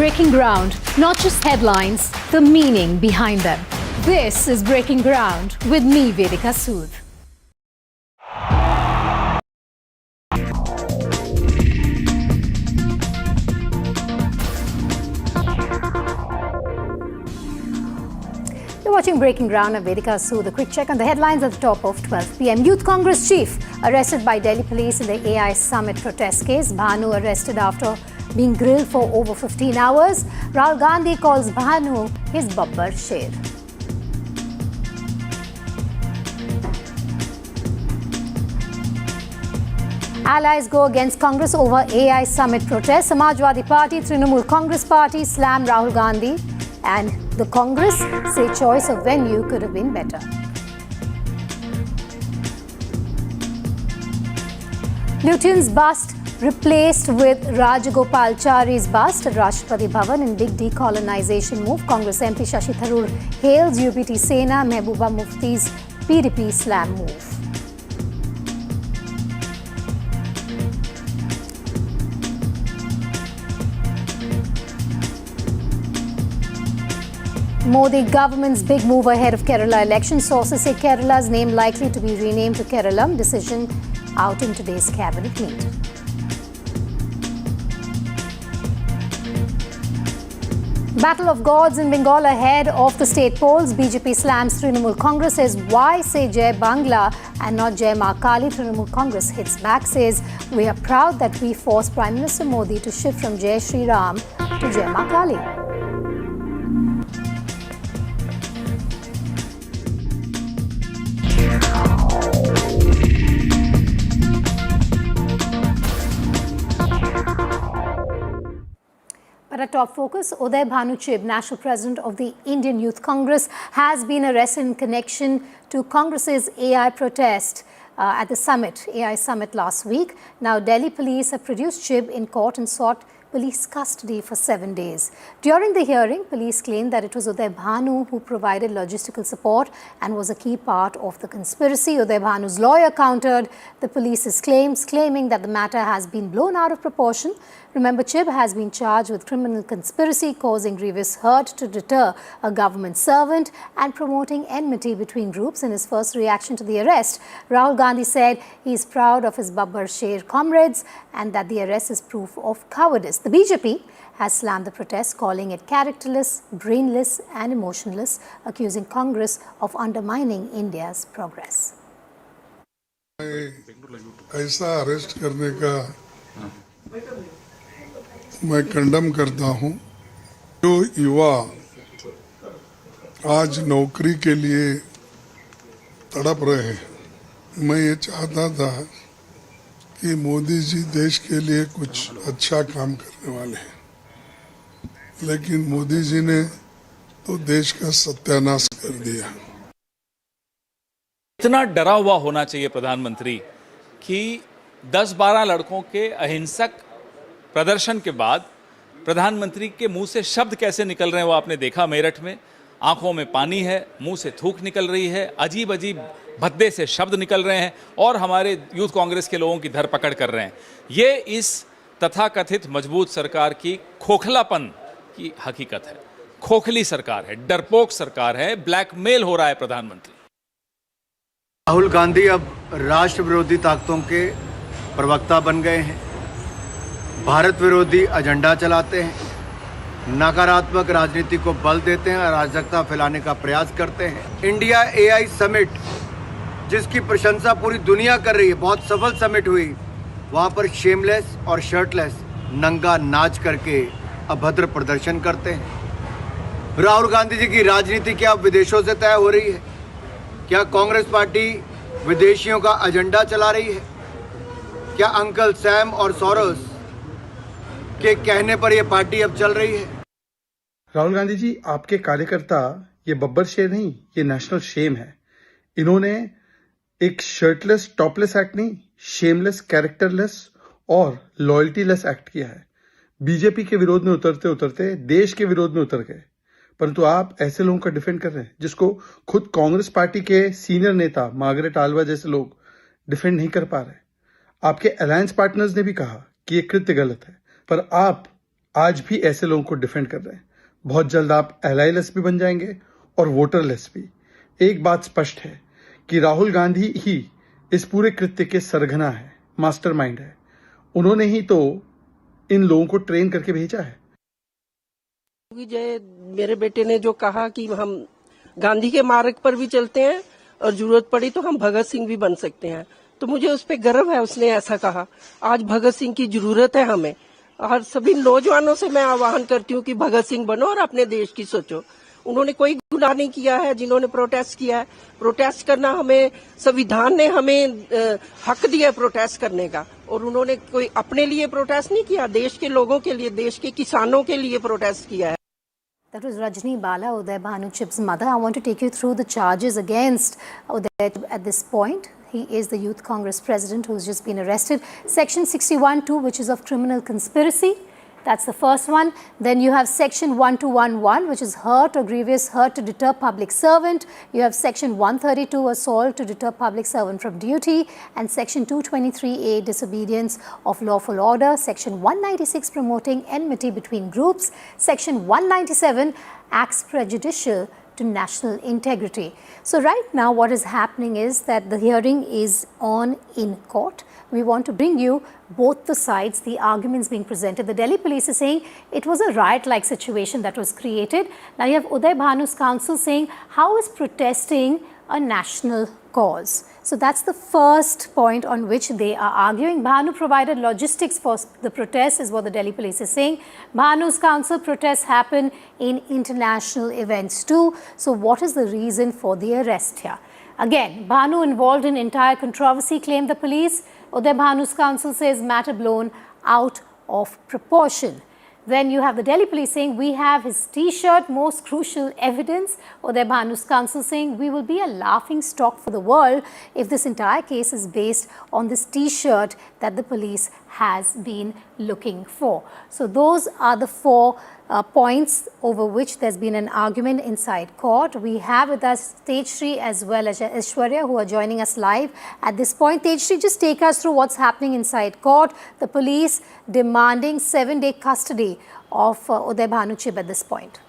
Breaking ground, not just headlines, the meaning behind them. This is Breaking Ground with me, Vedika Sood. You're watching Breaking Ground. I'm Vedika Sood. A quick check on the headlines at the top of 12 p.m. Youth Congress chief arrested by Delhi police in the AI Summit protest case. Bhanu arrested after being grilled for over 15 hours. Rahul Gandhi calls Bhanu his Babbar Sher. Allies go against Congress over AI Summit protest. Samajwadi Party, Trinamool Congress Party slam Rahul Gandhi, and the Congress say choice of venue could have been better. Lutyens bust replaced with Rajagopalachari's bust at Rashtrapati Bhavan in big decolonization move. Congress MP Shashi Tharoor hails UBT Sena Mehbooba Mufti's PDP slam move. Modi government's big move ahead of Kerala election. Sources say Kerala's name likely to be renamed to Keralam. Decision out in today's cabinet meeting. Battle of gods in Bengal ahead of the state polls. BJP slams Trinamool Congress, says why say Jai Bangla and not Jai Ma Kali. Trinamool Congress hits back, says we are proud that we forced Prime Minister Modi to shift from Jai Shri Ram to Jai Ma Kali. But our top focus, Uday Bhanu Chib, National President of the Indian Youth Congress, has been arrested in connection to Congress's AI protest at the summit, AI summit last week. Now, Delhi police have produced Chib in court and sought police custody for 7 days. During the hearing, police claimed that it was Uday Bhanu who provided logistical support and was a key part of the conspiracy. Uday Bhanu's lawyer countered the police's claims, claiming that the matter has been blown out of proportion. Remember, Chib has been charged with criminal conspiracy, causing grievous hurt to deter a government servant and promoting enmity between groups. In his first reaction to the arrest, Rahul Gandhi said he is proud of his Babbar Sher comrades and that the arrest is proof of cowardice. The BJP has slammed the protest, calling it characterless, brainless and emotionless, accusing Congress of undermining India's progress. ऐसा arrest करने का मैं condemn करता हूं। जो युवा आज नौकरी के लिए तड़प रहे हैं, मैं ये चाहता था कि मोदी जी देश के लिए कुछ अच्छा काम करने वाले हैं, लेकिन मोदी जी ने तो देश का सत्यानाश कर दिया। इतना डरा हुआ होना चाहिए प्रधानमंत्री कि 10-12 लड़कों के अहिंसक प्रदर्शन के बाद प्रधानमंत्री के मुंह से शब्द कैसे निकल रहे हैं वो आपने देखा। मेरठ में आंखों में पानी है, मुंह से थूक निकल रही है, अजीब अजीब भद्दे से शब्द निकल रहे हैं और हमारे यूथ कांग्रेस के लोगों की धरपकड़ कर रहे हैं। ये इस तथाकथित मजबूत सरकार की खोखलापन की हकीकत है। खोखली सरकार है, डरपोक सरकार है, ब्लैकमेल हो रहा है प्रधानमंत्री। राहुल गांधी अब राष्ट्र विरोधी ताकतों के प्रवक्ता बन गए हैं, भारत विरोधी एजेंडा चलाते हैं, नकारात्मक राजनीति को बल देते हैं, अराजकता फैलाने का प्रयास करते हैं। इंडिया एआई समिट, जिसकी प्रशंसा पूरी दुनिया कर रही है, बहुत सफल समिट हुई, वहाँ पर शेमलेस और शर्टलेस नंगा नाच करके अभद्र प्रदर्शन करते हैं। राहुल गांधी जी की राजनीति क्या विदेशों से तय हो रही है? क्या कांग्रेस पार्टी विदेशियों का एजेंडा चला रही है? क्या अंकल सैम और सोरोस के कहने पर यह पार्टी अब चल रही है? राहुल गांधी जी, आपके कार्यकर्ता ये बब्बर शेर नहीं, ये नेशनल शेम है। इन्होंने एक शर्टलेस टॉपलेस एक्ट नहीं, शेमलेस, कैरेक्टरलेस और लॉयल्टीलेस एक्ट किया है। बीजेपी के विरोध में उतरते उतरते देश के विरोध में उतर गए, परंतु आप ऐसे लोगों का डिफेंड कर रहे हैं जिसको खुद कांग्रेस पार्टी के सीनियर नेता मार्गरेट आल्वा जैसे लोग डिफेंड नहीं कर पा रहे। आपके अलायंस पार्टनर्स ने भी कहा कि ये कृत्य गलत है, पर आप आज भी ऐसे लोगों को डिफेंड कर रहे हैं। बहुत जल्द आप एलाइलेस भी बन जाएंगे और वोटरलेस भी। एक बात स्पष्ट है कि राहुल गांधी ही इस पूरे कृत्य के सरगना है, मास्टरमाइंड है। उन्होंने ही तो इन लोगों को ट्रेन करके भेजा है। जय मेरे बेटे ने जो कहा कि हम गांधी के मार्ग पर भी चलते हैं और जरूरत पड़ी तो हम भगत सिंह भी बन सकते हैं, तो मुझे उस पर गर्व है। उसने ऐसा कहा। आज भगत सिंह की जरूरत है हमें, और सभी नौजवानों से मैं आह्वान करती हूँ कि भगत सिंह बनो और अपने देश की सोचो। उन्होंने कोई गुनाह नहीं किया है जिन्होंने प्रोटेस्ट किया है। प्रोटेस्ट करना हमें, संविधान ने हमें हक दिया प्रोटेस्ट करने का, और उन्होंने कोई अपने लिए प्रोटेस्ट नहीं किया, देश के लोगों के लिए, देश के किसानों के लिए प्रोटेस्ट किया है। That was Rajni Bala, Uday Bhanu Chib's mother. I want to take you through the charges against Uday at this point. He is the Youth Congress president who's just been arrested. Section 61(2), which is of criminal conspiracy. That's the first one. Then you have section 1211, which is hurt or grievous hurt to deter public servant. You have section 132, assault to deter public servant from duty. And section 223A, disobedience of lawful order. Section 196, promoting enmity between groups. Section 197, acts prejudicial to national integrity. So right now what is happening is that the hearing is on in court. We want to bring you both the sides, the arguments being presented. The Delhi police is saying it was a riot-like situation that was created. Now you have Uday Bhanu's counsel saying, how is protesting a national cause? So that's the first point on which they are arguing. Bhanu provided logistics for the protest, is what the Delhi police is saying. Bhanu's counsel, protests happen in international events too. So what is the reason for the arrest here? Again, Bhanu involved in entire controversy, claimed the police. Uday Bhanu's counsel says matter blown out of proportion. Then you have the Delhi police saying, we have his T-shirt, most crucial evidence. Uday Bhanu's counsel saying, we will be a laughing stock for the world if this entire case is based on this T-shirt that the police has been looking for. So those are the four points over which there's been an argument inside court. We have with us Tejshri as well as Aishwarya, who are joining us live at this point. Tejshri, just take us through what's happening inside court. The police demanding 7-day custody of Uday Bhanu Chib at this point.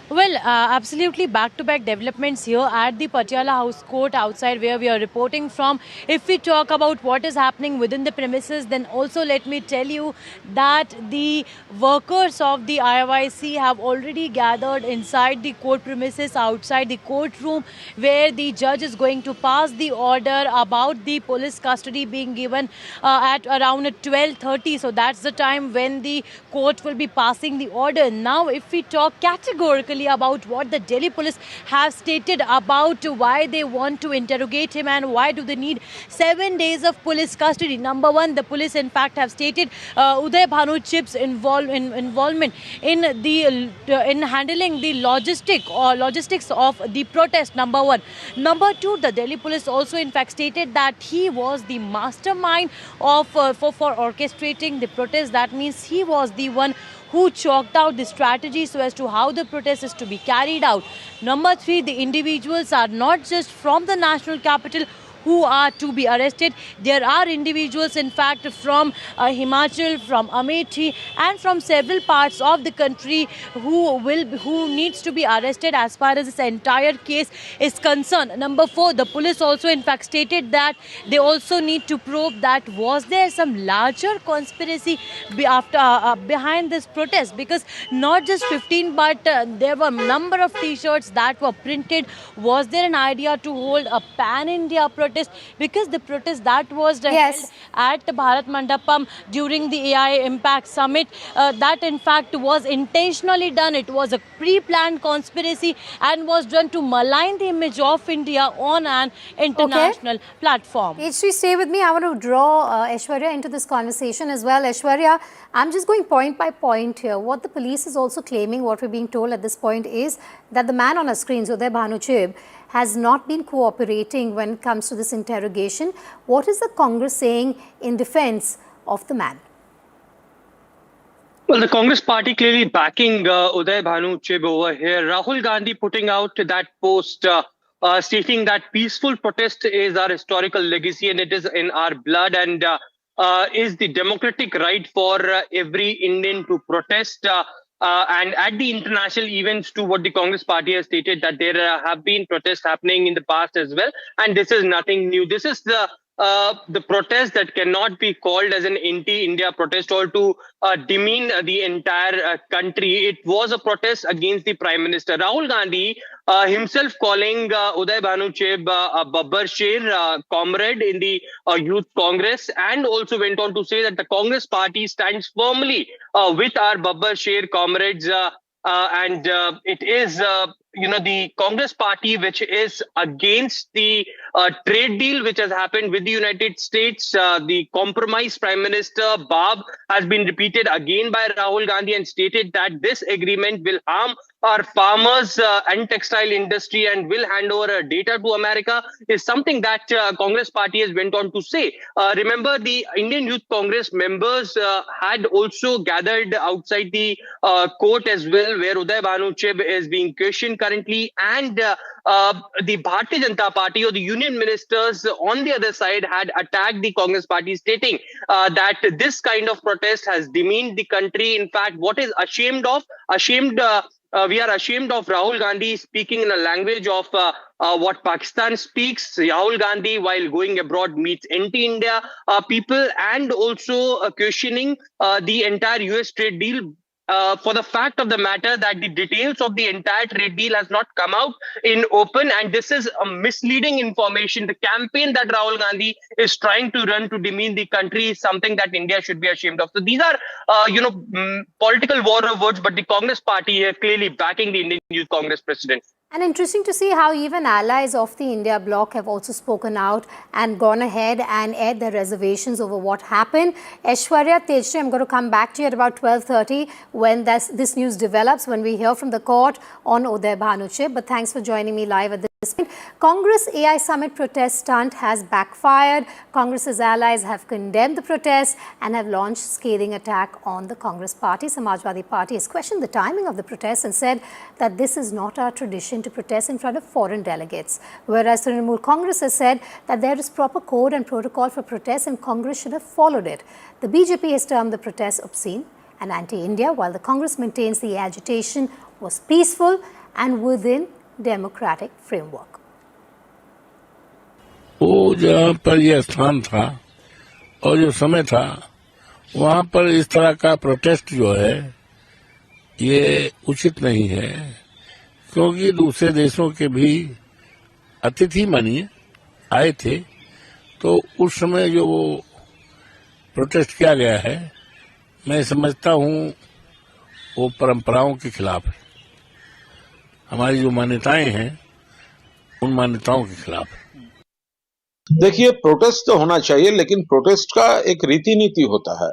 Well, absolutely back-to-back developments here at the Patiala House Court outside where we are reporting from. If we talk about what is happening within the premises, then also let me tell you that the workers of the IYC have already gathered inside the court premises outside the courtroom where the judge is going to pass the order about the police custody being given at around 12:30. So that's the time when the court will be passing the order. Now, if we talk categorically about what the Delhi police have stated about why they want to interrogate him and why do they need 7 days of police custody. Number one, the police in fact have stated Uday Bhanu Chib's involvement in handling the logistics of the protest. Number one. Number two, the Delhi police also in fact stated that he was the mastermind of for orchestrating the protest. That means he was the one who chalked out the strategy so as to how the protest is to be carried out. Number three, the individuals are not just from the national capital who are to be arrested. There are individuals in fact from Himachal, from Amethi and from several parts of the country who needs to be arrested as far as this entire case is concerned. Number four, the police also in fact stated that they also need to probe that was there some larger conspiracy behind this protest, because not just 15 but there were a number of t-shirts that were printed. Was there an idea to hold a pan-India protest? Because the protest that was held at Bharat Mandapam during the AI Impact Summit, that in fact was intentionally done. It was a pre-planned conspiracy and was done to malign the image of India on an international platform. Tejshri, stay with me. I want to draw Aishwarya into this conversation as well. Aishwarya, I'm just going point by point here. What the police is also claiming, what we're being told at this point is that the man on our screens, Uday Bhanu Chib, has not been cooperating when it comes to this interrogation. What is the Congress saying in defense of the man? Well, the Congress party clearly backing Uday Bhanu Chib over here. Rahul Gandhi putting out that post stating that peaceful protest is our historical legacy and it is in our blood. And is the democratic right for every Indian to protest. And at the international events too, what the Congress party has stated that there have been protests happening in the past as well, and this is nothing new. This is the protest that cannot be called as an anti-India protest or to demean the entire country. It was a protest against the Prime Minister. Rahul Gandhi himself calling Uday Bhanu Chib a Babbar Sher comrade in the Youth Congress, and also went on to say that the Congress party stands firmly with our Babbar Sher comrades, and it is the Congress party which is against the trade deal which has happened with the United States. The compromise Prime Minister Bob has been repeated again by Rahul Gandhi and stated that this agreement will harm our farmers and textile industry and will hand over data to America, is something that Congress party has went on to say. Remember, the Indian Youth Congress members had also gathered outside the court as well, where Uday Bhanu Chib is being questioned currently, and the Bharatiya Janata Party or the union ministers on the other side had attacked the Congress party, stating that this kind of protest has demeaned the country. In fact, what is we are ashamed of Rahul Gandhi speaking in a language of what Pakistan speaks. Rahul Gandhi, while going abroad, meets anti-India people, and also questioning the entire US trade deal. For the fact of the matter that the details of the entire trade deal has not come out in open, and this is a misleading information. The campaign that Rahul Gandhi is trying to run to demean the country is something that India should be ashamed of. So these are, political war of words, but the Congress party is clearly backing the Indian Youth Congress president. And interesting to see how even allies of the India bloc have also spoken out and gone ahead and aired their reservations over what happened. Aishwarya, Tejri, I'm going to come back to you at about 12:30 when this news develops, when we hear from the court on Uday Bhanu Chib. But thanks for joining me live at this point. Congress AI Summit protest stunt has backfired. Congress's allies have condemned the protest and have launched scathing attack on the Congress party. Samajwadi Party has questioned the timing of the protest and said that this is not our tradition to protest in front of foreign delegates. Whereas Trinamool Congress has said that there is proper code and protocol for protests and Congress should have followed it. The BJP has termed the protest obscene and anti-India, while the Congress maintains the agitation was peaceful and within democratic framework. वो जहाँ पर यह स्थान था और जो समय था, वहाँ पर इस तरह का प्रोटेस्ट जो है ये उचित नहीं है, क्योंकि दूसरे देशों के भी अतिथि मानिए आए थे, तो उस समय जो वो प्रोटेस्ट किया गया है, मैं समझता हूँ वो परंपराओं के खिलाफ है। हमारी जो मान्यताएं हैं उन मान्यताओं के खिलाफ है। देखिए, प्रोटेस्ट तो होना चाहिए, लेकिन प्रोटेस्ट का एक रीति नीति होता है।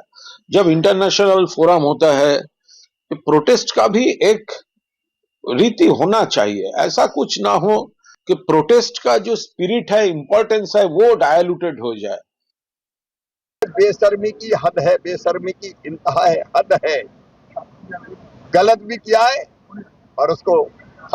जब इंटरनेशनल फोरम होता है, तो प्रोटेस्ट का भी एक रीति होना चाहिए। ऐसा कुछ ना हो कि प्रोटेस्ट का जो स्पिरिट है, इंपॉर्टेंस है, वो डायल्यूटेड हो जाए। बेशर्मी की हद है, बेशर्मी की इंतहा है, हद है। गलत भी किया है और उसको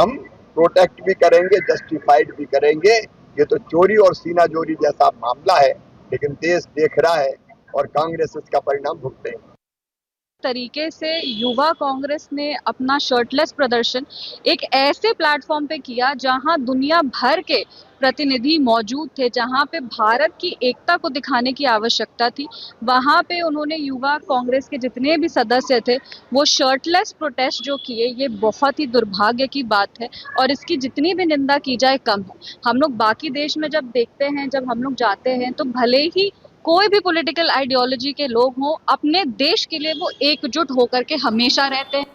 हम प्रोटेक्ट भी करेंगे, जस्टिफाइड भी करेंगे। ये तो चोरी और सीना चोरी जैसा मामला है, लेकिन देश देख रहा है और कांग्रेस इसका परिणाम भुगतेगी। तरीके से युवा कांग्रेस ने अपना शर्टलेस प्रदर्शन एक ऐसे प्लेटफॉर्म पे किया जहां दुनिया भर के प्रतिनिधि मौजूद थे, जहां पे भारत की एकता को दिखाने की आवश्यकता थी, वहां पे उन्होंने युवा कांग्रेस के जितने भी सदस्य थे वो शर्टलेस प्रोटेस्ट जो किए, ये बहुत ही दुर्भाग्य की बात है और इसकी जितनी भी निंदा की जाए कम है। हम लोग बाकी देश में जब देखते हैं, जब हम लोग जाते हैं, तो भले ही कोई भी पॉलिटिकल आइडियोलॉजी के लोग हों, अपने देश के लिए वो एकजुट होकर के हमेशा रहते हैं।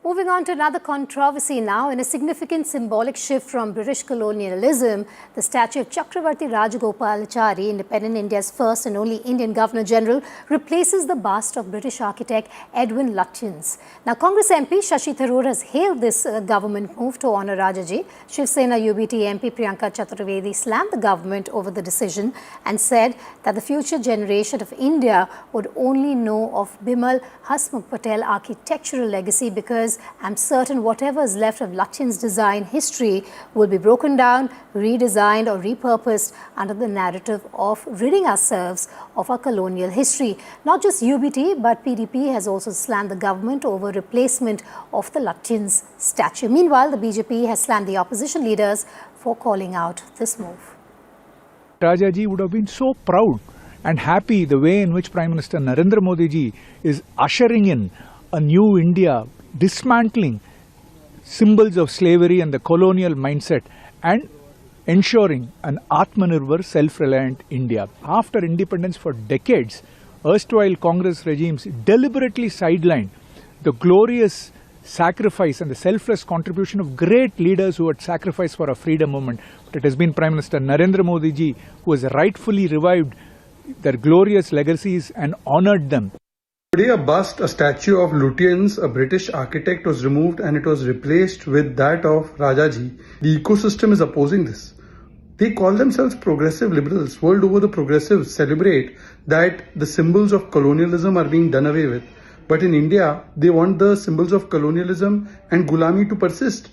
Moving on to another controversy now, in a significant symbolic shift from British colonialism, the statue of Chakravarti Rajagopalachari, independent India's first and only Indian Governor-General, replaces the bust of British architect Edwin Lutyens. Now, Congress MP Shashi Tharoor has hailed this government move to honour Rajaji. Shiv Sena UBT MP Priyanka Chaturvedi slammed the government over the decision and said that the future generation of India would only know of Bimal Hasmukh Patel architectural legacy because is, I'm certain whatever is left of Lacchen's design history will be broken down, redesigned or repurposed under the narrative of ridding ourselves of our colonial history. Not just UBT, but PDP has also slammed the government over replacement of the Lacchen's statue. Meanwhile, the BJP has slammed the opposition leaders for calling out this move. Rajaji would have been so proud and happy the way in which Prime Minister Narendra Modi ji is ushering in a new India, dismantling symbols of slavery and the colonial mindset and ensuring an Atmanirbhar, self-reliant India. After independence for decades, erstwhile Congress regimes deliberately sidelined the glorious sacrifice and the selfless contribution of great leaders who had sacrificed for our freedom movement. But it has been Prime Minister Narendra Modi ji who has rightfully revived their glorious legacies and honoured them. Today a statue of Lutyens, a British architect, was removed and it was replaced with that of Rajaji. The ecosystem is opposing this. They call themselves progressive liberals. World over, the progressives celebrate that the symbols of colonialism are being done away with. But in India, they want the symbols of colonialism and Gulami to persist.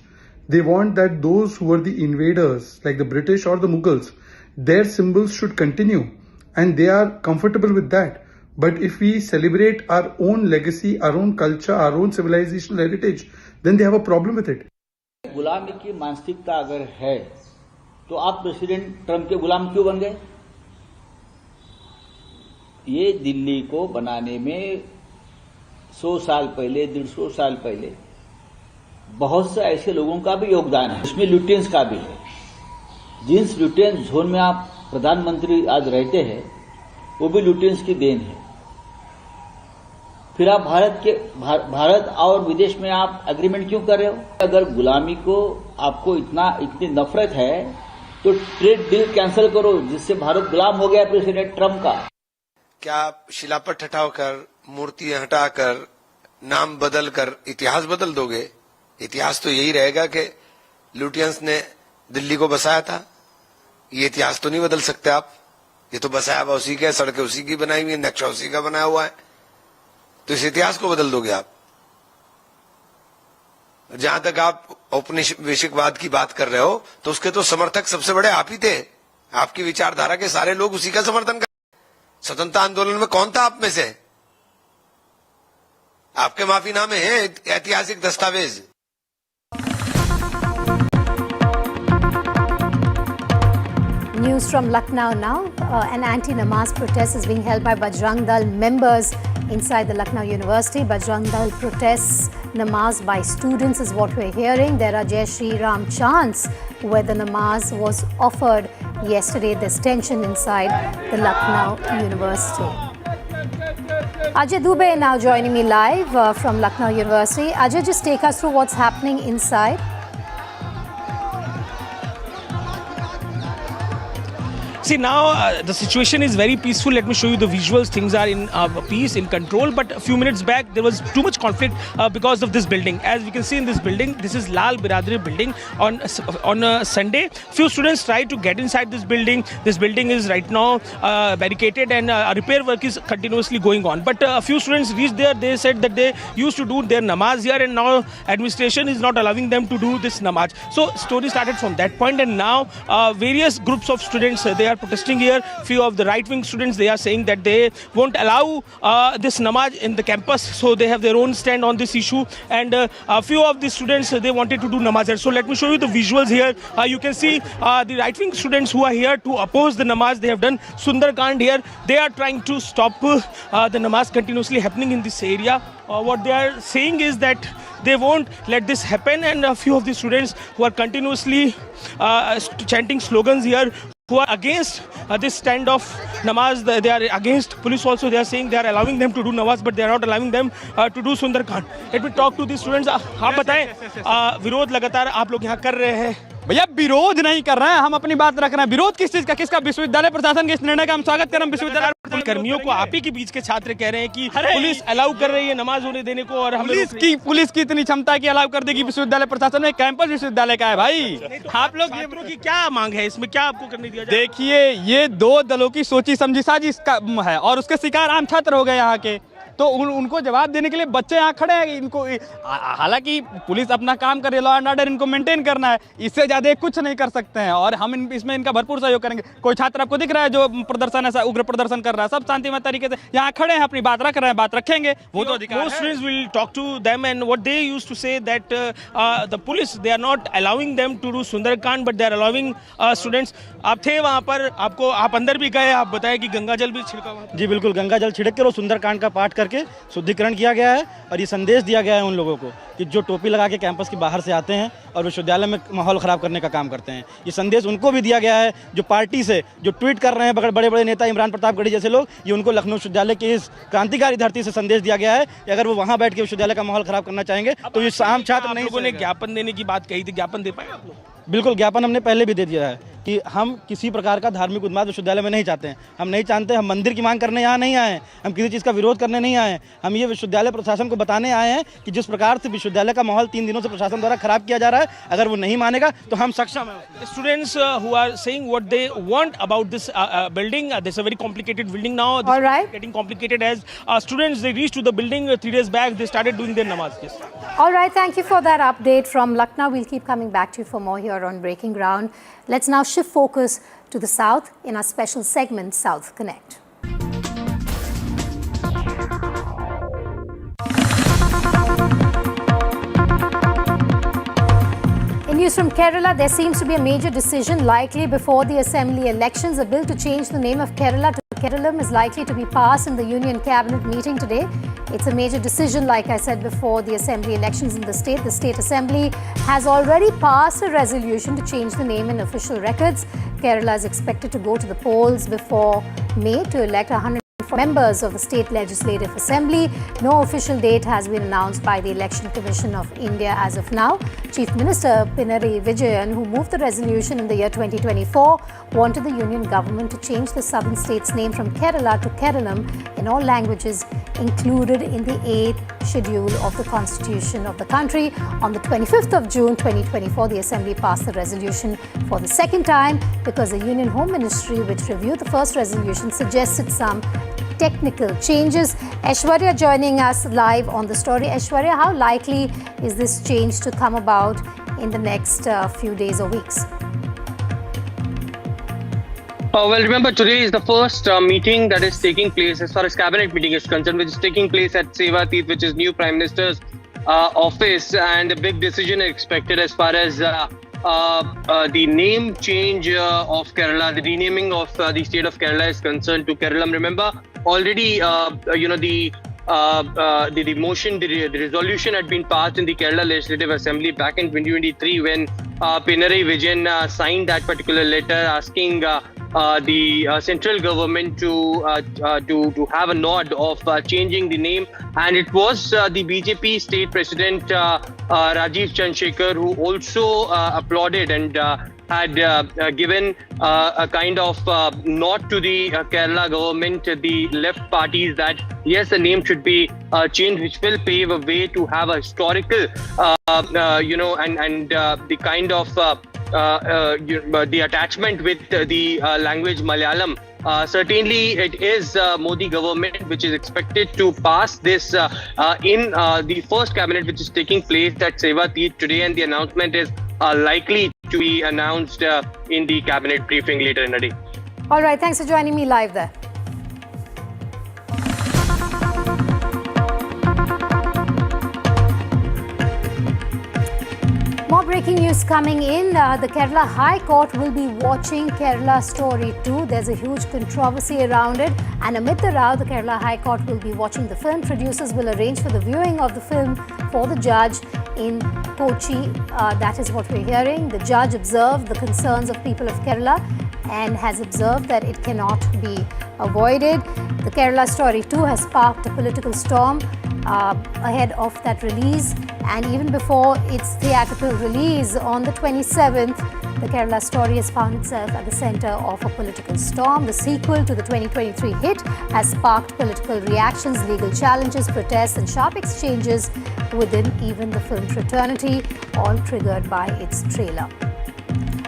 They want that those who were the invaders, like the British or the Mughals, their symbols should continue. And they are comfortable with that. But if we celebrate our own legacy, our own culture, our own civilizational heritage, then they have a problem with it. गुलामी की मानसिकता अगर है तो आप president Trump के गुलाम क्यों बन गए? ये दिल्ली को बनाने में 100 साल पहले, 150 साल पहले बहुत से ऐसे लोगों का भी योगदान है, इसमें लुटियंस का भी है. जिस लुटियंस जोन में आप प्रधानमंत्री आज रहते हैं वो भी लुटियंस की देन है. फिर आप भारत और विदेश में आप एग्रीमेंट क्यों कर रहे हो? अगर गुलामी को आपको इतनी नफरत है तो ट्रेड डील कैंसिल करो जिससे भारत गुलाम हो गया प्रेसिडेंट ट्रम्प का. क्या आप शिलापट हटाकर, मूर्तियां हटाकर, नाम बदलकर इतिहास बदल दोगे? इतिहास तो यही रहेगा कि लुटियंस ने दिल्ली को बसाया था. ये इतिहास तो नहीं बदल सकते आप. ये तो बसाया हुआ उसी का, सड़कें उसी की बनाई हुई है, नक्शा उसी का बनाया हुआ है. तो इस इतिहास को बदल दोगे आप? जहां तक आप औपनिवेशिकवाद की बात कर रहे हो तो उसके तो समर्थक सबसे बड़े आप ही थे. आपकी विचारधारा के सारे लोग उसी का समर्थन कर. स्वतंत्रता आंदोलन में कौन था आप में से? आपके माफीनामे हैं, ऐतिहासिक दस्तावेज. News from Lucknow now. An anti-namaz protest is being held by Bajrang Dal members inside the Lucknow University. Bajrang Dal protests namaz by students is what we're hearing. There are Jai Shri Ram chants where the namaz was offered yesterday. There's tension inside the Lucknow University. Ajay Dubey now joining me live from Lucknow University. Ajay, just take us through what's happening inside. See, now the situation is very peaceful. Let me show you the visuals. Things are in peace, in control. But a few minutes back, there was too much conflict because of this building. As we can see in this building, this is Lal Biradari building. On Sunday, few students tried to get inside this building. This building is right now barricaded and repair work is continuously going on. But a few students reached there. They said that they used to do their namaz here and now administration is not allowing them to do this namaz. So story started from that point, and now various groups of students, they are protesting here. Few of the right-wing students, they are saying that they won't allow this namaz in the campus, so they have their own stand on this issue. And a few of the students, they wanted to do namaz here. So let me show you the visuals here. You can see the right-wing students who are here to oppose the namaz. They have done Sundarkand here. They are trying to stop the namaz continuously happening in this area. What they are saying is that they won't let this happen, and a few of the students who are continuously chanting slogans here, who are against this stand of namaz, they are against police also. They are saying they are allowing them to do namaz, but they are not allowing them to do Sundarkand. Let me talk to these students. आप बताएं, विरोध लगातार आप लोग यहाँ कर रहे हैं. भैया विरोध नहीं कर रहे हैं, हम अपनी बात रख रहे हैं. विरोध किस चीज का? किसका? विश्वविद्यालय प्रशासन के इस निर्णय का हम स्वागत कर रहे हैं. विश्वविद्यालय कर्मियों को आप ही के बीच के छात्र कह रहे हैं कि पुलिस अलाउ कर रही है नमाज होने देने को, और हम पुलिस की इतनी क्षमता की अलाउ कर देगी विश्वविद्यालय प्रशासन में? कैंपस विश्वविद्यालय का है भाई. आप लोग छात्रों की क्या मांग है इसमें? क्या आपको करने दिया जाए? देखिए, ये दो दलों की सोची समझी साजिश है और उसके शिकार आम छात्र हो गए यहाँ के. तो उनको जवाब देने के लिए बच्चे यहाँ खड़े हैं। इनको हालांकि पुलिस अपना काम कर रही है, लॉ एंड ऑर्डर इनको मेंटेन करना है, इससे ज़्यादा कुछ नहीं कर सकते हैं और हम इसमें इनका भरपूर सहयोग करेंगे। कोई छात्र आपको दिख रहा है जो प्रदर्शन ऐसा उग्र प्रदर्शन कर रहा है, सब शांतिमय तरीके से यहाँ खड़े हैं, अपनी बात रख रहे हैं, बात रखेंगे, वो तो अधिकार है। Most students will talk to them and what they used to say that the police, they are not allowing them to do Sundarkand but they are allowing students. आप थे वहाँ पर, आप अंदर भी गए, आप बताएं कि गंगा जल भी छिड़का हुआ। जी बिल्कुल, गंगा जल छिड़क कर और सुंदरकांड का पाठ करके शुद्धिकरण किया गया है और ये संदेश दिया गया है उन लोगों को कि जो टोपी लगा के कैंपस के बाहर से आते हैं और विश्वविद्यालय में माहौल ख़राब करने का काम करते हैं। ये संदेश उनको भी दिया गया है जो पार्टी से जो ट्वीट कर रहे हैं बड़े बड़े नेता, इमरान प्रतापगढ़ी जैसे लोग, ये उनको लखनऊ विश्वविद्यालय की इस क्रांतिकारी धरती से संदेश दिया गया है कि अगर वो वहाँ बैठ के विश्वविद्यालय का माहौल ख़राब करना चाहेंगे तो ये आम छात्र नहीं। लोगों ने ज्ञापन देने की बात कही थी, ज्ञापन दे पाए आप लोग? बिल्कुल, ज्ञापन हमने पहले भी दे दिया है कि हम किसी प्रकार का धार्मिक उन्माद विश्वविद्यालय में नहीं चाहते हैं। हम नहीं चाहते, हम मंदिर की मांग करने यहाँ नहीं आए हैं, हम किसी चीज़ का विरोध करने नहीं आए हैं। हम ये विश्वविद्यालय प्रशासन को बताने आए हैं कि जिस प्रकार से विश्वविद्यालय का माहौल 3 दिनों से प्रशासन द्वारा खराब किया जा रहा है, अगर वो नहीं मानेगा तो हम सक्षम हैं। Students who are saying what they want about this building, this is a very complicated building now. This All right. is getting complicated as students, they reached to the building 3 days back, they started doing their namaz. Yes. All right, thank you for that update from Lucknow. We'll keep coming back to you for more here on Breaking Ground. Let's now shift focus to the South in our special segment, South Connect. In news from Kerala, there seems to be a major decision likely before the assembly elections. A bill to change the name of Kerala to Keralam is likely to be passed in the Union Cabinet meeting today. It's a major decision, like I said, before the assembly elections in the state. The state assembly has already passed a resolution to change the name in official records. Kerala is expected to go to the polls before May to elect 104 members of the state legislative assembly. No official date has been announced by the Election Commission of India as of now. Chief Minister Pinarayi Vijayan, who moved the resolution in the year 2024, wanted the union government to change the southern state's name from Kerala to Keralam in all languages included in the 8th schedule of the constitution of the country. On the 25th of June 2024, the assembly passed the resolution for the second time because the Union Home Ministry, which reviewed the first resolution, suggested some technical changes. Aishwarya joining us live on the story. Aishwarya, how likely is this change to come about in the next few days or weeks? Well, remember, today is the first meeting that is taking place as far as cabinet meeting is concerned, which is taking place at Sevatit, which is new Prime Minister's office, and a big decision is expected as far as the name change of Kerala, the renaming of the state of Kerala is concerned to Keralam. Remember, already, the motion, the resolution had been passed in the Kerala Legislative Assembly back in 2023 when Pinarayi Vijayan signed that particular letter asking the central government to have a nod of changing the name, and it was the BJP state president Rajiv Chandrasekhar who also applauded and had given a kind of nod to the Kerala government, the left parties, that yes, the name should be changed, which will pave a way to have a historical, and the kind of the attachment with the language Malayalam. Certainly, it is Modi government which is expected to pass this in the first cabinet, which is taking place at Sevatit today, and the announcement is likely to be announced in the cabinet briefing later in the day. All right, thanks for joining me live there. More breaking news coming in. The Kerala High Court will be watching Kerala Story 2. There's a huge controversy around it. And amid the row, the Kerala High Court will be watching the film. Producers will arrange for the viewing of the film for the judge in Kochi. That is what we're hearing. The judge observed the concerns of people of Kerala and has observed that it cannot be avoided. The Kerala Story 2 has sparked a political storm ahead of that release, and even before its theatrical release on the 27th, the Kerala Story has found itself at the center of a political storm. The sequel to the 2023 hit has sparked political reactions, legal challenges, protests and sharp exchanges within even the film fraternity, all triggered by its trailer.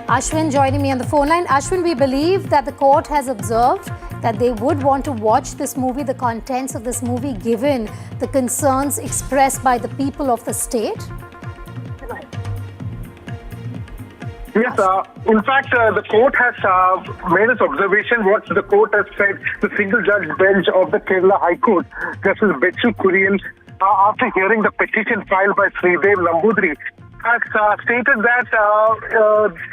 Ashwin joining me on the phone line. Ashwin, we believe that the court has observed that they would want to watch this movie, the contents of this movie, given the concerns expressed by the people of the state? Yes, in fact, the court has made its observation. What the court has said, the single judge bench of the Kerala High Court, Justice Betchu Kurian, after hearing the petition filed by Sridev Nambudri, has stated that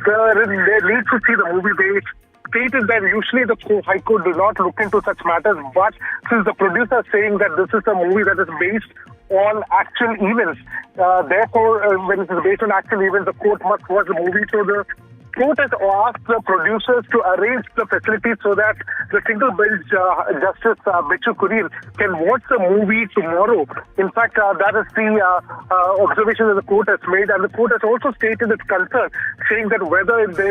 they need to see the movie. They stated that usually the High Court does not look into such matters, but since the producer is saying that this is a movie that is based on actual events, therefore, when it is based on actual events, the court must watch the movie. So the court has asked the producers to arrange the facilities so that the single bench Justice Betchu Kurian can watch the movie tomorrow. In fact, that is the observation that the court has made, and the court has also stated its concern, saying that whether the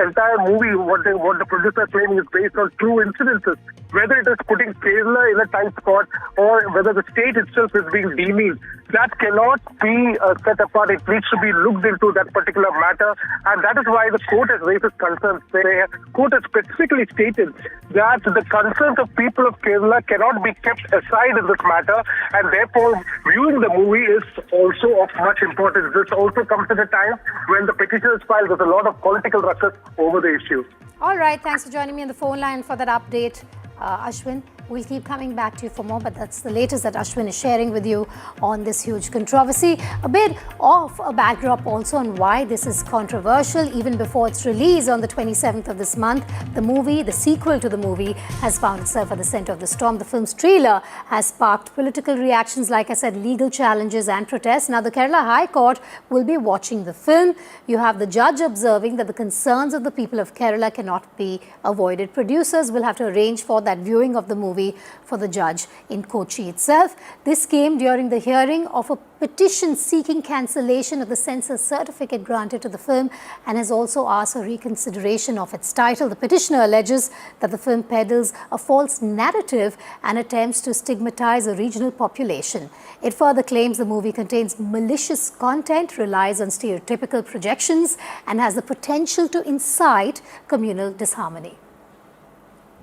entire movie, what the producer is claiming, is based on true incidences, whether it is putting Kerala in a tight spot or whether the state itself is being demeaned, that cannot be set apart. It needs to be looked into that particular matter, and that is why the court has raised its concerns. The court has specifically stated that the concerns of people of Kerala cannot be kept aside in this matter, and therefore viewing the movie is also of much importance. This also comes at a time when the petition is filed. There's a lot of political ruckus over the issue. All right, thanks for joining me on the phone line for that update, Ashwin. We'll keep coming back to you for more, but that's the latest that Ashwin is sharing with you on this huge controversy. A bit of a backdrop also on why this is controversial. Even before its release on the 27th of this month, the movie, the sequel to the movie, has found itself at the center of the storm. The film's trailer has sparked political reactions, like I said, legal challenges and protests. Now, the Kerala High Court will be watching the film. You have the judge observing that the concerns of the people of Kerala cannot be avoided. Producers will have to arrange for that viewing of the movie for the judge in Kochi itself. This came during the hearing of a petition seeking cancellation of the censor certificate granted to the film, and has also asked a reconsideration of its title. The petitioner alleges that the film peddles a false narrative and attempts to stigmatize a regional population. It further claims the movie contains malicious content, relies on stereotypical projections, and has the potential to incite communal disharmony.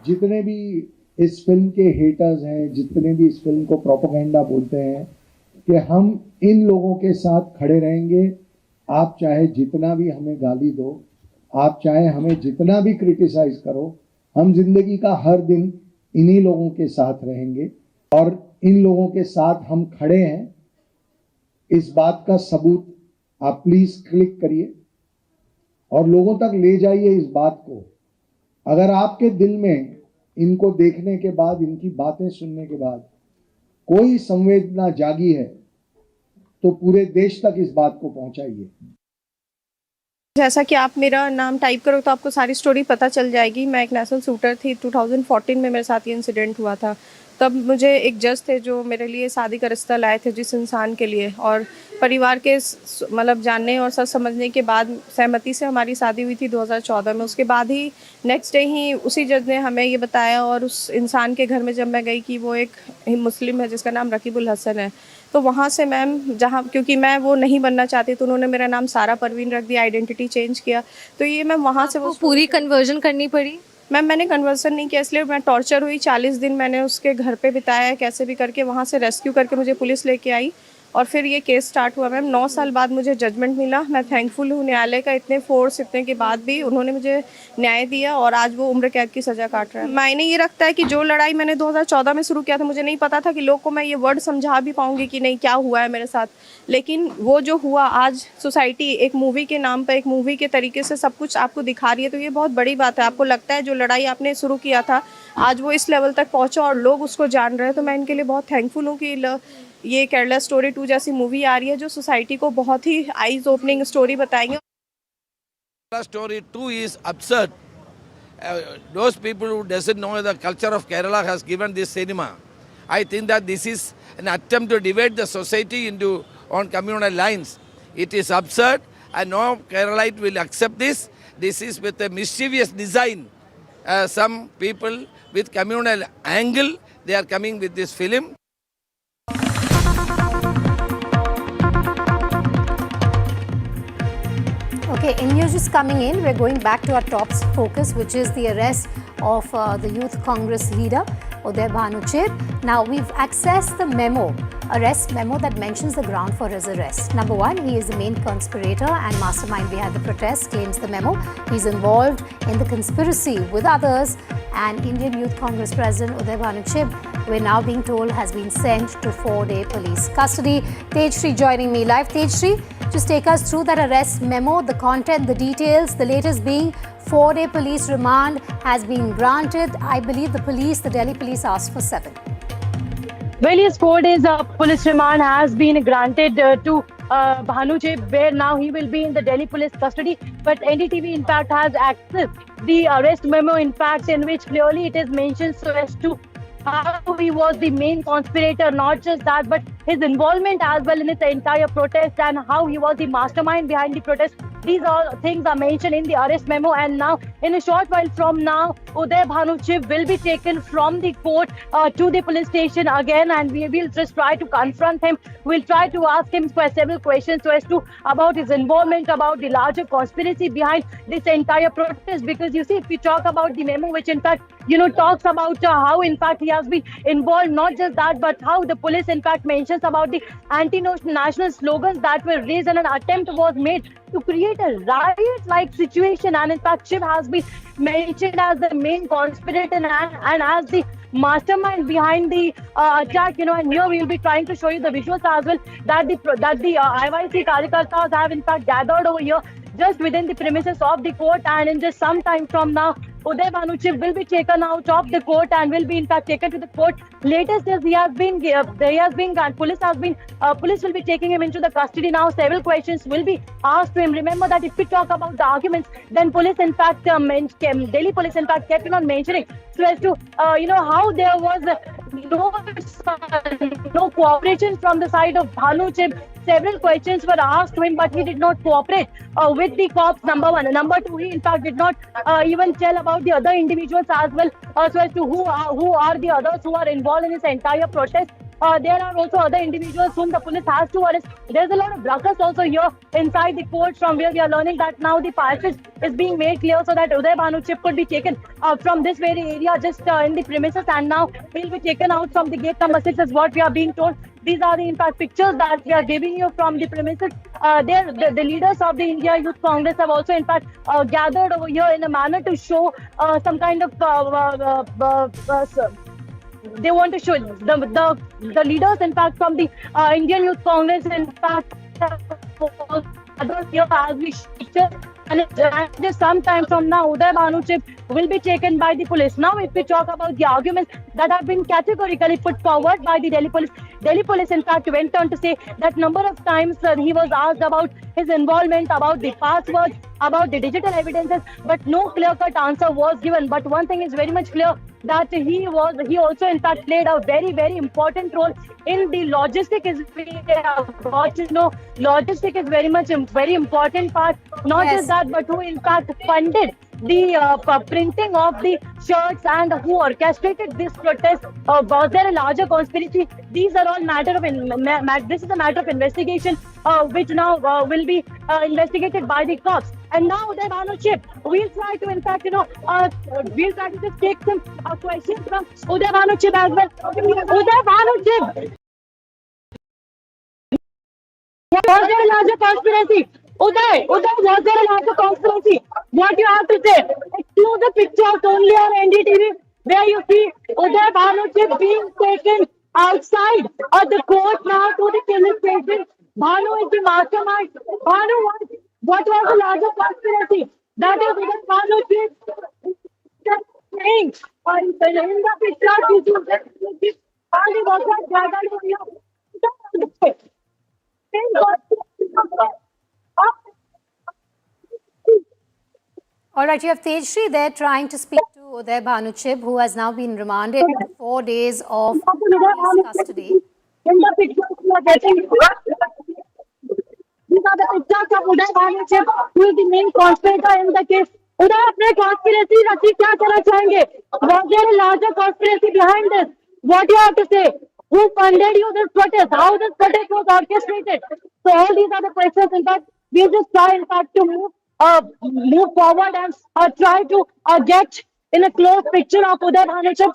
जितने भी इस film के haters हैं, जितने भी इस film को propaganda बोलते हैं कि हम इन लोगों के साथ खड़े रहेंगे, आप चाहे जितना भी हमें गाली दो, आप चाहे हमें जितना भी क्रिटिसाइज करो, हम जिंदगी का हर दिन इन्हीं लोगों के साथ रहेंगे और इन लोगों के साथ हम खड़े हैं। इस बात का सबूत आप प्लीज क्लिक करिए और लोगों तक ले जाइए इस बात को। अगर आपके दिल में इनको देखने के बाद, इनकी बातें सुनने के बाद कोई संवेदना जागी है तो पूरे देश तक इस बात को पहुंचाइए। जैसा कि आप मेरा नाम टाइप करो तो आपको सारी स्टोरी पता चल जाएगी। मैं एक नेशनल शूटर थी। 2014 में मेरे साथ ये इंसिडेंट हुआ था। तब मुझे एक जज थे जो मेरे लिए शादी का रिश्ता लाए थे जिस इंसान के लिए, और परिवार के मतलब जानने और सच समझने के बाद सहमति से हमारी शादी हुई थी 2014 में। उसके बाद ही नेक्स्ट डे ही उसी जज ने हमें ये बताया, और उस इंसान के घर में जब मैं गई कि वो एक मुस्लिम है जिसका नाम रकीबुल हसन है, तो वहाँ से मैम जहाँ, क्योंकि मैं वो नहीं बनना चाहती तो उन्होंने मेरा नाम सारा परवीन रख दिया, आइडेंटिटी चेंज किया। तो ये मैम वहाँ से वो पूरी कन्वर्जन करनी पड़ी। मैम मैंने कन्वर्सन नहीं किया, इसलिए मैं टॉर्चर हुई। 40 दिन मैंने उसके घर पे बिताया, कैसे भी करके वहाँ से रेस्क्यू करके मुझे पुलिस लेके आई और फिर ये केस स्टार्ट हुआ। मैम 9 साल बाद मुझे जजमेंट मिला। मैं थैंकफुल हूँ न्यायालय का, इतने फोर्स इतने के बाद भी उन्होंने मुझे न्याय दिया और आज वो उम्र कैद की सज़ा काट रहा है। मायने ये रखता है कि जो लड़ाई मैंने 2014 में शुरू किया था, मुझे नहीं पता था कि लोग को मैं ये वर्ड समझा भी पाऊँगी कि नहीं क्या हुआ है मेरे साथ, लेकिन वो जो हुआ आज सोसाइटी एक मूवी के नाम पर, एक मूवी के तरीके से सब कुछ आपको दिखा रही है, तो ये बहुत बड़ी बात है। आपको लगता है जो लड़ाई आपने शुरू किया था आज वो इस लेवल तक पहुँचा और लोग उसको जान रहे हैं, तो मैं इनके लिए बहुत थैंकफुल हूँ कि ये केरला स्टोरी 2 जैसी मूवी आ रही है जो सोसाइटी को बहुत ही आईज ओपनिंग स्टोरी बताएंगे। Kerala story 2 is absurd. Those people who doesn't know the culture of Kerala has given this cinema. I think that this is an attempt to divide the society into on communal lines. It is absurd, and no Keralite will accept this. This is with a mischievous design. Some people with communal angle, they are coming with this film. Okay, in news just coming in, we're going back to our top focus, which is the arrest of the Youth Congress leader, Uday Bhanu Chib. Now, we've accessed the arrest memo that mentions the ground for his arrest. Number one, he is the main conspirator and mastermind behind the protest, claims the memo. He's involved in the conspiracy with others, and Indian Youth Congress President Uday Bhanu Chib, we're now being told, has been sent to 4-day police custody. Tejshri joining me live. Tejshri, just take us through that arrest memo, the content, the details, the latest being 4-day police remand has been granted. I believe the Delhi police asked for 7. Well, yes, 4 days of police remand has been granted to Bhanu Chib, where now he will be in the Delhi police custody. But NDTV, in fact, has accessed the arrest memo, in fact, in which clearly it is mentioned so as to how he was the main conspirator, not just that, but his involvement as well in its entire protest and how he was the mastermind behind the protest. These all things are mentioned in the arrest memo, and now in a short while from now, Uday Bhanu Chib will be taken from the court to the police station again, and we will just try to confront him. We'll try to ask him several questions so as to about his involvement, about the larger conspiracy behind this entire protest. Because you see, if we talk about the memo, which in fact talks about how in fact he has been involved, not just that, but how the police in fact mentions about the anti-national slogans that were raised, and an attempt was made to create a riot-like situation. And in fact, Chib has been mentioned as the main conspirator and as the mastermind behind the attack. And here we will be trying to show you the visuals as well that the IYC Karyakartas have in fact gathered over here just within the premises of the court, and in just some time from now, Uday Bhanu Chib will be taken out of the court and will be in fact taken to the court. Latest is police will be taking him into the custody now. Several questions will be asked to him. Remember that if we talk about the arguments, then police in fact Delhi police in fact kept on mentioning so as to how there was no cooperation from the side of Bhanu Chib. Several questions were asked to him, but he did not cooperate with the cops, number one. And number two, he in fact did not even tell about the other individuals as well, so as to who are the others who are involved in this entire protest. There are also other individuals whom the police has to arrest. There's a lot of ruckus also here inside the court, from where we are learning that now the passage is being made clear so that Uday Bhanu Chib could be taken from this very area just in the premises, and now he'll be taken out from the gate number 6 is what we are being told. These are the in fact pictures that we are giving you from the premises. The leaders of the India Youth Congress have also in fact gathered over here in a manner to show some kind of they want to show the leaders in fact from the Indian Youth Congress in fact here as we picture, and just some time from now Uday Bhanu Chib will be taken by the police. Now if we talk about the arguments that have been categorically put forward by the Delhi police in fact went on to say that number of times he was asked about his involvement, about the passwords, about the digital evidences, but no clear-cut answer was given. But one thing is very much clear, that he also in fact played a very, very important role in the logistic. Logistic is very important part. Not just that, but who in fact funded the printing of the shirts and who orchestrated this protest. Was there a larger conspiracy? These are all this is a matter of investigation, which now will be investigated by the cops. And now Uday Bhanu Chib, we'll try to in fact we'll try to just take some questions from Uday Bhanu Chib as well. Uday Bhanu Chib, was there a larger conspiracy? Uday, was there a larger conspiracy? What do you have to say? Exclude the pictures only on NDTV, where you see Uday Bhanu Chib being taken outside of the court now to the police station. Bhanu is the mastermind. Bhanu, what was the larger conspiracy? That is Uday Bhanu Chib saying in the picture, only was gathered over here. All right, you have Tejshri there trying to speak to Uday Bhanu Chib, who has now been remanded for 4 days of police custody. In the pictures we are getting, these are the pictures of Uday Bhanu Chib, who is the main conspirator in the case. Uday, अपने conspiracy रची क्या कहना चाहेंगे? Was there a larger conspiracy behind this? What do you have to say? Who funded you this protest? How this protest was orchestrated? So all these are the questions. In fact, we just try in fact to move move forward and try to get in a close picture of Uday Bhanu Chib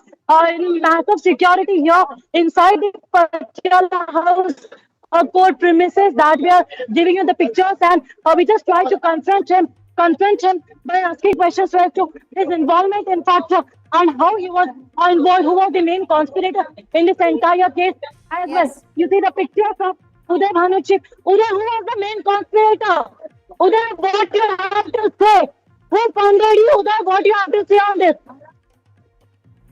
in massive security here inside the Patiala House court premises that we are giving you the pictures, and we just try to confront him by asking questions as to his involvement in fact and how he was involved, who was the main conspirator in this entire case as well. You see the pictures of Uday Bhanu Chib. Uday, who was the main conspirator? Uday, what you have to say? Who funded you? Uday, what you have to say on this?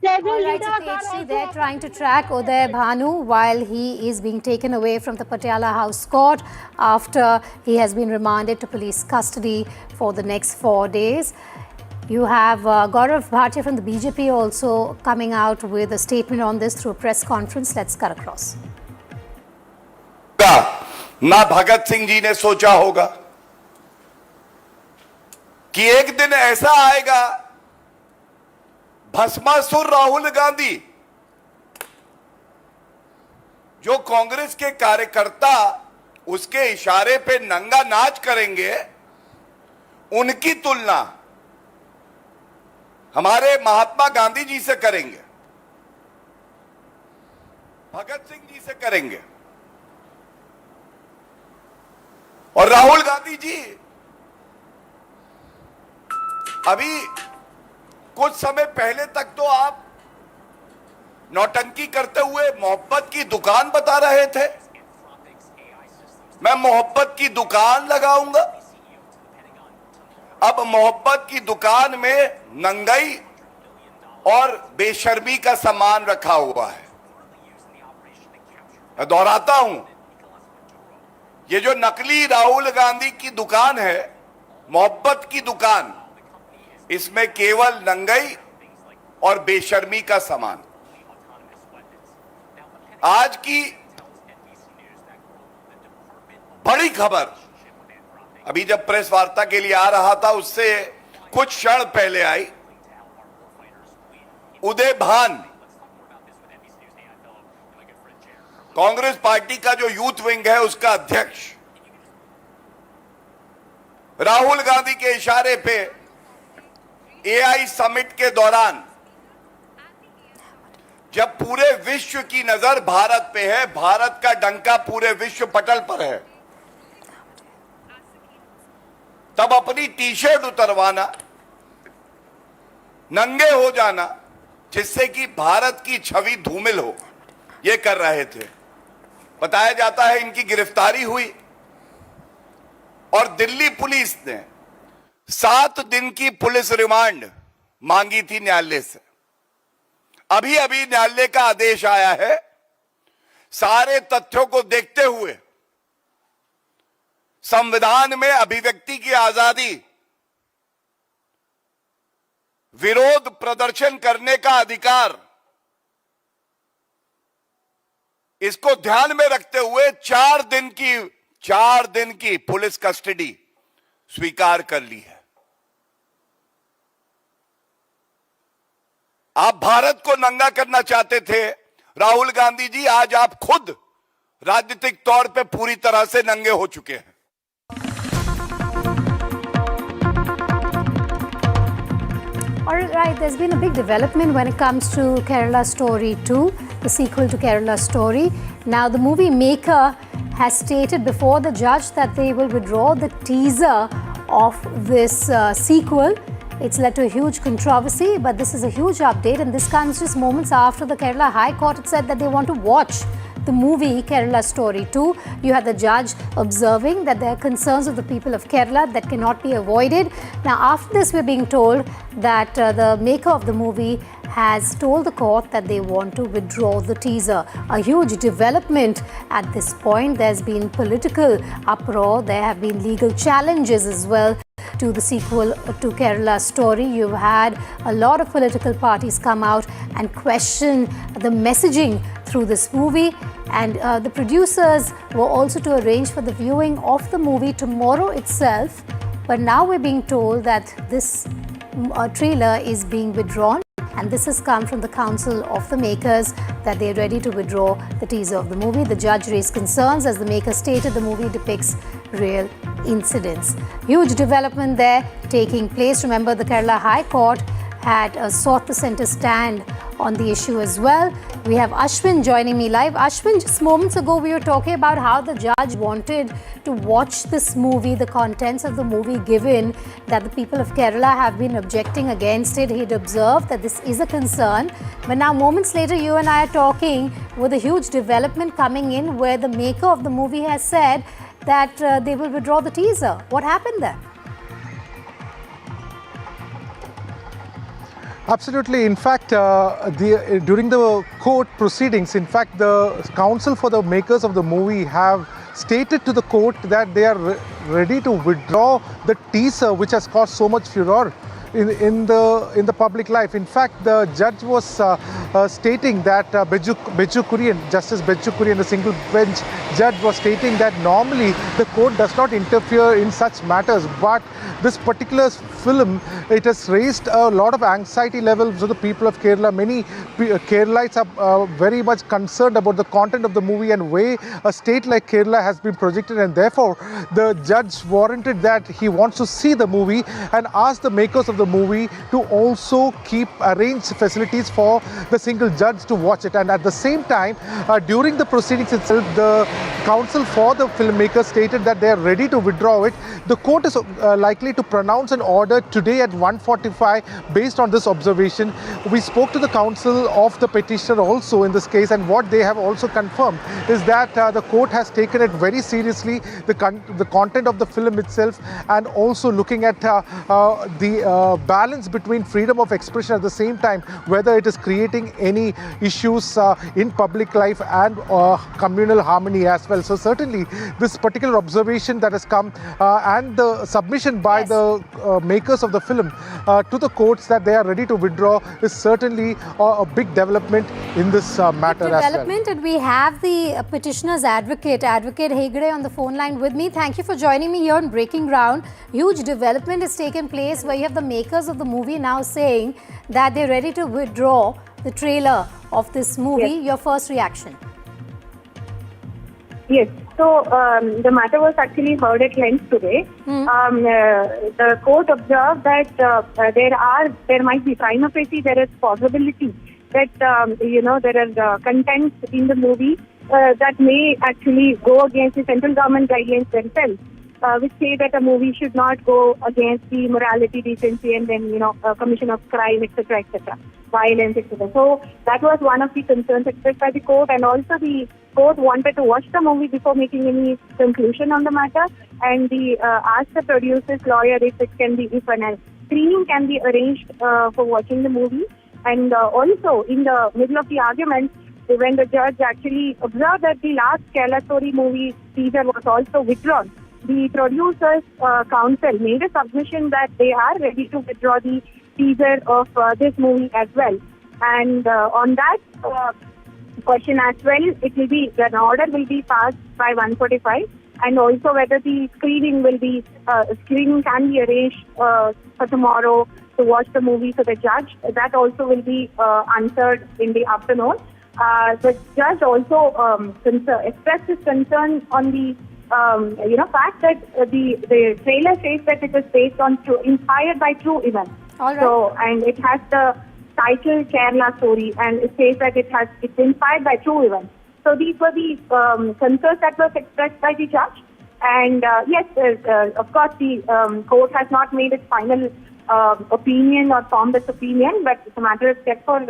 All right, so PhD, they're trying to track Uday Bhanu while he is being taken away from the Patiala House Court after he has been remanded to police custody for the next 4 days. You have Gaurav Bhatia from the BJP also coming out with a statement on this through a press conference. Let's cut across. ना भगत सिंह जी ने सोचा होगा कि एक दिन ऐसा आएगा, भस्मासुर राहुल गांधी जो कांग्रेस के कार्यकर्ता उसके इशारे पे नंगा नाच करेंगे, उनकी तुलना हमारे महात्मा गांधी जी से करेंगे, भगत सिंह जी से करेंगे। और राहुल गांधी जी अभी कुछ समय पहले तक तो आप नौटंकी करते हुए मोहब्बत की दुकान बता रहे थे, मैं मोहब्बत की दुकान लगाऊंगा। अब मोहब्बत की दुकान में नंगाई और बेशर्मी का सामान रखा हुआ है। मैं दोहराता हूं, ये जो नकली राहुल गांधी की दुकान है, मोहब्बत की दुकान, इसमें केवल नंगाई और बेशर्मी का सामान। आज की बड़ी खबर, अभी जब प्रेस वार्ता के लिए आ रहा था उससे कुछ क्षण पहले आई, उदय भान, कांग्रेस पार्टी का जो यूथ विंग है उसका अध्यक्ष, राहुल गांधी के इशारे पे एआई समिट के दौरान जब पूरे विश्व की नजर भारत पे है, भारत का डंका पूरे विश्व पटल पर है, तब अपनी टी शर्ट उतरवाना, नंगे हो जाना, जिससे कि भारत की छवि धूमिल हो, ये कर रहे थे। बताया जाता है इनकी गिरफ्तारी हुई और दिल्ली पुलिस ने 7 दिन की पुलिस रिमांड मांगी थी न्यायालय से। अभी अभी न्यायालय का आदेश आया है। सारे तथ्यों को देखते हुए संविधान में अभिव्यक्ति की आजादी, विरोध प्रदर्शन करने का अधिकार, इसको ध्यान में रखते हुए 4 दिन की पुलिस कस्टडी स्वीकार कर ली है। आप भारत को नंगा करना चाहते थे राहुल गांधी जी, आज आप खुद राजनीतिक तौर पे पूरी तरह से नंगे हो चुके हैं। All right, there's been a big development when it comes to Kerala Story 2, the sequel to Kerala Story. Now, the movie maker has stated before the judge that they will withdraw the teaser of this sequel. It's led to a huge controversy, but this is a huge update, and this comes just moments after the Kerala High Court had said that they want to watch the movie Kerala Story 2. You had the judge observing that there are concerns of the people of Kerala that cannot be avoided. Now, after this, we're being told that the maker of the movie has told the court that they want to withdraw the teaser. A huge development at this point. There's been political uproar. There have been legal challenges as well to the sequel to Kerala Story. You've had a lot of political parties come out and question the messaging through this movie, and the producers were also to arrange for the viewing of the movie tomorrow itself, but now we're being told that this trailer is being withdrawn, and this has come from the council of the makers that they're ready to withdraw the teaser of the movie. The judge raised concerns as the maker stated the movie depicts real incidents. Huge development there taking place. Remember, the Kerala High Court had sought to center stand on the issue as well. We have Ashwin joining me live. Ashwin, just moments ago we were talking about how the judge wanted to watch this movie, the contents of the movie, given that the people of Kerala have been objecting against it. He'd observed that this is a concern. But now moments later you and I are talking with a huge development coming in where the maker of the movie has said that they will withdraw the teaser. What happened there? Absolutely. In fact, during the court proceedings, in fact, the counsel for the makers of the movie have stated to the court that they are ready to withdraw the teaser, which has caused so much furor in the public life. In fact, the judge was stating that Justice Beju Kurian, the single bench judge, was stating that normally the court does not interfere in such matters, but this particular film, it has raised a lot of anxiety levels of the people of Kerala. Many Keralites are very much concerned about the content of the movie and way a state like Kerala has been projected, and therefore the judge warranted that he wants to see the movie and asked the makers of the movie to also arrange facilities for the single judge to watch it. And at the same time, during the proceedings itself, the counsel for the filmmaker stated that they are ready to withdraw it. The court is likely to pronounce an order today at 1:45 based on this observation. We spoke to the counsel of the petitioner also in this case, and what they have also confirmed is that the court has taken it very seriously, the content of the film itself, and also looking at the balance between freedom of expression at the same time, whether it is creating any issues in public life and communal harmony as well. So certainly this particular observation that has come and the submission by the makers of the film to the courts that they are ready to withdraw is certainly a big development in this matter as well. And we have the petitioner's advocate Hegde, on the phone line with me. Thank you for joining me here on Breaking Ground. Huge development has taken place where you have the makers of the movie now saying that they're ready to withdraw the trailer of this movie. Yes. Your first reaction? Yes. So the matter was actually heard at length today. The court observed that there might be prima facie, there is possibility that there are contents in the movie that may actually go against the central government guidelines themselves, which say that a movie should not go against the morality, decency, and then commission of crime, etc., violence, etc. So that was one of the concerns expressed by the court, and also the court wanted to watch the movie before making any conclusion on the matter, and asked the producer's lawyer if a screening can be arranged for watching the movie. And also, in the middle of the argument, when the judge actually observed that the last Kerala Story movie teaser was also withdrawn, the producer's counsel made a submission that they are ready to withdraw the teaser of this movie as well. And on that question as well, an order will be passed by 1:45, and also whether the screening can be arranged for tomorrow to watch the movie for the judge. That also will be answered in the afternoon. The judge also expressed his concern on the fact that the trailer says that it is inspired by true events. All right. So, and it has the title Kerala Story, and it says that it's inspired by true events. So these were the concerns that was expressed by the judge. And yes, of course, the court has not made its final opinion or formed its opinion, but the matter is kept for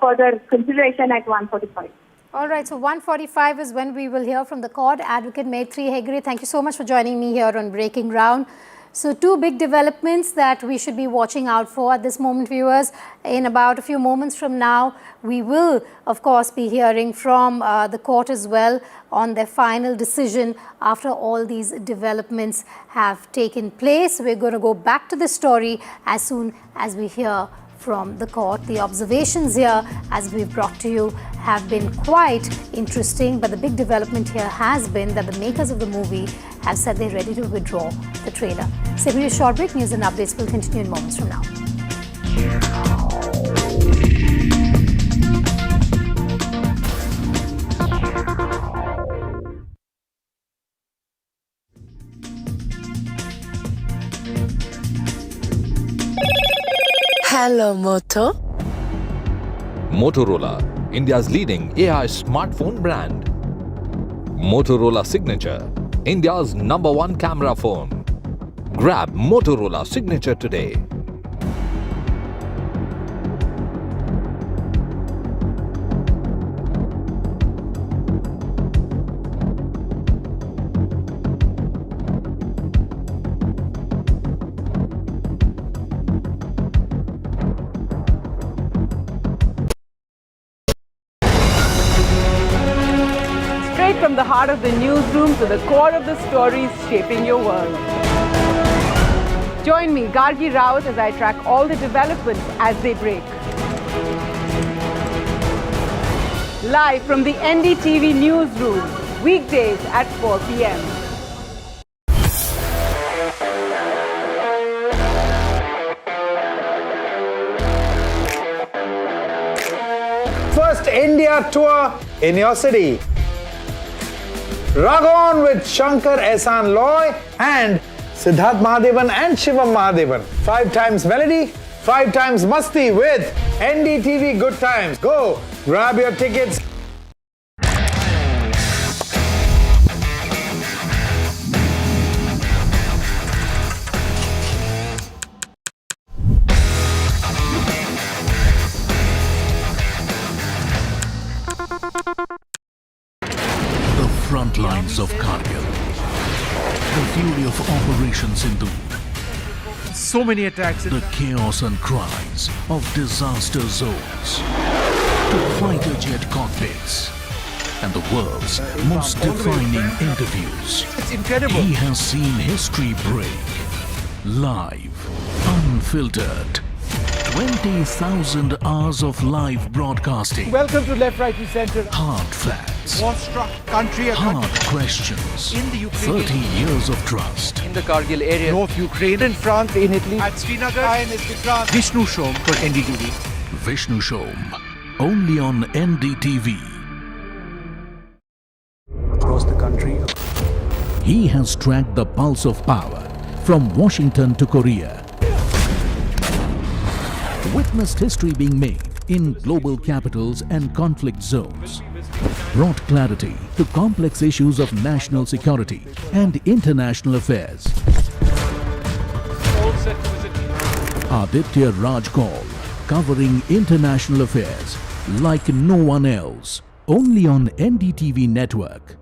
further consideration at 1:45. All right, so 1:45 is when we will hear from the court. Advocate Maitri Hegde, thank you so much for joining me here on Breaking Ground. So two big developments that we should be watching out for at this moment, viewers. In about a few moments from now, we will, of course, be hearing from the court as well on their final decision after all these developments have taken place. We're going to go back to the story as soon as we hear from the court. The observations here, as we've brought to you, have been quite interesting, but the big development here has been that the makers of the movie have said they're ready to withdraw the trailer. So we'll do a short break. News and updates will continue in moments from now. Hello, Moto. Motorola, India's leading AI smartphone brand. Motorola Signature, India's #1 camera phone. Grab Motorola Signature today. From the heart of the newsroom to the core of the stories shaping your world. Join me, Gargi Raut, as I track all the developments as they break. Live from the NDTV newsroom, weekdays at 4 p.m. First India tour in your city. Rag on with Shankar Ehsan Loy and Siddharth Mahadevan and Shivam Mahadevan. 5 times melody, 5 times masti with NDTV Good Times. Go, grab your tickets. Front lines of Kargil, the fury of Operation Sindhu, so many attacks, the chaos and cries of disaster zones, to fighter jet cockpits, and the world's most defining interviews. It's incredible. He has seen history break, live, unfiltered. 20,000 hours of live broadcasting. Welcome to Left, Right, Center. Hard facts. War-struck country. Hard questions. In the Ukraine. 30 years of trust. In the Kargil area. North Ukraine. In France, in Italy. At Srinagar. Vishnu Shom for NDTV. Vishnu Shom. Only on NDTV. Across the country. He has tracked the pulse of power from Washington to Korea. Witnessed history being made in global capitals and conflict zones. Brought clarity to complex issues of national security and international affairs. Aditya Raj Kaul, covering international affairs like no one else. Only on NDTV network.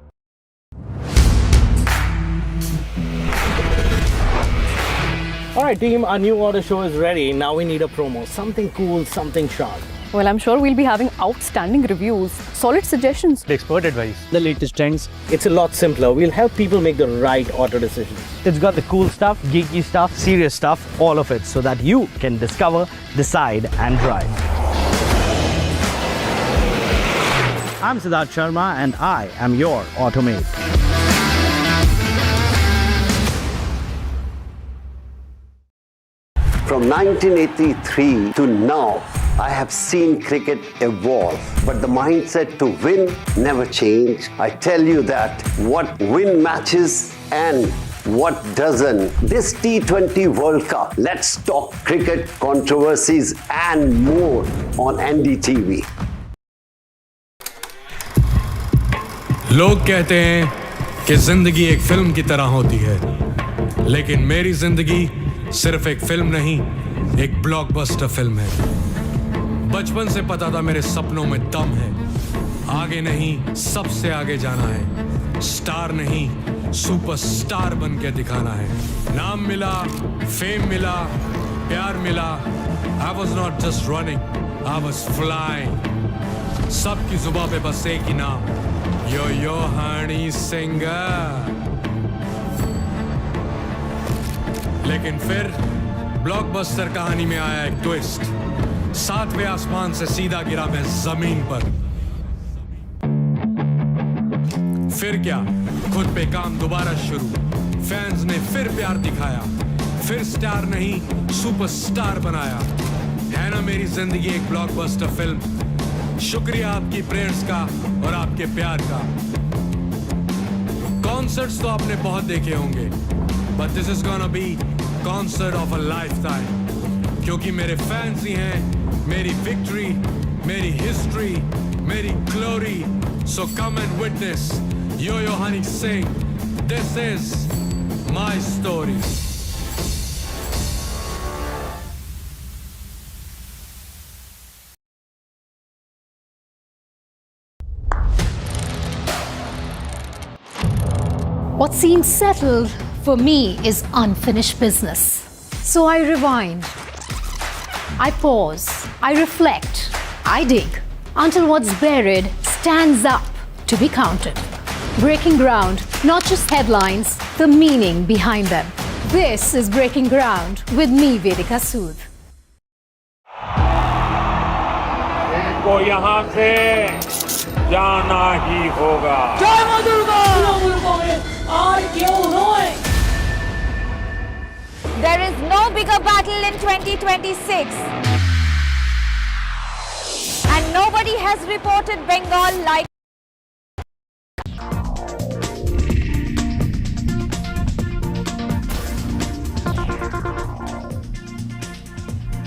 Alright team, our new order show is ready. Now we need a promo. Something cool, something sharp. Well, I'm sure we'll be having outstanding reviews, solid suggestions, expert advice, the latest trends. It's a lot simpler. We'll help people make the right auto decisions. It's got the cool stuff, geeky stuff, serious stuff, all of it, so that you can discover, decide and drive. I'm Siddharth Sharma and I am your Automate. From 1983 to now, I have seen cricket evolve, but the mindset to win never changed. I tell you that what win matches and what doesn't. This T20 World Cup, let's talk cricket, controversies and more on NDTV. लोग कहते हैं कि जिंदगी एक film की तरह होती है, लेकिन मेरी जिंदगी सिर्फ एक फिल्म नहीं, एक ब्लॉकबस्टर फिल्म है। बचपन से पता था मेरे सपनों में दम है, आगे नहीं सबसे आगे जाना है, स्टार नहीं सुपरस्टार बन के दिखाना है। नाम मिला, फेम मिला, प्यार मिला, I was not just running, I was flying। सबकी जुबां पे बस एक ही नाम, यो हनी सिंह। लेकिन फिर ब्लॉकबस्टर कहानी में आया एक ट्विस्ट, 7वें आसमान से सीधा गिरा मैं जमीन पर। फिर क्या, खुद पे काम दोबारा शुरू, फैंस ने फिर प्यार दिखाया, फिर स्टार नहीं सुपरस्टार बनाया। है ना मेरी जिंदगी एक ब्लॉकबस्टर फिल्म। शुक्रिया आपकी प्रेयर्स का और आपके प्यार का। कॉन्सर्ट्स तो आपने बहुत देखे होंगे, but this is gonna be concert of a lifetime, क्योंकि मेरे फैंस ही हैं मेरी विक्ट्री, मेरी हिस्ट्री, मेरी glory. So come and witness Yo-Yo Honey sing. This is my story. What seems settled for me is unfinished business. So I rewind, I pause, I reflect, I dig until what's buried stands up to be counted. Breaking ground, not just headlines, the meaning behind them. This is Breaking Ground with me, Vedika Sood. इनको यहाँ से जाना ही होगा. जय मां दुर्गा. आज क्यों रोए? There is no bigger battle in 2026. And nobody has reported Bengal like.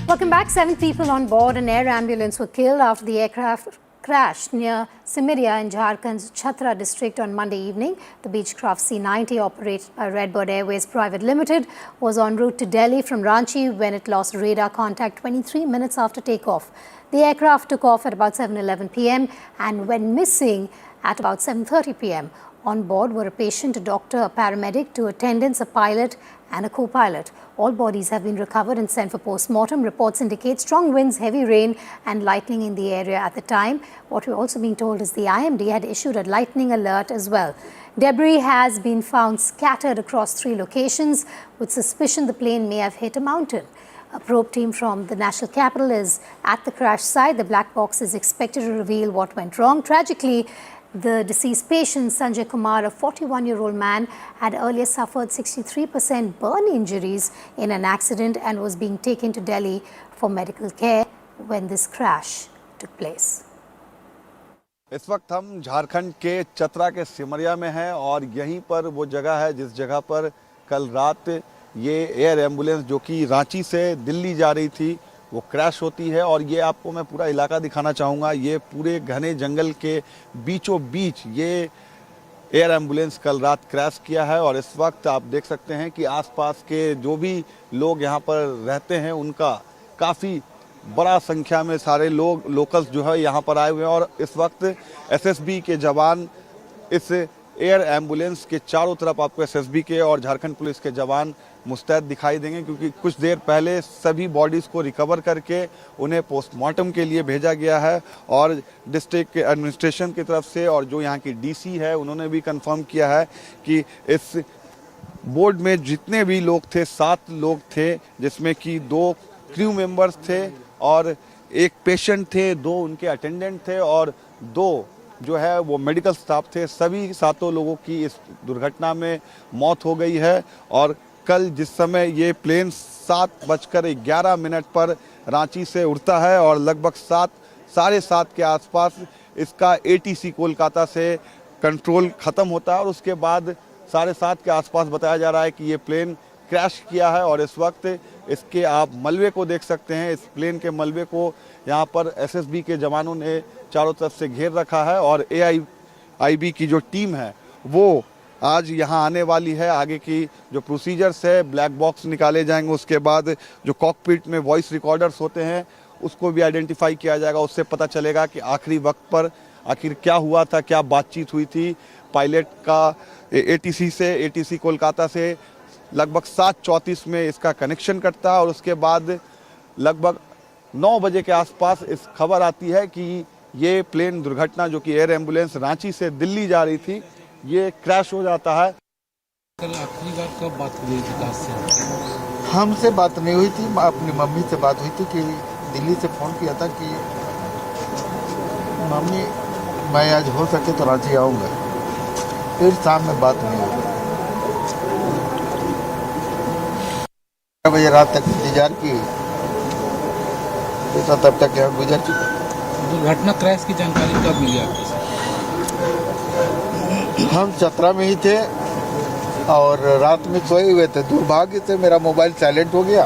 Welcome back. 7 people on board an air ambulance were killed after the aircraft crashed near Simiria in Jharkhand's Chhatra district on Monday evening. The Beechcraft C-90, operated by Redbird Airways Private Limited, was en route to Delhi from Ranchi when it lost radar contact 23 minutes after takeoff. The aircraft took off at about 7:11 p.m. and went missing at about 7:30 p.m. On board were a patient, a doctor, a paramedic, 2 attendants, a pilot and a co-pilot. All bodies have been recovered and sent for post-mortem. Reports indicate strong winds, heavy rain and lightning in the area at the time. What we're also being told is the IMD had issued a lightning alert as well. Debris has been found scattered across 3 locations, with suspicion the plane may have hit a mountain. A probe team from the national capital is at the crash site. The black box is expected to reveal what went wrong. Tragically, the deceased patient, Sanjay Kumar, a 41-year-old man, had earlier suffered 63% burn injuries in an accident and was being taken to Delhi for medical care when this crash took place. इस वक्त हम झारखंड के चतरा के सिमरिया में हैं और यहीं पर वो जगह है जिस जगह पर कल रात ये एयर एम्बुलेंस जो कि रांची से दिल्ली जा रही थी वो क्रैश होती है। और ये आपको मैं पूरा इलाका दिखाना चाहूँगा। ये पूरे घने जंगल के बीचों बीच ये एयर एम्बुलेंस कल रात क्रैश किया है। और इस वक्त आप देख सकते हैं कि आसपास के जो भी लोग यहाँ पर रहते हैं उनका काफ़ी बड़ा संख्या में सारे लोग लोकल्स जो है यहाँ पर आए हुए हैं। और इस वक्त एसएसबी के जवान इस एयर एम्बुलेंस के चारों तरफ आपको एसएसबी के और झारखंड पुलिस के जवान मुस्तैद दिखाई देंगे, क्योंकि कुछ देर पहले सभी बॉडीज़ को रिकवर करके उन्हें पोस्टमार्टम के लिए भेजा गया है। और डिस्ट्रिक्ट एडमिनिस्ट्रेशन की तरफ से और जो यहाँ की डीसी है उन्होंने भी कंफर्म किया है कि इस बोर्ड में जितने भी लोग थे 7 लोग थे, जिसमें कि 2 क्रू मेंबर्स थे और 1 पेशेंट थे, 2 उनके अटेंडेंट थे और 2 जो है वो मेडिकल स्टाफ थे। सभी 7 लोगों की इस दुर्घटना में मौत हो गई है। और कल जिस समय ये प्लेन 7:11 पर रांची से उड़ता है और लगभग 7, 7:30 के आसपास इसका एटीसी कोलकाता से कंट्रोल ख़त्म होता है और उसके बाद 7:30 के आसपास बताया जा रहा है कि ये प्लेन क्रैश किया है। और इस वक्त इसके आप मलबे को देख सकते हैं। इस प्लेन के मलबे को यहाँ पर एसएसबी के जवानों ने चारों तरफ से घेर रखा है और एआईबी की जो टीम है वो आज यहाँ आने वाली है। आगे की जो प्रोसीजर्स है, ब्लैक बॉक्स निकाले जाएंगे, उसके बाद जो कॉकपिट में वॉइस रिकॉर्डर्स होते हैं उसको भी आइडेंटिफाई किया जाएगा। उससे पता चलेगा कि आखिरी वक्त पर आखिर क्या हुआ था, क्या बातचीत हुई थी। पायलट का एटीसी कोलकाता से लगभग 7:34 में इसका कनेक्शन कटता है और उसके बाद लगभग 9 बजे के आसपास इस खबर आती है कि ये प्लेन दुर्घटना जो कि एयर एम्बुलेंस रांची से दिल्ली जा रही थी ये क्रैश हो जाता है। कल आखिरी बार कब बात हुई विकास से? हमसे बात नहीं हुई थी, अपनी मम्मी से बात हुई थी कि दिल्ली से फ़ोन किया था कि मम्मी मैं आज हो सके तो रांची आऊँगा। फिर शाम में बात नहीं हुई। 12 बजे रात तक इंतजार की तो तब तक यहाँ गुजर चुका। दुर्घटना क्रैश की जानकारी कब मिली आपको? हम चतरा में ही थे और रात में सोए हुए थे। दुर्भाग्य से मेरा मोबाइल साइलेंट हो गया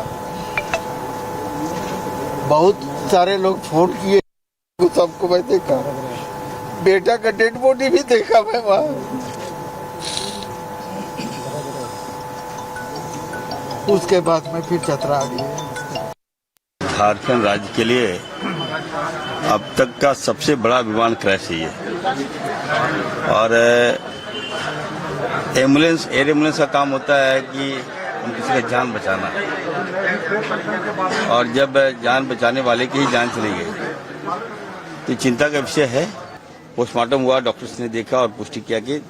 बहुत सारे लोग फोन किए, सबको मैं देखा, बेटा का डेड बॉडी भी देखा मैं वहाँ। उसके बाद मैं फिर चतरा आ गया। झारखंड राज्य के लिए अब तक का सबसे बड़ा विमान क्रैश है ये, और एयर एम्बुलेंस का काम होता है कि हम किसी का जान बचाना, और जब जान बचाने वाले की ही जान चली गई तो चिंता का विषय है। पोस्टमार्टम हुआ, डॉक्टर्स ने देखा और पुष्टि किया कि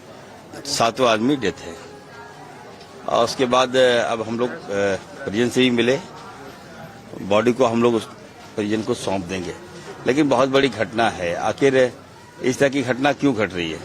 7वां आदमी डेथ है, और उसके बाद अब हम लोग परिजन से भी मिले, बॉडी को हम लोग उस परिजन को सौंप देंगे। लेकिन बहुत बड़ी घटना है, आखिर इस तरह की घटना क्यों घट रही है?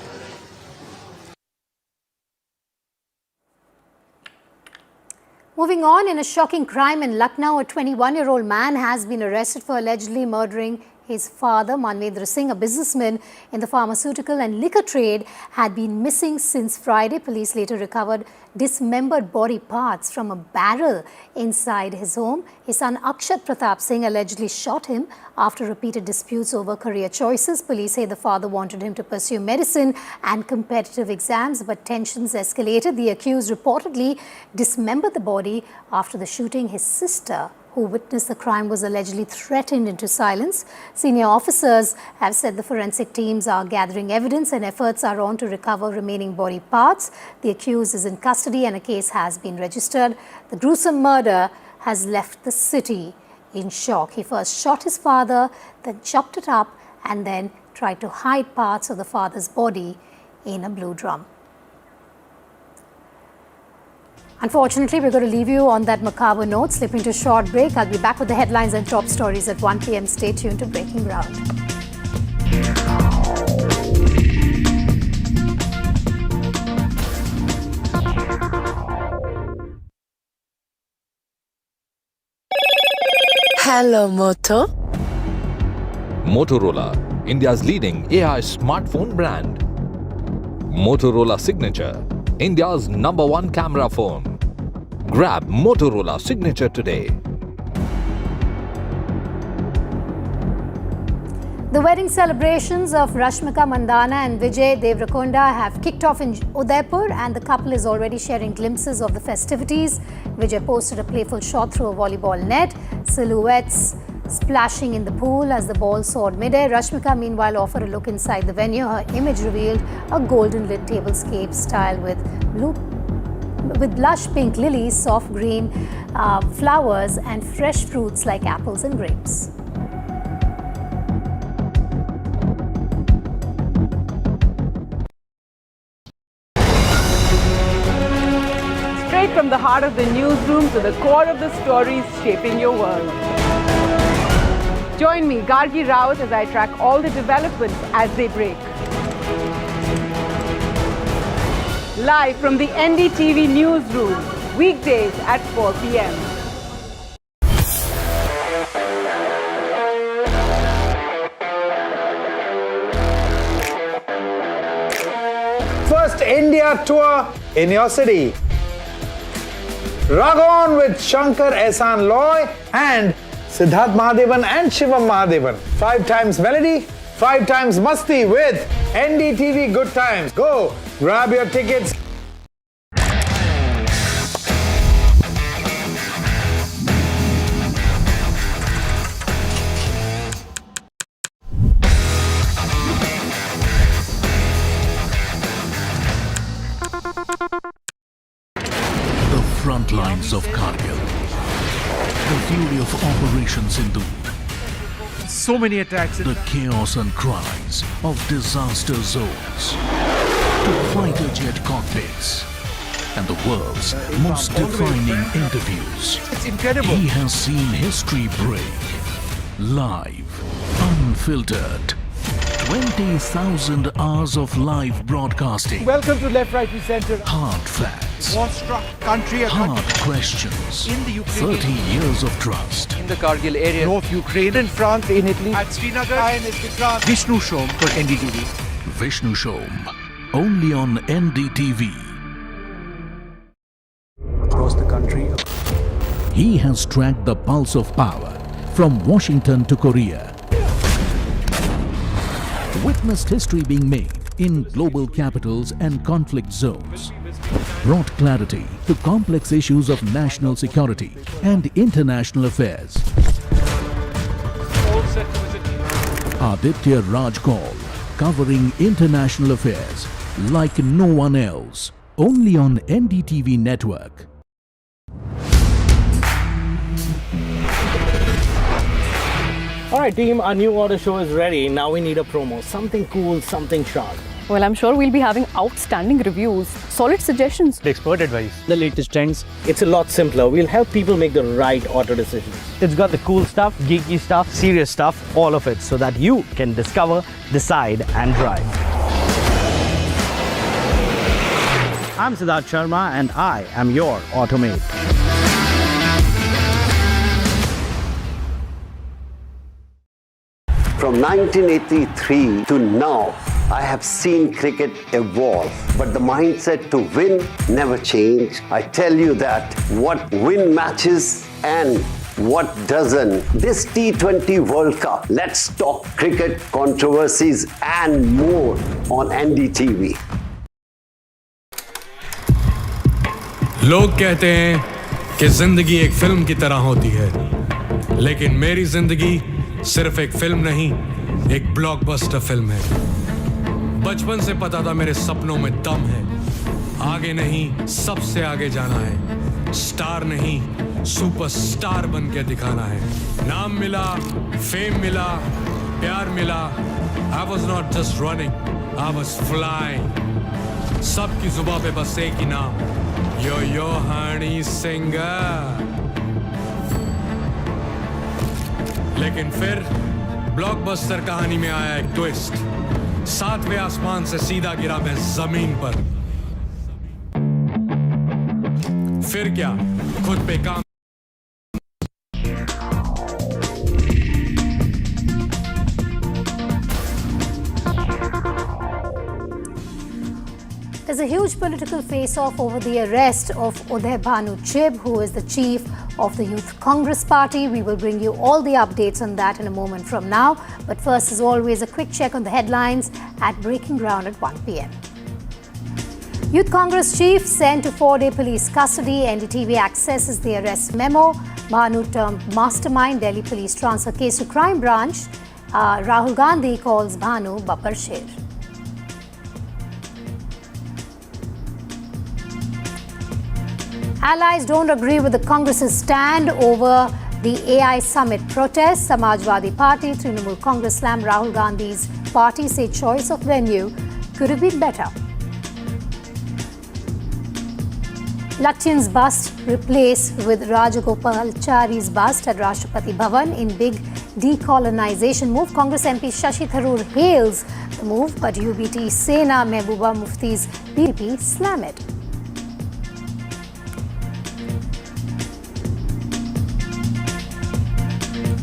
Moving on, in a shocking crime in Lucknow, a 21-year-old man has been arrested for allegedly murdering his father. Manvendra Singh, a businessman in the pharmaceutical and liquor trade, had been missing since Friday. Police later recovered dismembered body parts from a barrel inside his home. His son Akshat Pratap Singh allegedly shot him after repeated disputes over career choices. Police say the father wanted him to pursue medicine and competitive exams, but tensions escalated. The accused reportedly dismembered the body after the shooting. His sister, who witnessed the crime, was allegedly threatened into silence. Senior officers have said the forensic teams are gathering evidence and efforts are on to recover remaining body parts. The accused is in custody and a case has been registered. The gruesome murder has left the city in shock. He first shot his father, then chopped it up and then tried to hide parts of the father's body in a blue drum. Unfortunately, we're going to leave you on that macabre note. Slipping to a short break. I'll be back with the headlines and top stories at 1 p.m. Stay tuned to Breaking Ground. Hello, Moto. Motorola, India's leading AI smartphone brand. Motorola Signature, India's #1 camera phone. Grab Motorola Signature today. The wedding celebrations of Rashmika Mandana and Vijay Devrakonda have kicked off in Udaipur, and the couple is already sharing glimpses of the festivities. Vijay posted a playful shot through a volleyball net, silhouettes splashing in the pool as the ball soared mid-air. Rashmika, meanwhile, offered a look inside the venue. Her image revealed a golden-lit tablescape styled with lush pink lilies, soft green flowers and fresh fruits like apples and grapes. Straight from the heart of the newsroom to the core of the stories shaping your world. Join me, Gargi Rawat, as I track all the developments as they break. Live from the NDTV newsroom, weekdays at 4 p.m. First India tour in your city. Rag on with Shankar Ehsaan Loy and Siddharth Mahadevan and Shivam Mahadevan. 5 times melody, 5 times masti with NDTV Good Times. Go, grab your tickets. The front lines of Kargil. The fury of Operation Sindhu. So many attacks. The chaos and cries of disaster zones. To fighter jet cockpits. And the world's most defining interviews. It's incredible. He has seen history break. Live. Unfiltered. 20,000 hours of live broadcasting. Welcome to Left, Right, Center. Hard facts. War-struck country. Hard questions. In the Ukraine. 30 years of trust. In the Kargil area. North Ukraine. In France. In Italy. At Srinagar. Vishnu Shom for NDTV. Vishnu Shom. Only on NDTV. Across the country. He has tracked the pulse of power from Washington to Korea. Witnessed history being made in global capitals and conflict zones. Brought clarity to complex issues of national security and international affairs. Aditya Raj Call, covering international affairs like no one else. Only on NDTV network. Alright team, our new order show is ready. Now we need a promo. Something cool, something sharp. Well, I'm sure we'll be having outstanding reviews, solid suggestions, Expert advice, the latest trends. It's a lot simpler. We'll help people make the right auto decisions. It's got the cool stuff, geeky stuff, serious stuff, all of it, so that you can discover, decide and drive. I'm Siddharth Sharma and I am your Automate. From 1983 to now, I have seen cricket evolve, but the mindset to win never changed. I tell you that what win matches and what doesn't. This T20 World Cup, let's talk cricket, controversies and more on NDTV. लोग कहते हैं कि जिंदगी एक film की तरह होती है, लेकिन मेरी जिंदगी सिर्फ एक फिल्म नहीं, एक ब्लॉकबस्टर फिल्म है। बचपन से पता था मेरे सपनों में दम है, आगे नहीं सबसे आगे जाना है, स्टार नहीं सुपरस्टार बन के दिखाना है। नाम मिला, फेम मिला, प्यार मिला, I was not just running, I was flying। सबकी जुबां पे बस एक ही नाम, यो हनी सिंगर। लेकिन फिर ब्लॉकबस्टर कहानी में आया एक ट्विस्ट, 7वें आसमान से सीधा गिरा मैं जमीन पर। फिर क्या, खुद पे काम। There's a huge political face-off over the arrest of Uday Bhanu Chib, who is the chief of the Youth Congress Party. We will bring you all the updates on that in a moment from now. But first, as always, a quick check on the headlines at Breaking Ground at 1 p.m. Youth Congress chief sent to 4-day police custody. NDTV accesses the arrest memo. Bhanu termed mastermind. Delhi police transfer case to crime branch. Rahul Gandhi calls Bhanu Babbar Sher. Allies don't agree with the Congress's stand over the AI summit protest. Samajwadi Party, Trinamool Congress slam Rahul Gandhi's party, say choice of venue could have been better. Lakshyan's bust replaced with Rajagopalachari's bust at Rashtrapati Bhavan in big decolonization move. Congress MP Shashi Tharoor hails the move, but UBT Sena Mehbooba Mufti's BJP slam it.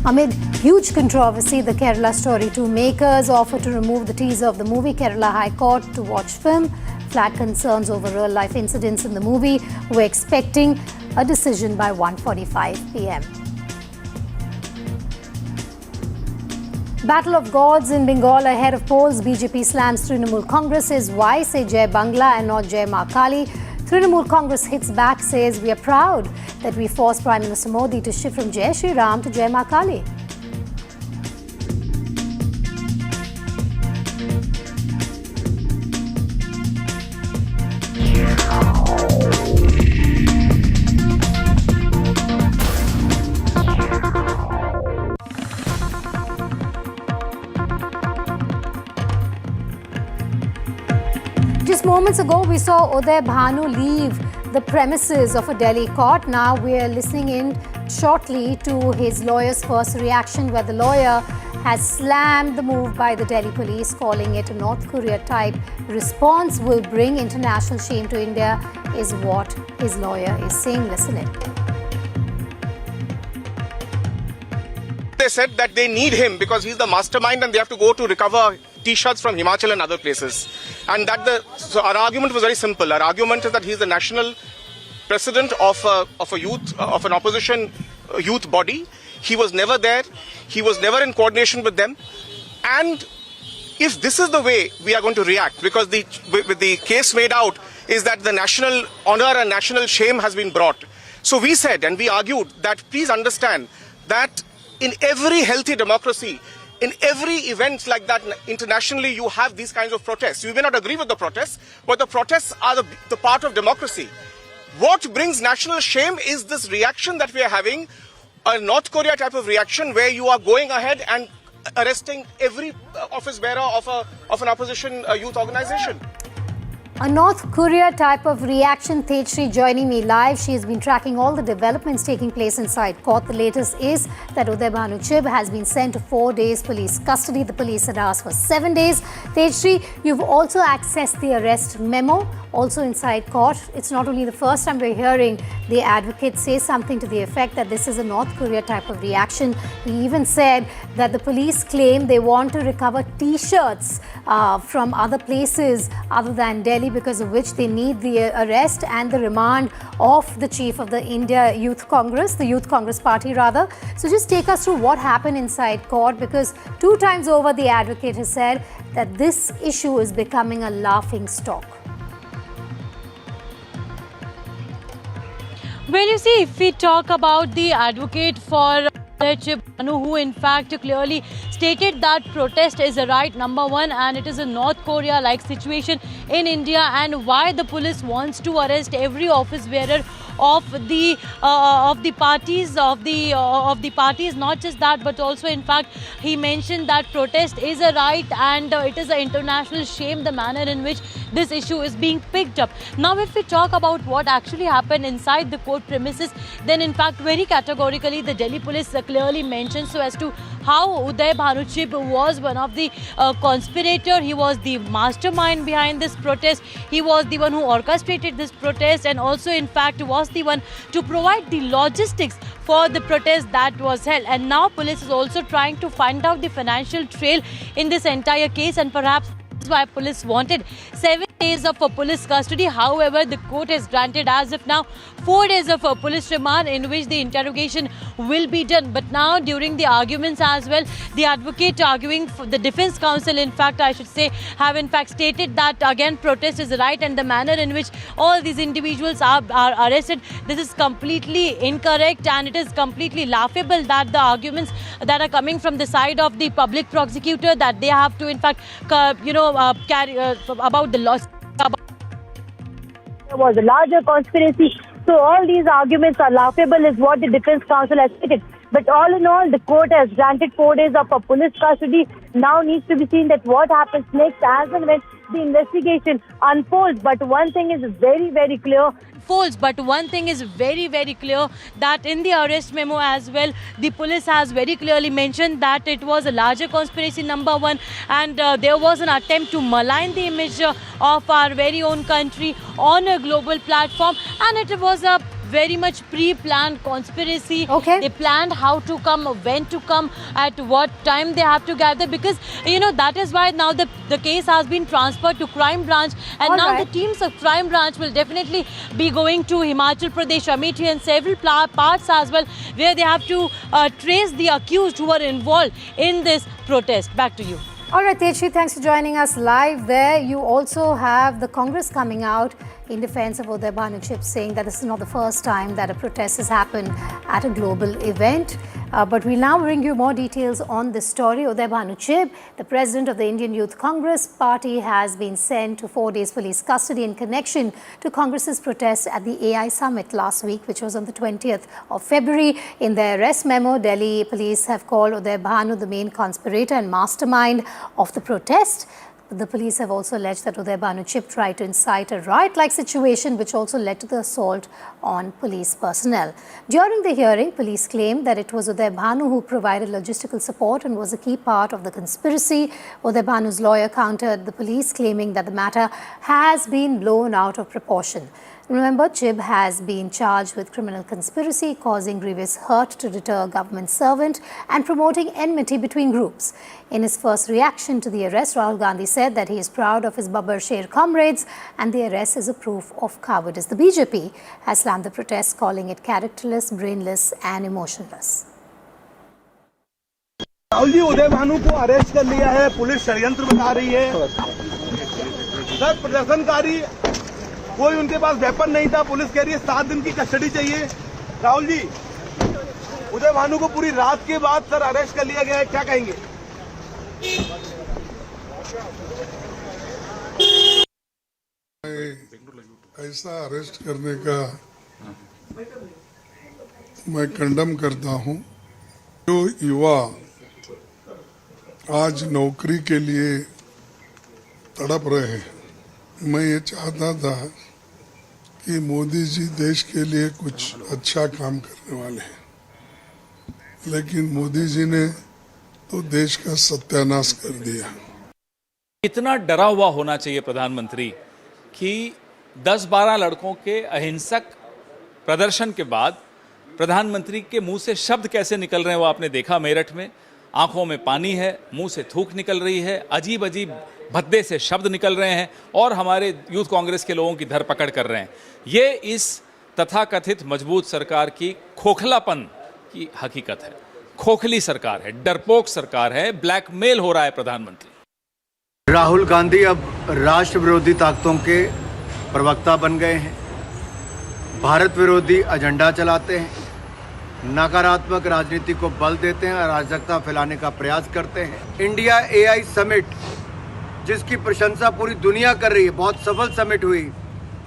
Amid huge controversy, the Kerala Story 2 makers offered to remove the teaser of the movie. Kerala High Court to watch film. Flagged concerns over real-life incidents in the movie. We're expecting a decision by 1:45 p.m. Battle of Gods in Bengal ahead of polls. BJP slams Trinamool Congress. Is why say Jai Bangla and not Jai Ma Kali. Trinamool Congress hits back, says we are proud that we forced Prime Minister Modi to shift from Jai Shri Ram to Jai Ma Kali. Just moments ago, we saw Uday Bhanu leave the premises of a Delhi court. Now we are listening in shortly to his lawyer's first reaction, where the lawyer has slammed the move by the Delhi police, calling it a North Korea type response will bring international shame to India, is what his lawyer is saying. Listen in. They said that they need him because he's the mastermind and they have to go to recover T-shirts from Himachal and other places. And that so our argument was very simple. Our argument is that he's the national president of an opposition youth body. He was never there. He was never in coordination with them. And if this is the way we are going to react, because with the case made out is that the national honor and national shame has been brought. So we said and we argued that please understand that in every healthy democracy, in every event like that internationally, you have these kinds of protests. You may not agree with the protests, but the protests are the part of democracy. What brings national shame is this reaction that we are having, a North Korea type of reaction where you are going ahead and arresting every office bearer of an opposition youth organization. A North Korea type of reaction. Tejshri joining me live. She has been tracking all the developments taking place inside court. The latest is that Uday Bhanu Chib has been sent to 4 days police custody. The police had asked for 7 days. Tejshri, you've also accessed the arrest memo, also inside court. It's not only the first time we're hearing the advocate say something to the effect that this is a North Korea type of reaction. He even said that the police claim they want to recover T-shirts from other places other than Delhi, because of which they need the arrest and the remand of the chief of the India Youth Congress, the Youth Congress party rather. So just take us through what happened inside court, because 2 times over the advocate has said that this issue is becoming a laughing stock. Well, you see, if we talk about the advocate for Chib, who in fact clearly stated that protest is a right, number one, and it is a North Korea-like situation in India, and why the police wants to arrest every office bearer of the parties. Not just that, but also in fact he mentioned that protest is a right and it is an international shame the manner in which this issue is being picked up. Now, if we talk about what actually happened inside the court premises, then in fact very categorically the Delhi police clearly mentioned so as to how Uday Bhanu Chib was one of the conspirator. He was the mastermind behind this protest. He was the one who orchestrated this protest, and also in fact was the one to provide the logistics for the protest that was held. And now police is also trying to find out the financial trail in this entire case, and perhaps that's why police wanted 7 days of police custody. However, the court has granted as of now 4 days of police remand in which the interrogation will be done. But now during the arguments as well, the advocate arguing for the defense counsel, in fact I should say, have in fact stated that again protest is right, and the manner in which all these individuals are arrested, this is completely incorrect, and it is completely laughable that the arguments that are coming from the side of the public prosecutor, that they have to in fact carry about the loss. There was a larger conspiracy. So all these arguments are laughable is what the defense counsel has stated. But all in all, the court has granted 4 days of police custody. Now needs to be seen that what happens next as and when the investigation unfolds. But one thing is very, very clear. But one thing is very, very clear, that in the arrest memo as well, the police has very clearly mentioned that it was a larger conspiracy, number one, and there was an attempt to malign the image of our very own country on a global platform, and it was a very much pre-planned conspiracy. Okay. They planned how to come, when to come, at what time they have to gather, because that is why now the case has been transferred to crime branch, and now the teams of crime branch will definitely be going to Himachal Pradesh, Amethi and several parts as well, where they have to trace the accused who are involved in this protest. Back to you. All right, Tejshri, thanks for joining us live there. You also have the Congress coming out in defense of Uday Bhanu Chib, saying that this is not the first time that a protest has happened at a global event. But we'll now bring you more details on this story. Uday Bhanu Chib, the president of the Indian Youth Congress party, has been sent to 4 days police custody in connection to Congress's protest at the AI summit last week, which was on the 20th of February. In their arrest memo, Delhi police have called Uday Bhanu the main conspirator and mastermind of the protest. The police have also alleged that Uday Bhanu Chib tried to incite a riot-like situation, which also led to the assault on police personnel. During the hearing, police claimed that it was Uday Bhanu who provided logistical support and was a key part of the conspiracy. Uday Bhanu's lawyer countered the police, claiming that the matter has been blown out of proportion. Remember, Chib has been charged with criminal conspiracy, causing grievous hurt to deter a government servant and promoting enmity between groups. In his first reaction to the arrest, Rahul Gandhi said that he is proud of his Babbar Sher comrades and the arrest is a proof of cowardice. The BJP has slammed the protest, calling it characterless, brainless and emotionless. Rahul ji, उदय भानु को arrest कर लिया है, police षड्यंत्र बता रही है। Sir, प्रदर्शनकारी कोई उनके पास वेपन नहीं था, पुलिस कह रही है 7 दिन की कस्टडी चाहिए। राहुल जी, उदय भानु को पूरी रात के बाद सर अरेस्ट कर लिया गया है, क्या कहेंगे? ऐसा अरेस्ट करने का मैं कंडम करता हूं। जो युवा आज नौकरी के लिए तड़प रहे हैं, मैं ये चाहता था कि मोदी जी देश के लिए कुछ अच्छा काम करने वाले हैं, लेकिन मोदी जी ने तो देश का सत्यानाश कर दिया। इतना डरा हुआ होना चाहिए प्रधानमंत्री कि 10-12 लड़कों के अहिंसक प्रदर्शन के बाद प्रधानमंत्री के मुंह से शब्द कैसे निकल रहे हैं वो आपने देखा। मेरठ में आंखों में पानी है, मुंह से थूक निकल रही है, अजीब अजीब भद्दे से शब्द निकल रहे हैं और हमारे यूथ कांग्रेस के लोगों की धरपकड़ कर रहे हैं। ये इस तथाकथित मजबूत सरकार की खोखलापन की हकीकत है। खोखली सरकार है, डरपोक सरकार है, ब्लैकमेल हो रहा है प्रधानमंत्री। राहुल गांधी अब राष्ट्र विरोधी ताकतों के प्रवक्ता बन गए हैं, भारत विरोधी एजेंडा चलाते हैं, नकारात्मक राजनीति को बल देते हैं, अराजकता फैलाने का प्रयास करते हैं। इंडिया एआई समिट, जिसकी प्रशंसा पूरी दुनिया कर रही है, बहुत सफल समिट हुई,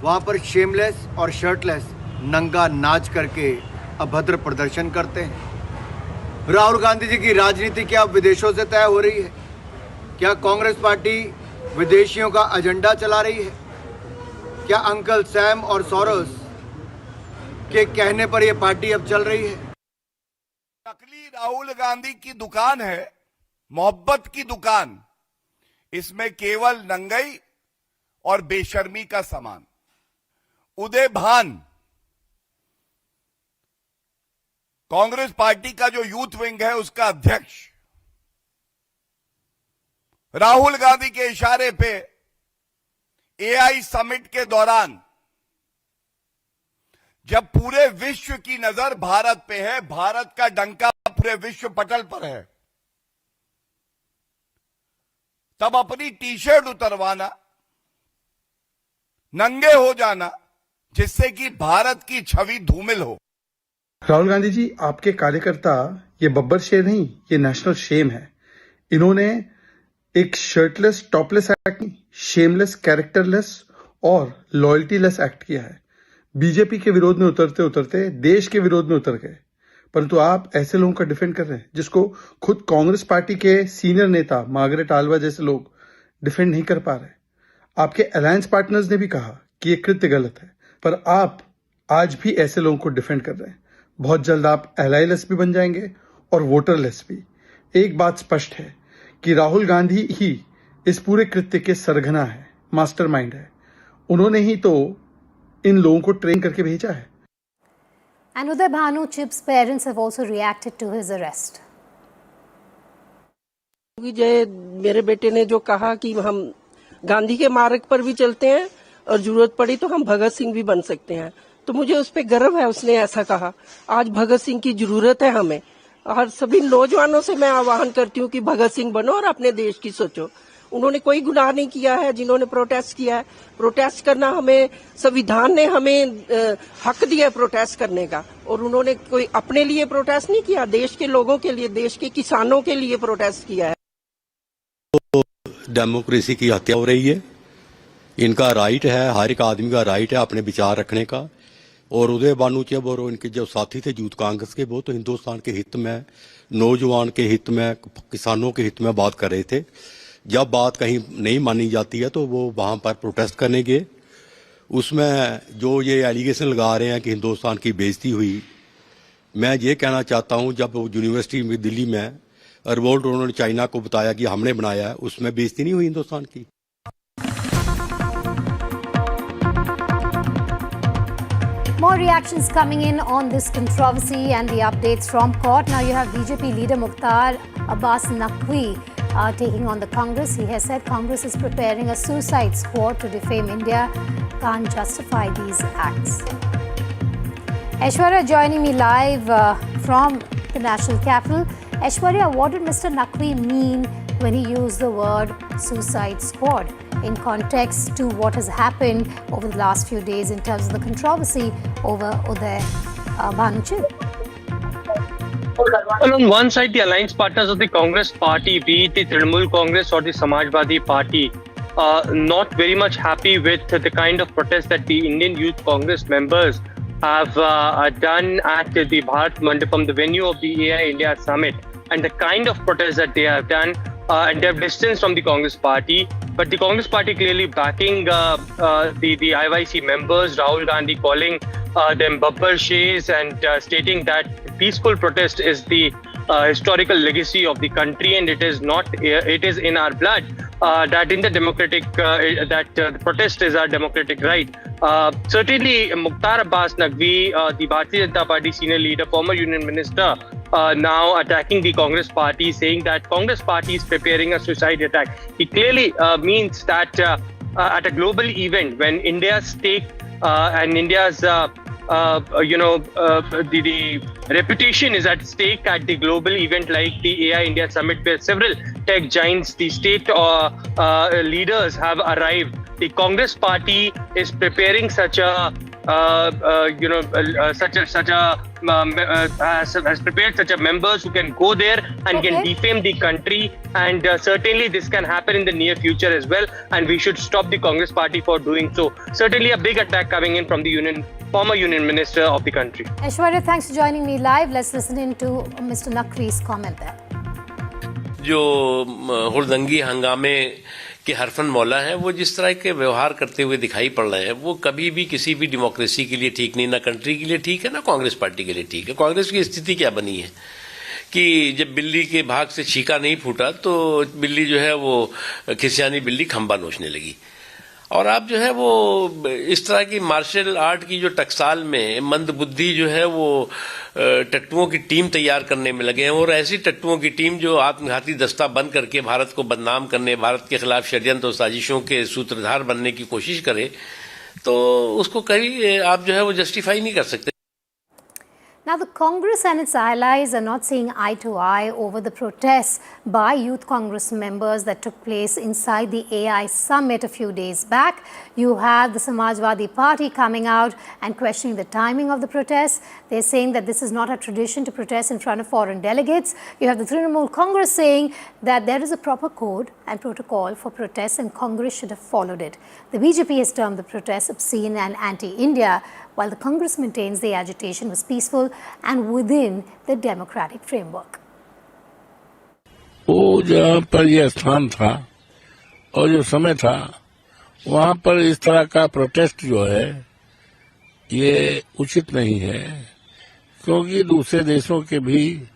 वहाँ पर शेमलेस और शर्टलेस नंगा नाच करके अभद्र प्रदर्शन करते हैं। राहुल गांधी जी की राजनीति क्या विदेशों से तय हो रही है? क्या कांग्रेस पार्टी विदेशियों का एजेंडा चला रही है? क्या अंकल सैम और सोरोस के कहने पर यह पार्टी अब चल रही है? नकली राहुल गांधी की दुकान है, मोहब्बत की दुकान। इसमें केवल नंगई और बेशर्मी का सामान। उदय भान, कांग्रेस पार्टी का जो यूथ विंग है उसका अध्यक्ष, राहुल गांधी के इशारे पे एआई समिट के दौरान जब पूरे विश्व की नजर भारत पे है, भारत का डंका पूरे विश्व पटल पर है, तब अपनी टी शर्ट उतरवाना, नंगे हो जाना, जिससे कि भारत की छवि धूमिल हो। राहुल गांधी जी, आपके कार्यकर्ता ये बब्बर शेर नहीं, ये नेशनल शेम है। इन्होंने एक shirtless topless act, shameless, characterless और लॉयल्टीलेस एक्ट किया है। बीजेपी के विरोध में उतरते उतरते देश के विरोध में उतर गए, परंतु आप ऐसे लोगों का डिफेंड कर रहे हैं जिसको खुद कांग्रेस पार्टी के सीनियर नेता मार्गरेट आल्वा जैसे लोग डिफेंड नहीं कर पा रहे। आपके अलायंस पार्टनर्स ने भी कहा कि ये कृत्य गलत है, पर आप आज भी ऐसे लोगों को डिफेंड कर रहे हैं। बहुत जल्द आप एलाइलेस भी बन जाएंगे और वोटरलेस भी। एक बात स्पष्ट है कि राहुल गांधी ही इस पूरे कृत्य के सरगना है, मास्टरमाइंड है। उन्होंने ही तो इन लोगों को ट्रेन करके भेजा है। And Uday Bhanu Chib's parents have also reacted to his arrest. जय मेरे बेटे ने जो कहा कि हम गांधी के मार्ग पर भी चलते हैं और जरूरत पड़ी तो हम भगत सिंह भी बन सकते हैं, तो मुझे उस पर गर्व है। उसने ऐसा कहा। आज भगत सिंह की जरूरत है हमें, और सभी नौजवानों से मैं आह्वान करती हूँ कि भगत सिंह बनो और अपने देश की सोचो। उन्होंने कोई गुनाह नहीं किया है जिन्होंने प्रोटेस्ट किया है। प्रोटेस्ट करना हमें, संविधान ने हमें हक दिया है प्रोटेस्ट करने का, और उन्होंने कोई अपने लिए प्रोटेस्ट नहीं किया, देश के लोगों के लिए, देश के किसानों के लिए प्रोटेस्ट किया है। तो डेमोक्रेसी की हत्या हो रही है। इनका राइट है, हर एक आदमी का राइट है अपने विचार रखने का। और उदय भानु चिब और इनके जो साथी थे यूथ कांग्रेस के, वो तो हिंदुस्तान के हित में, नौजवान के हित में, किसानों के हित में बात कर रहे थे। जब बात कहीं नहीं मानी जाती है तो वो वहां पर प्रोटेस्ट करने गए। उसमें जो ये एलिगेशन लगा रहे हैं कि हिंदुस्तान की बेइज्जती हुई, मैं ये कहना चाहता हूं, जब यूनिवर्सिटी में दिल्ली में रिवोल्ट उन्होंने चाइना को बताया कि हमने बनाया है, उसमें बेइज्जती नहीं हुई हिंदुस्तान की। More reactions coming in on this controversy and the updates from court. Now you have BJP leader Mukhtar Abbas Naqvi taking on the Congress. He has said Congress is preparing a suicide squad to defame India. Can't justify these acts. Aishwarya joining me live from the national capital. Aishwarya, what did Mr. Naqvi mean when he used the word suicide squad in context to what has happened over the last few days in terms of the controversy over Uday Bhanu Chib? Well, on one side, the alliance partners of the Congress party, be it the Trinamool Congress or the Samajwadi Party, not very much happy with the kind of protest that the Indian Youth Congress members have done at the Bharat Mandapam, the venue of the AI India Summit, and the kind of protest that they have done, and they have distanced from the Congress party. But the Congress party clearly backing the IYC members, Rahul Gandhi calling them Babbar Shays and stating that peaceful protest is the historical legacy of the country, and it is in our blood. That in the democratic, the protest is our democratic right. Certainly, Mukhtar Abbas Naqvi, the Bharatiya Janata Party senior leader, former union minister, now attacking the Congress party, saying that Congress party is preparing a suicide attack. He clearly means that at a global event, when India's stake and India's the reputation is at stake at the global event like the AI India Summit, where several tech giants, the state leaders have arrived. The Congress party is preparing has prepared such a members who can go there and can defame the country, and certainly this can happen in the near future as well, and we should stop the Congress party for doing so. Certainly a big attack coming in from the former union minister of the country. Aishwarya, thanks for joining me live. Let's listen in to Mr. Naqvi's comment there. जो हुड़दंगी हंगामे के हरफन मौला हैं, वो जिस तरह के व्यवहार करते हुए दिखाई पड़ रहे हैं, वो कभी भी किसी भी डेमोक्रेसी के लिए ठीक नहीं, ना कंट्री के लिए ठीक है, ना कांग्रेस पार्टी के लिए ठीक है। कांग्रेस की स्थिति क्या बनी है कि जब बिल्ली के भाग से छीका नहीं फूटा तो बिल्ली जो है वो खिसियानी बिल्ली खंबा नोचने लगी। और आप जो है वो इस तरह की मार्शल आर्ट की जो टकसाल में मंदबुद्धि जो है वो टट्टुओं की टीम तैयार करने में लगे हैं, और ऐसी टट्टुओं की टीम जो आत्मघाती दस्ता बंद करके भारत को बदनाम करने, भारत के खिलाफ षड्यंत्र और साजिशों के सूत्रधार बनने की कोशिश करे, तो उसको कहीं आप जो है वो जस्टिफाई नहीं कर सकते। Now, the Congress and its allies are not seeing eye to eye over the protests by Youth Congress members that took place inside the AI Summit a few days back. You have the Samajwadi Party coming out and questioning the timing of the protests. They're saying that this is not a tradition to protest in front of foreign delegates. You have the Trinamool Congress saying that there is a proper code and protocol for protests and Congress should have followed it. The BJP has termed the protests obscene and anti-India, while the Congress maintains the agitation was peaceful and within the democratic framework. वो जहाँ पर यह स्थान था और जो समय था, वहाँ पर इस तरह का प्रोटेस्ट जो है ये उचित नहीं है, क्योंकि दूसरे देशों के भी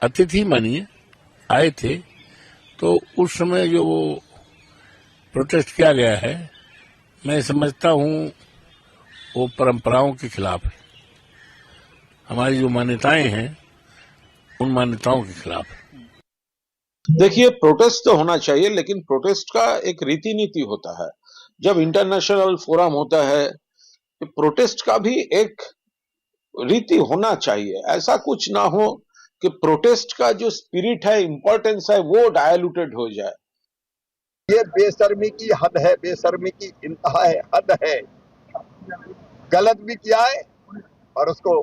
अतिथि मानिए आए थे, तो उस समय जो वो प्रोटेस्ट किया गया है, मैं समझता हूँ वो परंपराओं के खिलाफ है। हमारी जो मान्यताएं हैं उन मान्यताओं के खिलाफ है। देखिए, प्रोटेस्ट तो होना चाहिए, लेकिन प्रोटेस्ट का एक रीति नीति होता है। जब इंटरनेशनल फोरम होता है तो प्रोटेस्ट का भी एक रीति होना चाहिए। ऐसा कुछ ना हो कि प्रोटेस्ट का जो स्पिरिट है, इंपॉर्टेंस है, वो डायल्यूटेड हो जाए। ये बेशर्मी की हद है, बेशर्मी की इंतहा है, हद है। गलत भी किया है और उसको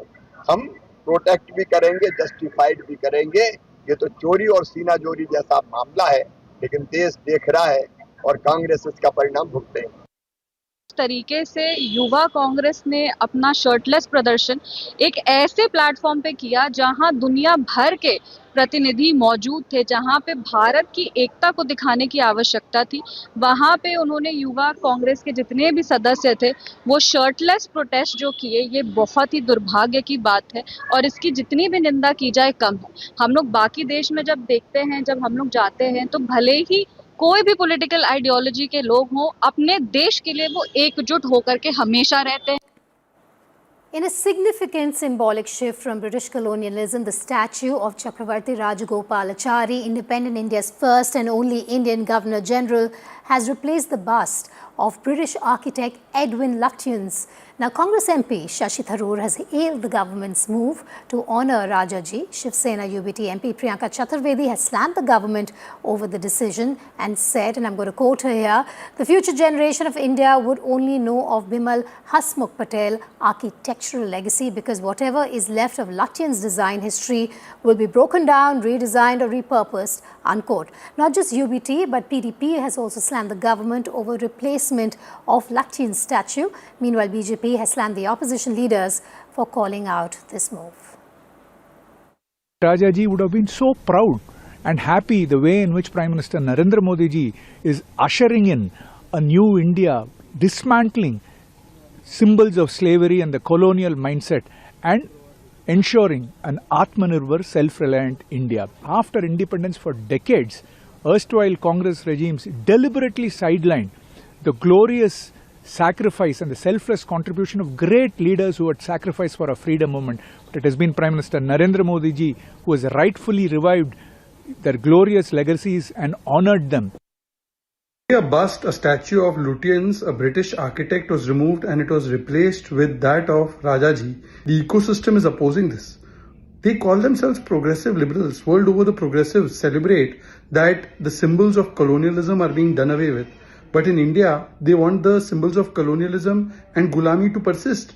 हम प्रोटेक्ट भी करेंगे, जस्टिफाइड भी करेंगे। ये तो चोरी और सीना जोरी जैसा मामला है, लेकिन देश देख रहा है और कांग्रेस इसका परिणाम भुगतेगी। तरीके से युवा कांग्रेस ने अपना शर्टलेस प्रदर्शन एक ऐसे प्लेटफॉर्म पे किया जहां दुनिया भर के प्रतिनिधि मौजूद थे, जहां पे भारत की एकता को दिखाने की आवश्यकता थी। वहां पे उन्होंने युवा कांग्रेस के जितने भी सदस्य थे वो शर्टलेस प्रोटेस्ट जो किए, ये बहुत ही दुर्भाग्य की बात है और इसकी जितनी भी निंदा की जाए कम है। हम लोग बाकी देश में जब देखते हैं, जब हम लोग जाते हैं, तो भले ही कोई भी पॉलिटिकल आइडियोलॉजी के लोग हों, अपने देश के लिए वो एकजुट होकर के हमेशा रहते हैं। In a significant symbolic shift from British colonialism, the statue of Chakravarti Rajagopalachari, independent India's first and only Indian Governor General, has replaced the bust of British architect Edwin Lutyens. Now, Congress MP Shashi Tharoor has hailed the government's move to honour Rajaji. Shiv Sena UBT MP Priyanka Chaturvedi has slammed the government over the decision and said, and I'm going to quote her here, the future generation of India would only know of Bimal Hasmukh Patel architectural legacy because whatever is left of Lutyens' design history will be broken down, redesigned or repurposed, unquote. Not just UBT, but PDP has also slammed the government over replacement of Lutyens' statue. Meanwhile, BJP has slammed the opposition leaders for calling out this move. Rajaji would have been so proud and happy the way in which Prime Minister Narendra Modi ji is ushering in a new India, dismantling symbols of slavery and the colonial mindset and ensuring an Atmanirbhar, self-reliant India. After independence for decades, erstwhile Congress regimes deliberately sidelined the glorious sacrifice and the selfless contribution of great leaders who had sacrificed for our freedom movement. But it has been Prime Minister Narendra Modi ji who has rightfully revived their glorious legacies and honoured them. A bust, a statue of Lutyens, a British architect, was removed and it was replaced with that of Rajaji. The ecosystem is opposing this. They call themselves progressive liberals. World over, the progressives celebrate that the symbols of colonialism are being done away with. But in India, they want the symbols of colonialism and Gulami to persist.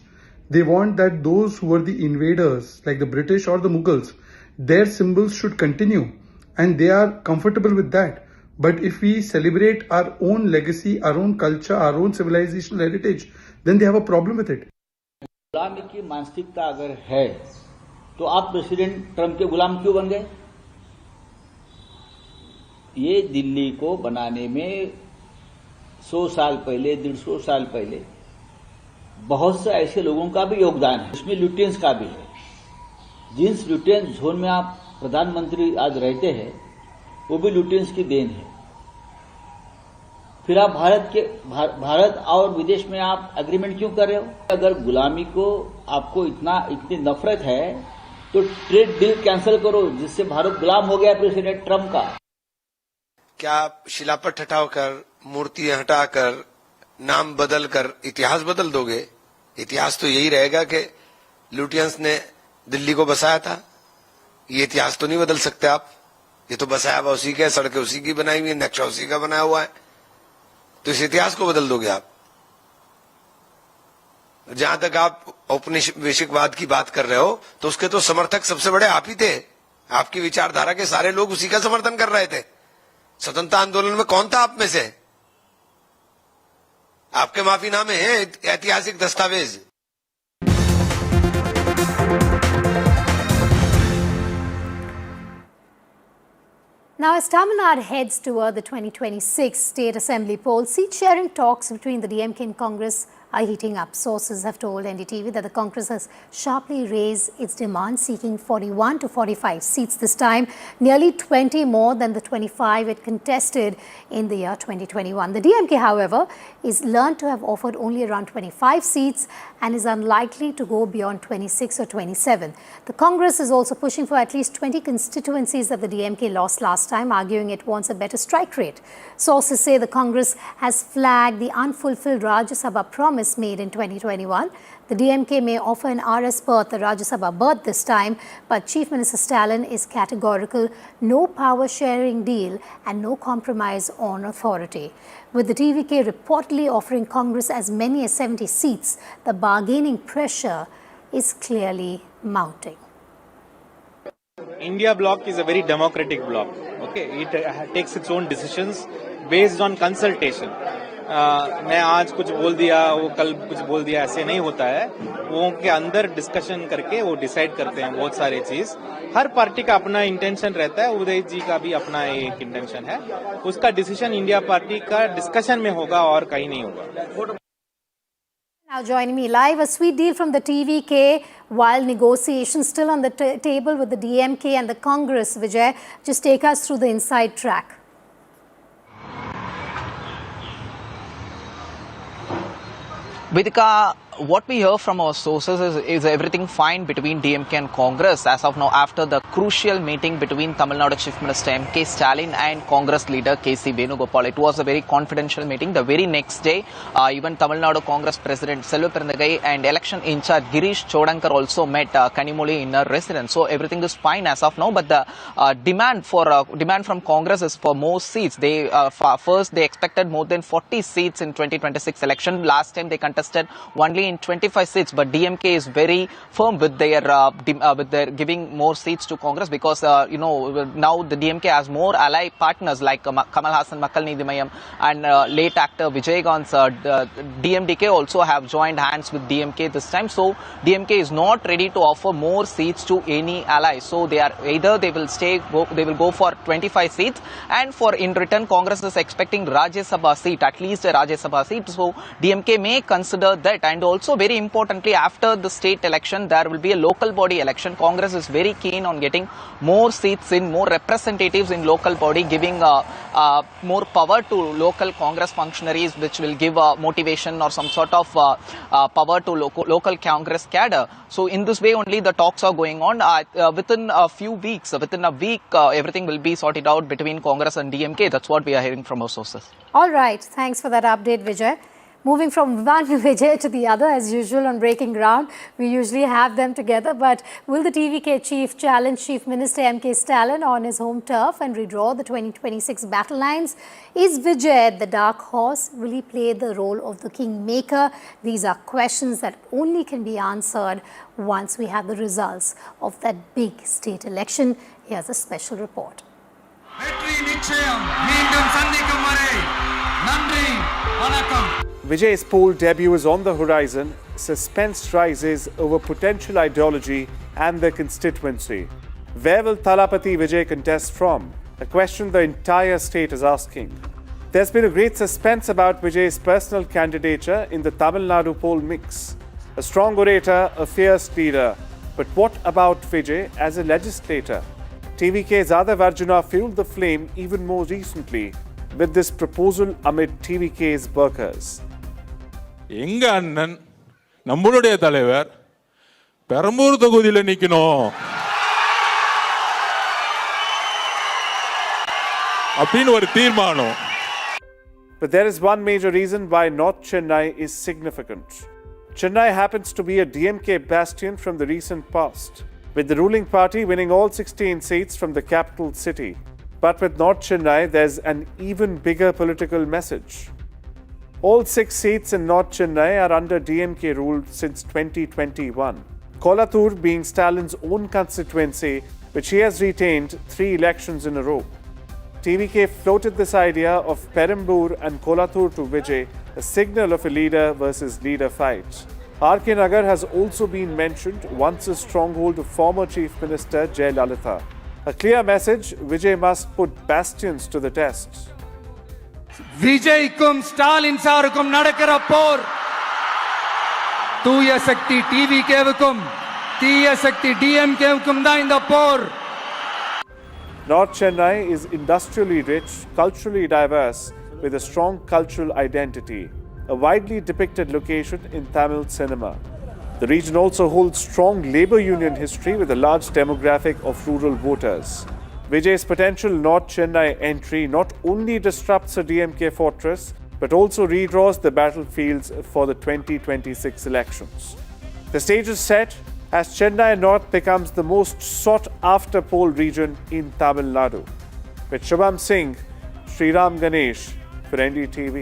They want that those who were the invaders, like the British or the Mughals, their symbols should continue. And they are comfortable with that. But if we celebrate our own legacy, our own culture, our own civilizational heritage, then they have a problem with it. गुलामी की मानसिकता अगर है, तो आप president Trump के गुलाम क्यों बन गए? ये दिल्ली को बनाने में 100 साल पहले, 150 साल पहले बहुत से ऐसे लोगों का भी योगदान है, इसमें लुटियंस का भी है। जिस लुटियंस जोन में आप प्रधानमंत्री आज रहते हैं, वो भी लुटियंस की देन है। फिर आप भारत और विदेश में आप एग्रीमेंट क्यों कर रहे हो? अगर गुलामी को आपको इतनी नफरत है, तो ट्रेड डील कैंसिल करो, जिससे भारत गुलाम हो गया प्रेसिडेंट ट्रम्प का। क्या शिलापट हटाकर, मूर्तियां हटाकर, नाम बदलकर इतिहास बदल दोगे? इतिहास तो यही रहेगा कि लुटियंस ने दिल्ली को बसाया था। ये इतिहास तो नहीं बदल सकते आप। ये तो बसाया हुआ उसी का है, सड़कें उसी की बनाई हुई है, नक्शा उसी का बनाया हुआ है। तो इस इतिहास को बदल दोगे आप? जहां तक आप औपनिवेशिकवाद की बात कर रहे हो, तो उसके तो समर्थक सबसे बड़े आप ही थे। आपकी विचारधारा के सारे लोग उसी का समर्थन कर रहे थे। स्वतंत्रता आंदोलन में कौन था आप में से? आपके माफीनामे हैं, ऐतिहासिक दस्तावेज। Now, as Tamil Nadu heads toward the 2026 State Assembly poll, seat-sharing talks between the DMK and Congress are heating up. Sources have told NDTV that the Congress has sharply raised its demand, seeking 41 to 45 seats this time, nearly 20 more than the 25 it contested in the year 2021. The DMK, however, is learned to have offered only around 25 seats and is unlikely to go beyond 26 or 27. The Congress is also pushing for at least 20 constituencies that the DMK lost last time, arguing it wants a better strike rate. Sources say the Congress has flagged the unfulfilled Rajya Sabha promise made in 2021. The DMK may offer an RS berth, the Rajya Sabha berth this time, but Chief Minister Stalin is categorical: no power sharing deal and no compromise on authority. With the TVK reportedly offering Congress as many as 70 seats, the bargaining pressure is clearly mounting. India bloc is a very democratic bloc. Okay, it takes its own decisions based on consultation. मैं आज कुछ बोल दिया, वो कल कुछ बोल दिया, ऐसे नहीं होता है। वो के अंदर डिस्कशन करके वो डिसाइड करते हैं बहुत सारे चीज। हर पार्टी का अपना इंटेंशन रहता है, उदय जी का भी अपना एक इंटेंशन है। उसका डिसीजन इंडिया पार्टी का डिस्कशन में होगा और कहीं नहीं होगा। Now joining me live, a sweet deal from the TVK while negotiations still on the table with the DMK and the Congress. Vijay, just take us through the inside track. Vedika, what we hear from our sources is everything fine between DMK and Congress as of now after the crucial meeting between Tamil Nadu Chief Minister M.K. Stalin and Congress leader K.C. Venugopal. It was a very confidential meeting. The very next day, even Tamil Nadu Congress President Selva Perunthagai and election in charge Girish Chodankar also met Kanimoli in her residence. So everything is fine as of now. But the demand from Congress is for more seats. They first they expected more than 40 seats in 2026 election. Last time they contested only in 25 seats, but DMK is very firm with their giving more seats to Congress because now the DMK has more ally partners like Kamal Hassan Makkal Needhi Mayam and late actor Vijay Gant's DMDK also have joined hands with DMK this time. So DMK is not ready to offer more seats to any ally. So they are either they will go for 25 seats, and for in return Congress is expecting Rajya Sabha seat, at least a Rajya Sabha seat. So DMK may consider that, and also very importantly after the state election there will be a local body election. Congress is very keen on getting more seats in, more representatives in local body, giving more power to local Congress functionaries, which will give motivation or some sort of power to local Congress cadre. So in this way only the talks are going on. Within a few weeks, within a week, everything will be sorted out between Congress and DMK. That's what we are hearing from our sources. All right. Thanks for that update, Vijay. Moving from one Vijay to the other, as usual on Breaking Ground, we usually have them together. But will the TVK chief challenge Chief Minister M.K. Stalin on his home turf and redraw the 2026 battle lines? Is Vijay the dark horse? Will he play the role of the kingmaker? These are questions that only can be answered once we have the results of that big state election. Here's a special report. Vijay's poll debut is on the horizon. Suspense rises over potential ideology and their constituency. Where will Thalapathy Vijay contest from? A question the entire state is asking. There's been a great suspense about Vijay's personal candidature in the Tamil Nadu poll mix. A strong orator, a fierce leader. But what about Vijay as a legislator? TVK's Adav Arjuna fueled the flame even more recently with this proposal amid TVK's workers. எங்க அண்ணன் நம்மளுடைய தலைவர் பெரம்பூர் தொகுதியில் நிக்கணும் அப்படின்னு ஒரு தீர்மானம். But there is one major reason why North Chennai is significant. Chennai happens to be a DMK bastion from the recent past, with the ruling party winning all 16 seats from the capital city. But with North Chennai, there's an even bigger political message. All 6 seats in North Chennai are under DMK rule since 2021. Kolattur being Stalin's own constituency, which he has retained 3 elections in a row. TVK floated this idea of Perambur and Kolattur to Vijay, a signal of a leader versus leader fight. RK Nagar has also been mentioned, once a stronghold of former Chief Minister Jayalalitha. A clear message, Vijay must put bastions to the test. விஜய்க்கும் ஸ்டாலின் சாருக்கும் நடக்கிற போர் தூய சக்தி டிவிகேவுக்கும் தீய சக்தி டிஎம்கேவுக்கும் தான் இந்த போர். North Chennai is industrially rich, culturally diverse, with a strong cultural identity, a widely depicted location in Tamil cinema. The region also holds strong labor union history with a large demographic of rural voters. Vijay's potential North Chennai entry not only disrupts a DMK fortress, but also redraws the battlefields for the 2026 elections. The stage is set as Chennai North becomes the most sought-after poll region in Tamil Nadu. With Shubham Singh, Sriram Ganesh for NDTV.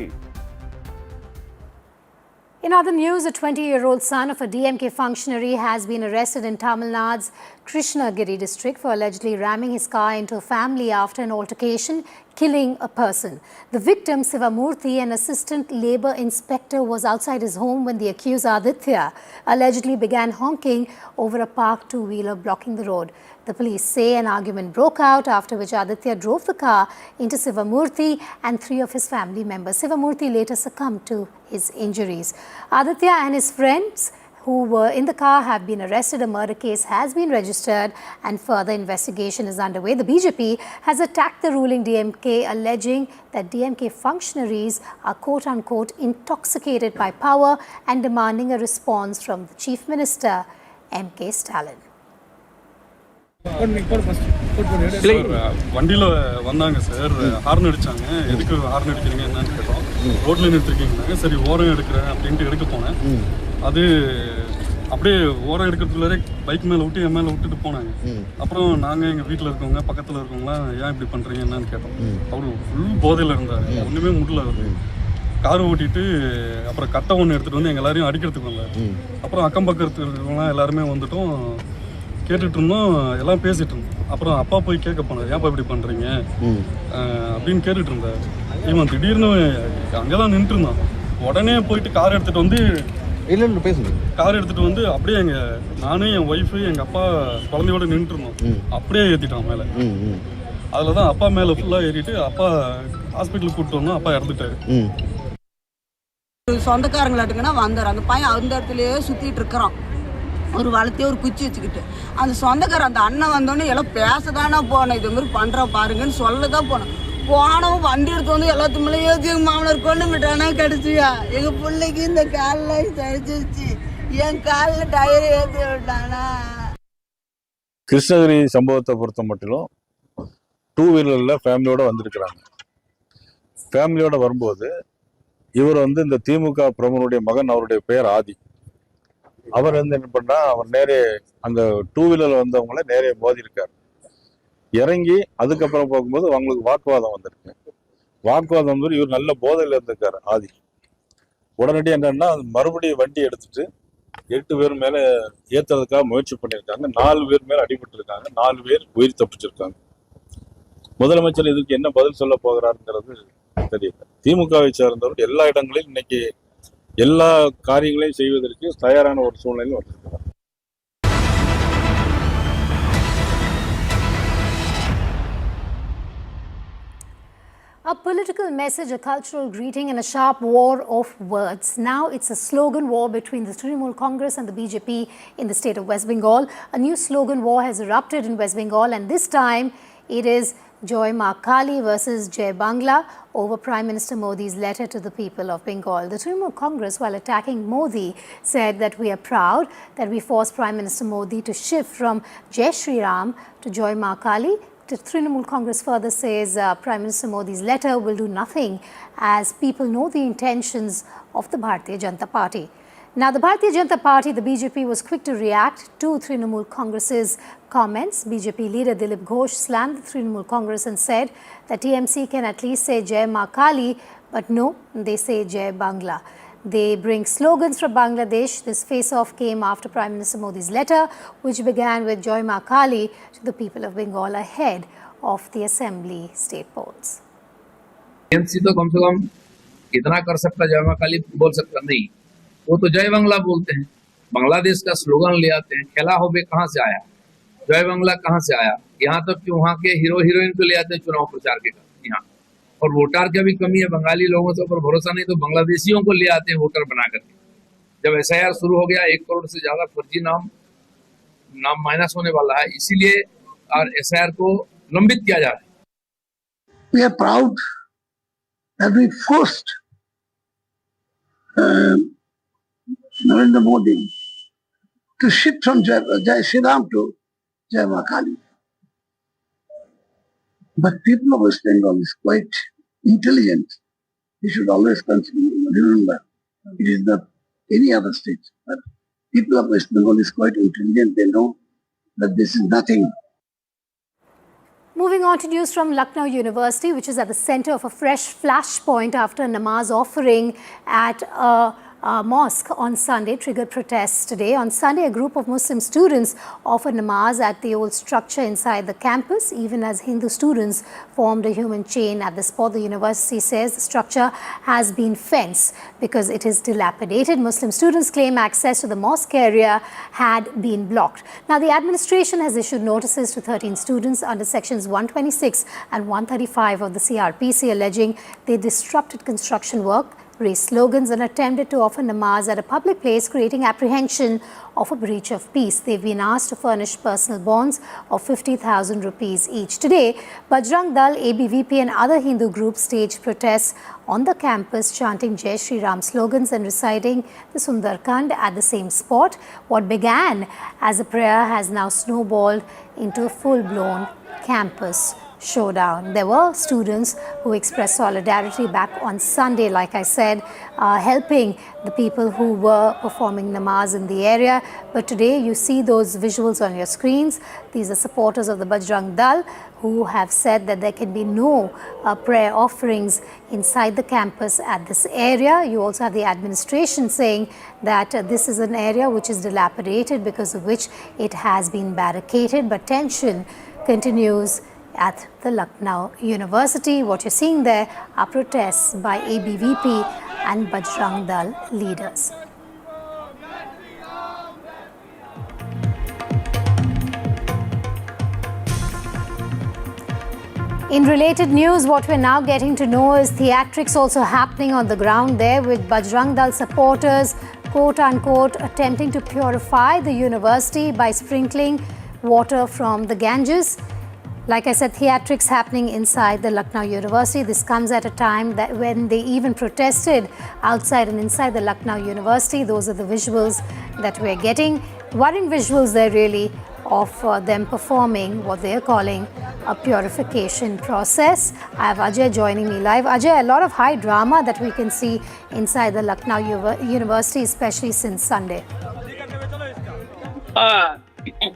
In other news, a 20-year-old son of a DMK functionary has been arrested in Tamil Nadu's Krishnagiri district for allegedly ramming his car into a family after an altercation, killing a person. The victim, Sivamurthy, an assistant labour inspector, was outside his home when the accused Aditya allegedly began honking over a parked two-wheeler blocking the road. The police say an argument broke out, after which Aditya drove the car into Sivamurthy and 3 of his family members. Sivamurthy later succumbed to his injuries. Aditya and his friends who were in the car have been arrested. A murder case has been registered and further investigation is underway. The BJP has attacked the ruling DMK, alleging that DMK functionaries are quote-unquote intoxicated by power and demanding a response from the Chief Minister, M.K. Stalin. Sir வண்டியில் வந்தாங்க sir, horn அடித்தாங்க. எதுக்கு horn அடிக்கிறீங்க என்னன்னு கேட்டோம். ரோட்டில் நிறுத்திருக்கீங்கன்னாங்க. சரி ஓரம் எடுக்கிறேன் அப்படின்ட்டு எடுக்க போனேன். அது அப்படியே ஓரம் எடுக்கிறதுக்குள்ளே பைக் மேலே விட்டு என் மேலே விட்டுட்டு போனாங்க. அப்புறம் நாங்கள் எங்கள் வீட்டில் இருக்கவங்க பக்கத்தில் இருக்கவங்களாம் ஏன் இப்படி பண்ணுறீங்க என்னன்னு கேட்டோம். அவர் ஃபுல் போதையில் இருந்தார், ஒன்றுமே முடியல. அவர் கார் ஓட்டிட்டு அப்புறம் கட்டை ஒன்று எடுத்துகிட்டு வந்து எங்கள் எல்லாரையும் அடிக்கிறதுக்கு வந்தார். அப்புறம் அக்கம் பக்கத்தில் இருக்கிறவங்களாம் எல்லாருமே வந்துட்டோம், கேட்டுட்டு இருந்தோம், எல்லாம் பேசிட்டு இருந்தோம். அப்புறம் அப்பா போய் கேட்க போனார், ஏன்ப்பா இப்படி பண்ணுறீங்க அப்படின்னு கேட்டுட்டு இருந்தார். இவன் திடீர்னு அங்கே தான் நின்றுட்டு இருந்தான். உடனே போயிட்டு கார் எடுத்துகிட்டு வந்து கார் எடுத்துகிட்டு வந்து அப்படியே நானே என் ஒய்ஃபு எங்கள் அப்பா குழந்தையோட நின்றுட்டு இருந்தோம். அப்படியே ஏற்றிட்டான் மேலே. அதில் தான் அப்பா மேலே ஃபுல்லாக ஏறிட்டு அப்பா ஹாஸ்பிட்டலுக்கு கூப்பிட்டு வந்தோம். அப்பா இறந்துட்டாரு. சொந்தக்காரங்களாட்டுங்கன்னா வந்தார். அந்த பையன் அந்த இடத்துலயே சுற்றிட்டு இருக்கிறான், ஒரு வளர்த்தே ஒரு குச்சி வச்சுக்கிட்டு. அந்த சொந்தக்கார அந்த அண்ணன் வந்தோடனே எல்லாம் பேசதானா போனேன், இது மாதிரி பண்ணுற பாருங்கன்னு சொல்லதான் போனேன். போனவும் வண்டி எடுத்து வந்து எல்லாத்து மேலே ஏற்றி எங்கள் மாமனார் கொண்டு விட்டானா கிடச்சியா. எங்கள் பிள்ளைக்கு இந்த காலில் சரிச்சிருச்சு, என் காலில் டயர் ஏற்றி விட்டானா. கிருஷ்ணகிரி சம்பவத்தை பொறுத்த மட்டிலும் 2 வீலரில் ஃபேமிலியோடு வந்திருக்கிறாங்க. ஃபேமிலியோடு வரும்போது இவர் இந்த திமுக பிரமுகனுடைய மகன், அவருடைய பெயர் ஆதி. அவர் என்ன பண்ணா, அவர் நேரே அந்த 2 வீலர்ல வந்தவங்கள நேரே மோதி இருக்காரு. இறங்கி அதுக்கப்புறம் போகும்போது அவங்களுக்கு வாக்குவாதம் வந்திருக்கு. வாக்குவாதம் வந்து இவர் நல்ல போதையில இருந்திருக்காரு ஆதி. உடனடியாக என்னன்னா மறுபடியும் வண்டி எடுத்துட்டு 8 பேர் மேல ஏத்துறதுக்காக முயற்சி பண்ணியிருக்காங்க. 4 பேர் மேல அடிபட்டு இருக்காங்க. 4 பேர் உயிர் தப்பிச்சிருக்காங்க. முதலமைச்சர் இதுக்கு என்ன பதில் சொல்ல போகிறாருங்கிறது தெரியல. திமுகவை சேர்ந்தவர் எல்லா இடங்களிலும் இன்னைக்கு எல்லா காரியங்களையும் செய்வதற்கு தயாரான ஒரு சூழ்நிலையில் வந்திருக்கிறார். A political message, a cultural greeting and a sharp war of words. Now it's a slogan war between the Trinamool Congress and the BJP in the state of West Bengal. A new slogan war has erupted in West Bengal, and this time it is Joy Ma Kali versus Jai Bangla over Prime Minister Modi's letter to the people of Bengal. The Trinamool Congress, while attacking Modi, said that we are proud that we forced Prime Minister Modi to shift from Jai Shri Ram to Joy Ma Kali. The Trinamool Congress further says Prime Minister Modi's letter will do nothing as people know the intentions of the Bharatiya Janata Party. Now, the Bharatiya Janata Party, the BJP, was quick to react to Trinamool Congress's comments. BJP leader Dilip Ghosh slammed the Trinamool Congress and said that TMC can at least say Jai Ma Kali, but no, they say Jai Bangla. They bring slogans from Bangladesh. This face-off came after Prime Minister Modi's letter, which began with Joy Ma Kali to the people of Bengal ahead of the Assembly state polls. TMC तो कम से कम इतना कर सकता, जय मां काली बोल सकता नहीं, वो तो जय बांग्ला बोलते हैं। बांग्लादेश का स्लोगन ले आते हैं। खेला हो बे कहाँ से आया, जय बांग्ला कहाँ से आया। यहाँ तक कि वहाँ के हीरो हीरोइन को ले आते हैं चुनाव प्रचार के यहाँ। और वोटर की भी कमी है, बंगाली लोगों से ऊपर भरोसा नहीं, तो बांग्लादेशियों को ले आते हैं वोटर बना करके। जब SIR शुरू हो गया, 1 करोड़ से ज्यादा फर्जी नाम माइनस होने वाला है, इसीलिए SIR को लंबित किया जा रहा है। We are proud that we forced Narendra Modi to shift from Jai Shri Ram to Jai Ma Kali. But people of West Bengal is quite intelligent. You should always remember, it is not any other state, but people of West Bengal is quite intelligent. They know that this is nothing. Moving on to news from Lucknow University, which is at the center of a fresh flashpoint after a namaz offering at a mosque on Sunday triggered protests today. On Sunday, a group of Muslim students offered namaz at the old structure inside the campus, even as Hindu students formed a human chain at the spot. The university says the structure has been fenced because it is dilapidated. Muslim students claim access to the mosque area had been blocked. Now, the administration has issued notices to 13 students under sections 126 and 135 of the CRPC, alleging they disrupted construction work raised slogans and attempted to offer namaz at a public place, creating apprehension of a breach of peace. They've been asked to furnish personal bonds of 50,000 rupees each. Today, Bajrang Dal, ABVP and other Hindu groups staged protests on the campus, chanting Jai Shri Ram slogans and reciting the Sundarkand at the same spot. What began as a prayer has now snowballed into a full-blown campus showdown. There were students who expressed solidarity back on Sunday, like I said, helping the people who were performing namaz in the area. But today you see those visuals on your screens. These are supporters of the Bajrang Dal who have said that there can be no prayer offerings inside the campus at this area. You also have the administration saying that this is an area which is dilapidated, because of which it has been barricaded. But tension continues at the Lucknow University. What you're seeing there are protests by ABVP and Bajrang Dal leaders. In related news, what we're now getting to know is theatrics also happening on the ground there, with Bajrang Dal supporters, quote-unquote, attempting to purify the university by sprinkling water from the Ganges. Like I said, theatrics happening inside the Lucknow University. This comes at a time that when they even protested outside and inside the Lucknow University. Those are the visuals that we're getting. Worrying visuals there really of them performing what they're calling a purification process. I have Ajay joining me live. Ajay, a lot of high drama that we can see inside the Lucknow University, especially since Sunday.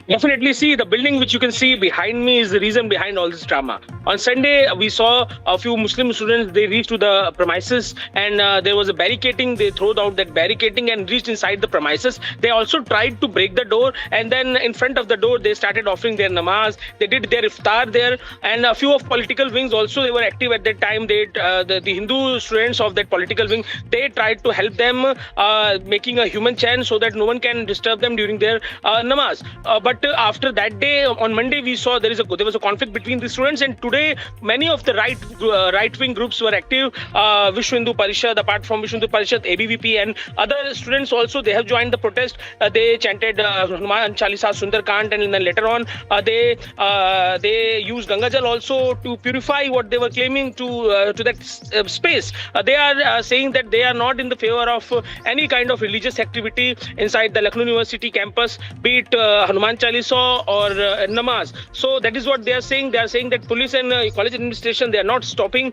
Definitely. See, the building which you can see behind me is the reason behind all this drama. On Sunday, we saw a few Muslim students, they reached to the premises and there was a barricading. They threw out that barricading and reached inside the premises. They also tried to break the door, and then in front of the door, they started offering their namaz. They did their iftar there, and a few of political wings also, they were active at that time. They, the Hindu students of that political wing, they tried to help them making a human chant so that no one can disturb them during their namaz. But after that day, on Monday, we saw there was a conflict between the students, and today many of the right-wing groups were active. Vishwa Hindu Parishad, apart from Vishwa Hindu Parishad, ABVP and other students also, they have joined the protest. They chanted Hanuman Chalisa, Sundarkand, and then later on they used Gangajal also to purify what they were claiming to that space. They are saying that they are not in the favor of any kind of religious activity inside the Lucknow University campus, be it Hanuman Chalisa or namaz. So that is what they are saying. They are saying that police and college administration, they are not stopping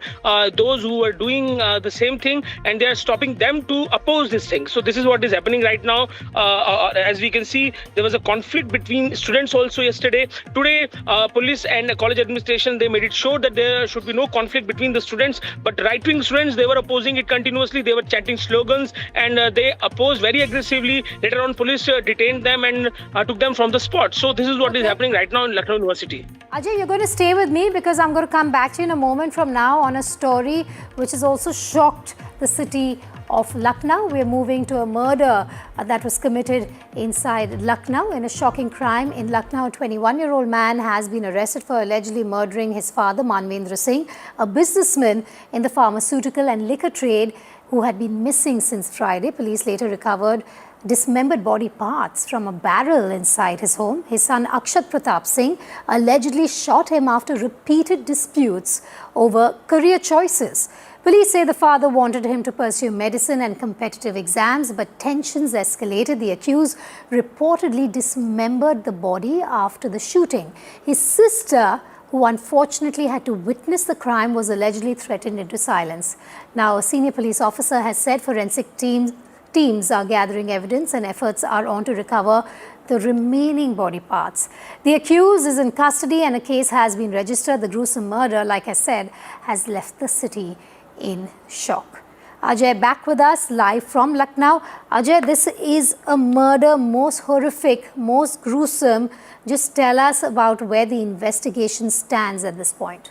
those who are doing the same thing, and they are stopping them to oppose this thing. So this is what is happening right now. As we can see, there was a conflict between students also yesterday. Today, police and college administration, they made it sure that there should be no conflict between the students, but right-wing students, they were opposing it continuously. They were chanting slogans and they opposed very aggressively. Later on, police detained them and took them from the spot. So this is what is happening right now in Lucknow University. Ajay, you're going to stay with me because I'm going to come back to you in a moment from now on a story which has also shocked the city of Lucknow. We're moving to a murder that was committed inside Lucknow. In a shocking crime in Lucknow, a 21-year-old man has been arrested for allegedly murdering his father, Manvendra Singh, a businessman in the pharmaceutical and liquor trade who had been missing since Friday. Police later recovered dismembered body parts from a barrel inside his home. His son Akshat Pratap Singh allegedly shot him after repeated disputes over career choices. Police say the father wanted him to pursue medicine and competitive exams, but tensions escalated. The accused reportedly dismembered the body after the shooting. His sister, who unfortunately had to witness the crime, was allegedly threatened into silence. Now, a senior police officer has said forensic teams are gathering evidence and efforts are on to recover the remaining body parts. The accused is in custody and a case has been registered. The gruesome murder, like I said, has left the city in shock. Ajay back with us live from Lucknow. Ajay, this is a murder, most horrific, most gruesome. Just tell us about where the investigation stands at this point.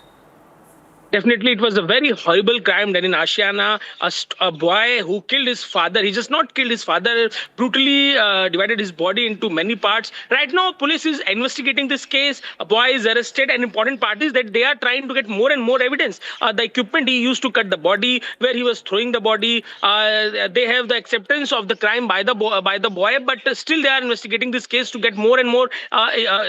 Definitely, it was a very horrible crime done in Ashiana. A boy who killed his father. He just not killed his father, brutally divided his body into many parts. Right now, police is investigating this case. A boy is arrested, and important part is that they are trying to get more and more evidence. The equipment he used to cut the body, where he was throwing the body. They have the acceptance of the crime by the boy, but still they are investigating this case to get more and more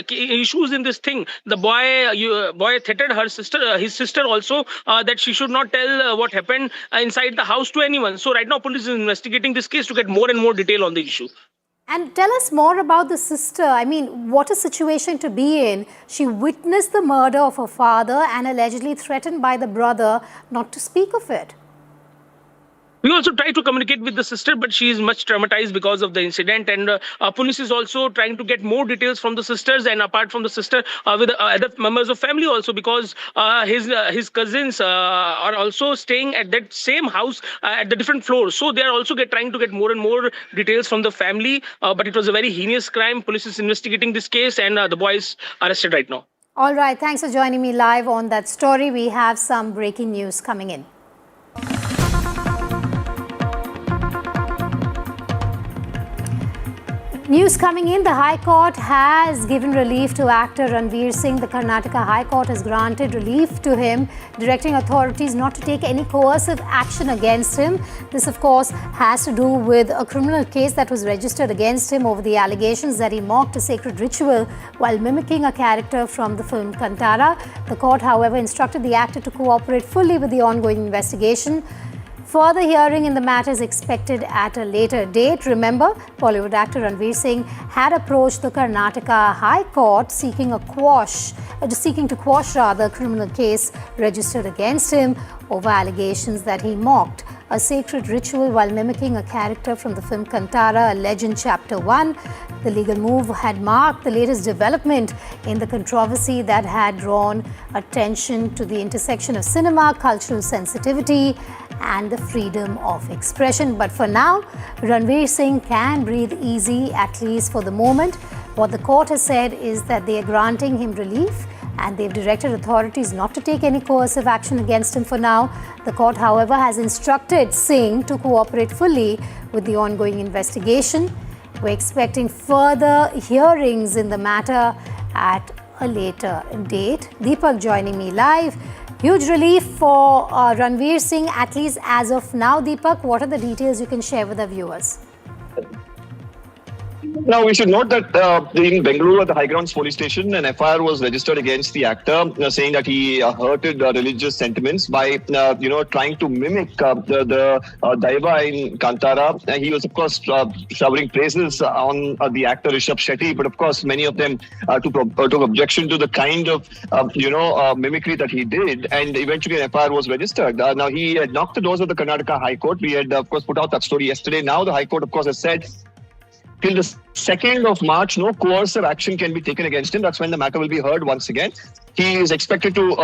issues in this thing. The boy threatened her sister, his sister also. That she should not tell what happened inside the house to anyone. So right now police is investigating this case to get more and more detail on the issue. And tell us more about the sister. I mean, what a situation to be in. She witnessed the murder of her father and allegedly threatened by the brother not to speak of it. We also try to communicate with the sister, but she is much traumatized because of the incident. And police is also trying to get more details from the sisters, and apart from the sister, with other members of family also, because his cousins are also staying at that same house at the different floors. So they are also trying to get more and more details from the family. But it was a very heinous crime. Police is investigating this case, and the boy is arrested right now. All right. Thanks for joining me live on that story. We have some breaking news coming in. News coming in, the High Court has given relief to actor Ranveer Singh. The Karnataka High Court has granted relief to him, directing authorities not to take any coercive action against him. This, of course, has to do with a criminal case that was registered against him over the allegations that he mocked a sacred ritual while mimicking a character from the film Kantara. The court, however, instructed the actor to cooperate fully with the ongoing investigation. Further hearing in the matter is expected at a later date. Remember, Bollywood actor Ranveer Singh had approached the Karnataka High Court seeking to quash a criminal case registered against him over allegations that he mocked a sacred ritual while mimicking a character from the film Kantara, A Legend Chapter 1. The legal move had marked the latest development in the controversy that had drawn attention to the intersection of cinema, cultural sensitivity, and the freedom of expression. But for now, Ranveer Singh can breathe easy, at least for the moment. What the court has said is that they are granting him relief, and they've directed authorities not to take any coercive action against him for now. The court, however, has instructed Singh to cooperate fully with the ongoing investigation. We're expecting further hearings in the matter at a later date. Deepak joining me live. Huge relief for Ranveer Singh, at least as of now. Deepak, what are the details you can share with our viewers? Now, we should note that in Bengaluru at the High Grounds police station, an FIR was registered against the actor, saying that he hurted religious sentiments by, trying to mimic the Daiva in Kantara. He was, of course, showering praises on the actor Rishabh Shetty, but of course, many of them took objection to the kind of, mimicry that he did, and eventually an FIR was registered. Now, he had knocked the doors of the Karnataka High Court. We had, of course, put out that story yesterday. Now, the High Court, of course, has said till the 2nd of March, no coercive action can be taken against him. That's when the matter will be heard once again. He is expected to,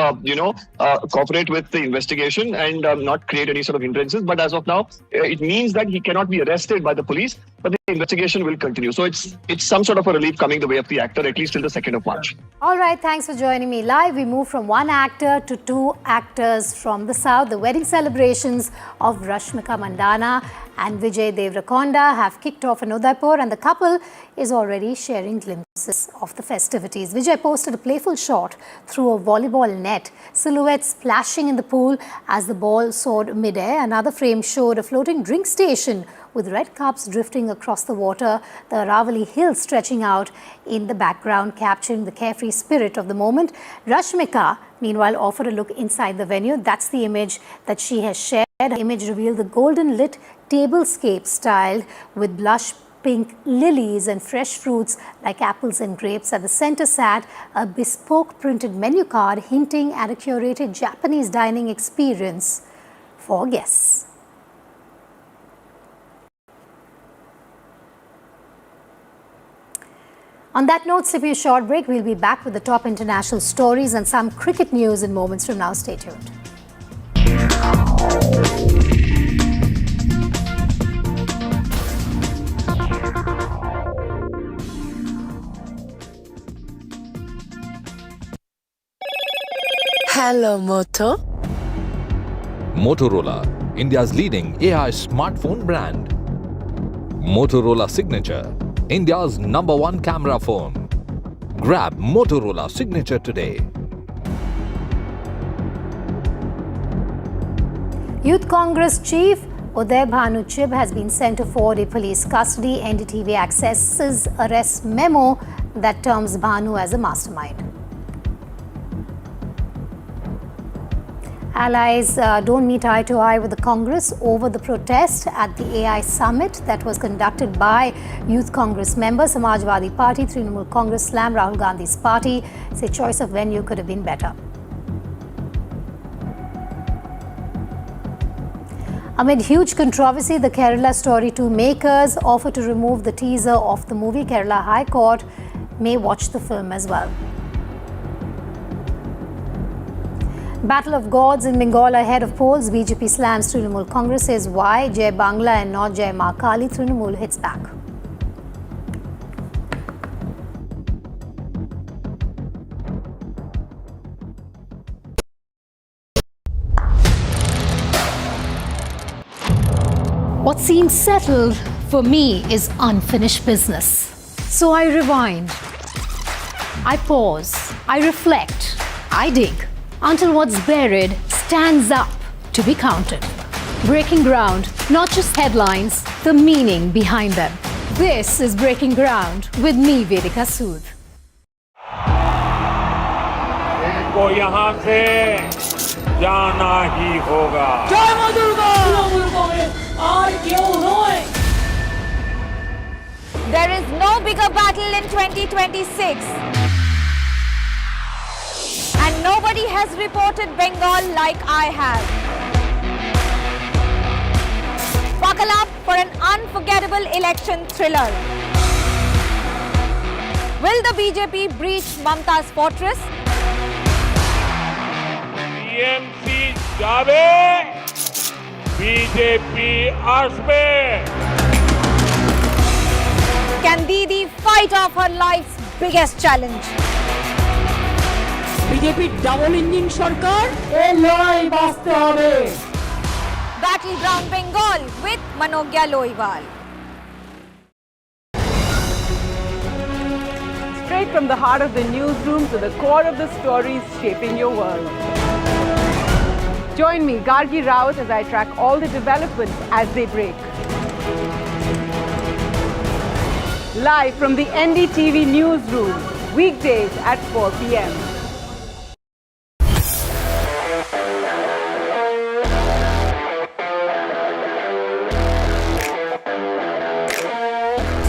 cooperate with the investigation and not create any sort of hindrances. But as of now, it means that he cannot be arrested by the police, but the investigation will continue. So it's some sort of a relief coming the way of the actor, at least till the 2nd of March. All right, thanks for joining me live. We move from one actor to two actors from the South. The wedding celebrations of Rashmika Mandanna and Vijay Deverakonda have kicked off in Udaipur, and the couple is already sharing glimpses of the festivities. Vijay posted a playful shot through a volleyball net, silhouettes splashing in the pool as the ball soared mid-air. Another frame showed a floating drink station with red cups drifting across the water, the Aravali Hills stretching out in the background, capturing the carefree spirit of the moment. Rashmika, meanwhile, offered a look inside the venue. That's the image that she has shared. The image revealed the golden lit tablescape styled with blush pink lilies and fresh fruits like apples and grapes. At the center sat a bespoke printed menu card hinting at a curated Japanese dining experience for guests. On that note, slipping a short break, we'll be back with the top international stories and some cricket news in moments from now. Stay tuned. Hello, Moto. Motorola, India's leading AI smartphone brand. Motorola Signature, India's #1 camera phone. Grab Motorola Signature today. Youth Congress Chief Uday Bhanu Chib has been sent to 4-day police custody. NDTV accesses arrest memo that terms Bhanu as a mastermind. Allies don't meet eye to eye with the Congress over the protest at the AI summit that was conducted by Youth Congress members. Samajwadi Party, Trinamool Congress slam Rahul Gandhi's party, say choice of venue could have been better. Amid huge controversy, the Kerala Story 2 makers offer to remove the teaser of the movie. Kerala High Court may watch the film as well. Battle of Gods in Bengal ahead of polls. BJP slams Trinamool. Congress says why Jai Bangla and not Jai Ma Kali. Trinamool hits back. What seems settled for me is unfinished business. So I rewind, I pause, I reflect, I dig until what's buried stands up to be counted. Breaking ground, not just headlines, the meaning behind them. This is Breaking Ground with me, Vedika Sood. इनको यहाँ से जाना ही होगा। जय मां Durga! There is no bigger battle in 2026. And nobody has reported Bengal like I have. Buckle up for an unforgettable election thriller. Will the BJP breach Mamta's fortress? TMC जावे, BJP आसपे. Can Didi fight off her life's biggest challenge? BJP double engine সরকার এই লড়াই বাঁচতে হবে। Battleground Bengal with Manogya Loiwal. Straight from the heart of the newsroom to the core of the stories shaping your world. Join me, Gargi Raut, as I track all the developments as they break. Live from the NDTV newsroom, weekdays at 4 p.m.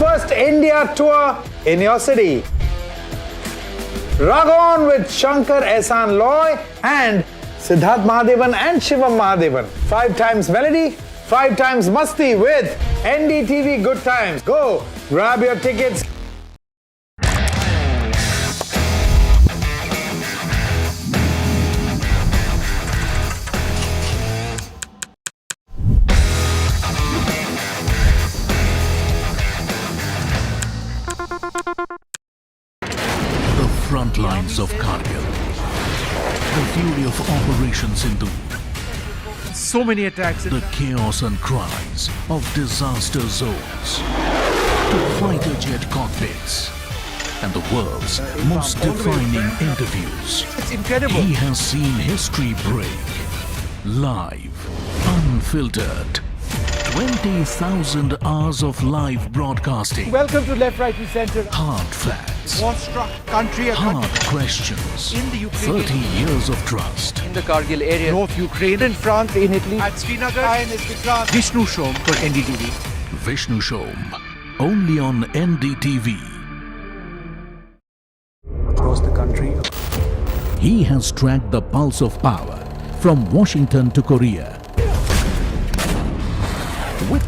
First India tour in your city. Rock on with Shankar Ehsan Loy and Siddharth Mahadevan and Shivam Mahadevan. 5 times melody, 5 times masti with NDTV Good Times. Go grab your tickets. The front lines of Kargil. The fury of Operation Sindhu. So many attacks. The chaos and cries of disaster zones. To fighter jet cockpits. And the world's most defining interviews. It's incredible. He has seen history break. Live. Unfiltered. 20,000 hours of live broadcasting. Welcome to Left, Right and Center. Hard facts. War-struck country. Hard questions. In the Ukraine. 30 years of trust. In the Kargil area. North Ukraine. In France. In Italy. At Srinagar. Vishnu Shom for NDTV. Vishnu Shom. Only on NDTV. Across the country. He has tracked the pulse of power from Washington to Korea. With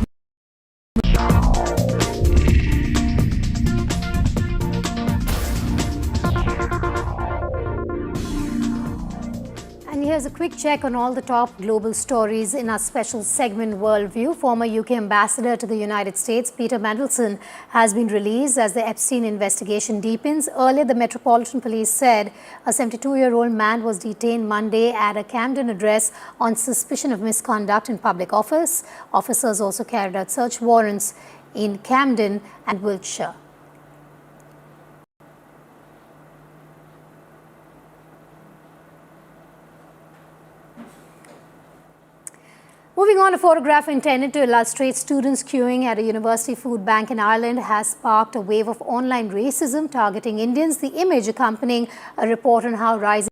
And here's a quick check on all the top global stories in our special segment Worldview. Former UK Ambassador to the United States, Peter Mandelson, has been released as the Epstein investigation deepens. Earlier, the Metropolitan Police said a 72-year-old man was detained Monday at a Camden address on suspicion of misconduct in public office. Officers also carried out search warrants in Camden and Wiltshire. Moving on, a photograph intended to illustrate students queuing at a university food bank in Ireland has sparked a wave of online racism targeting Indians. The image accompanying a report on how rising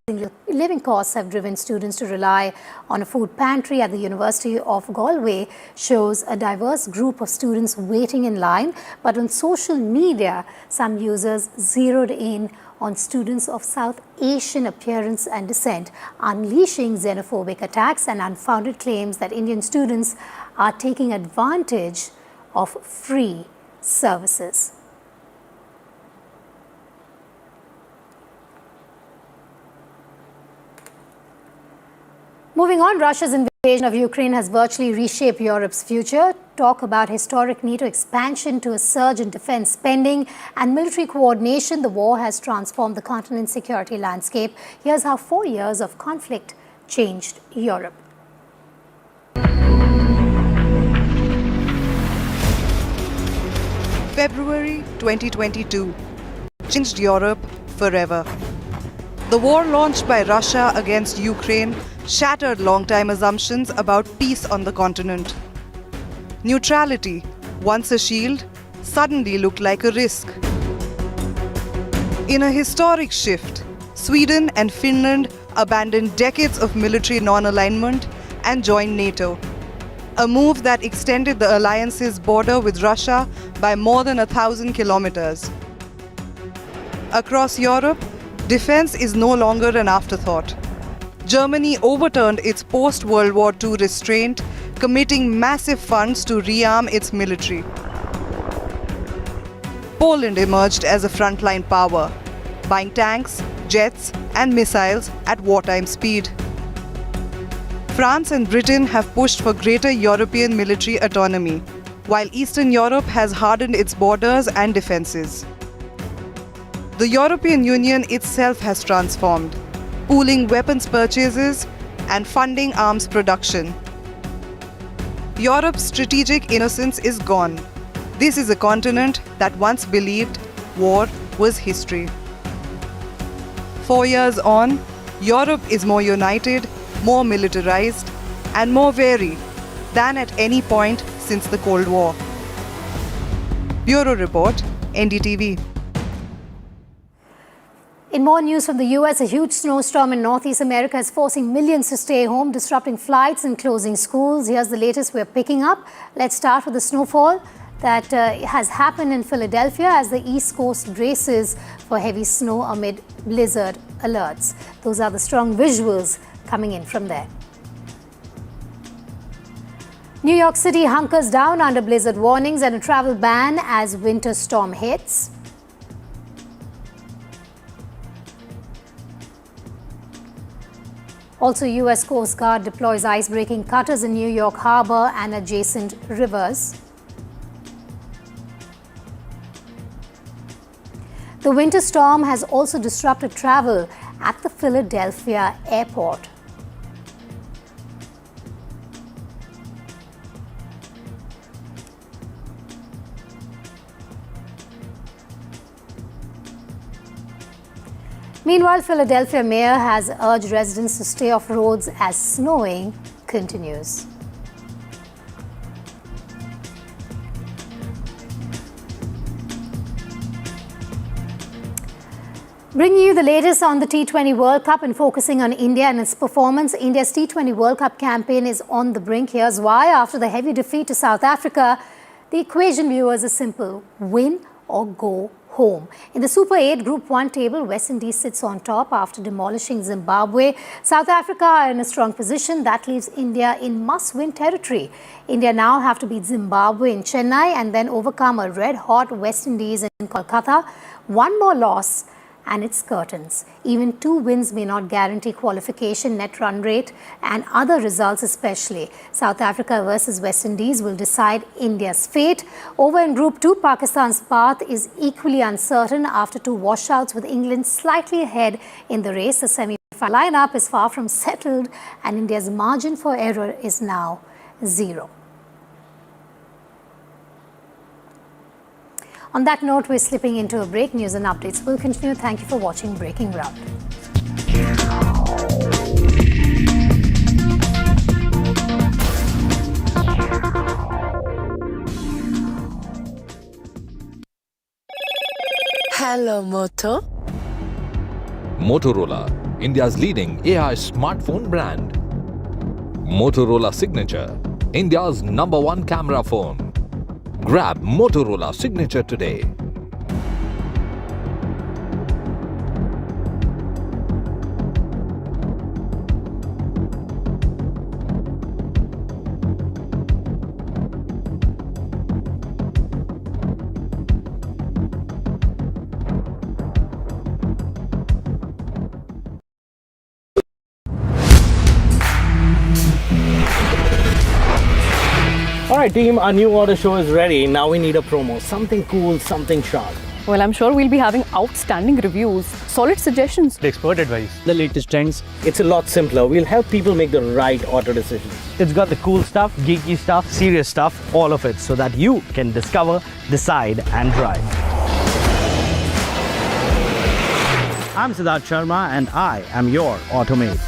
living costs have driven students to rely on a food pantry at the University of Galway shows a diverse group of students waiting in line. But on social media, some users zeroed in on students of South Asian appearance and descent, unleashing xenophobic attacks and unfounded claims that Indian students are taking advantage of free services. Moving on, Russia's invasion of Ukraine has virtually reshaped Europe's future. Talk about historic NATO expansion to a surge in defense spending and military coordination. The war has transformed the continent's security landscape. Here's how 4 years of conflict changed Europe. February 2022 changed Europe forever. The war launched by Russia against Ukraine shattered long-time assumptions about peace on the continent. Neutrality, once a shield, suddenly looked like a risk. In a historic shift, Sweden and Finland abandoned decades of military non-alignment and joined NATO, a move that extended the alliance's border with Russia by more than 1,000 kilometers. Across Europe, defense is no longer an afterthought. Germany overturned its post-World War II restraint, committing massive funds to rearm its military. Poland emerged as a frontline power, buying tanks, jets, and missiles at wartime speed. France and Britain have pushed for greater European military autonomy, while Eastern Europe has hardened its borders and defenses. The European Union itself has transformed, pooling weapons purchases and funding arms production. Europe's strategic innocence is gone. This is a continent that once believed war was history. 4 years on, Europe is more united, more militarized, and more wary than at any point since the Cold War. Bureau Report, NDTV. In more news from the US, a huge snowstorm in Northeast America is forcing millions to stay home, disrupting flights and closing schools. Here's the latest we're picking up. Let's start with the snowfall that has happened in Philadelphia as the East Coast braces for heavy snow amid blizzard alerts. Those are the strong visuals coming in from there. New York City hunkers down under blizzard warnings and a travel ban as winter storm hits. Also, US Coast Guard deploys ice-breaking cutters in New York Harbor and adjacent rivers. The winter storm has also disrupted travel at the Philadelphia airport. Meanwhile, Philadelphia mayor has urged residents to stay off roads as snowing continues. Bringing you the latest on the T20 World Cup and focusing on India and its performance. India's T20 World Cup campaign is on the brink. Here's why. After the heavy defeat to South Africa, the equation, viewers, is simple: win or go home. In the Super 8 Group 1 table, West Indies sits on top after demolishing Zimbabwe. South Africa are in a strong position. That leaves India in must-win territory. India now have to beat Zimbabwe in Chennai and then overcome a red-hot West Indies in Kolkata. One more loss and its curtains. Even 2 wins may not guarantee qualification, net run rate and other results especially. South Africa versus West Indies will decide India's fate. Over in Group 2, Pakistan's path is equally uncertain after 2 washouts, with England slightly ahead in the race. The semi-final lineup is far from settled and India's margin for error is now 0. On that note, we're slipping into a break. News and updates will continue. Thank you for watching Breaking Ground. Hello, Moto. Motorola, India's leading AI smartphone brand. Motorola Signature, India's #1 camera phone. Grab Motorola Signature today. Alright team, our new order show is ready. Now we need a promo. Something cool, something sharp. Well, I'm sure we'll be having outstanding reviews, solid suggestions, Expert advice, the latest trends. It's a lot simpler. We'll help people make the right auto decisions. It's got the cool stuff, geeky stuff, serious stuff, all of it, so that you can discover, decide and drive. I'm Siddharth Sharma and I am your Automate.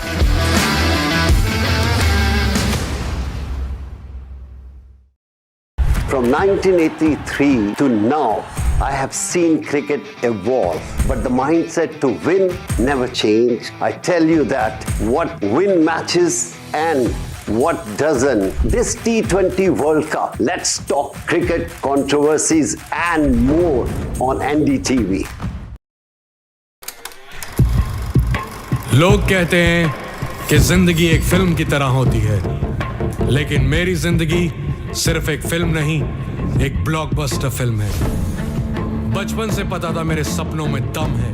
From 1983 to now, I have seen cricket evolve, but the mindset to win never changed. I tell you that what win matches and what doesn't. This T20 World Cup, let's talk cricket, controversies and more on NDTV. लोग कहते हैं कि जिंदगी एक film की तरह होती है, लेकिन मेरी जिंदगी सिर्फ एक फिल्म नहीं, एक ब्लॉकबस्टर फिल्म है। बचपन से पता था मेरे सपनों में दम है,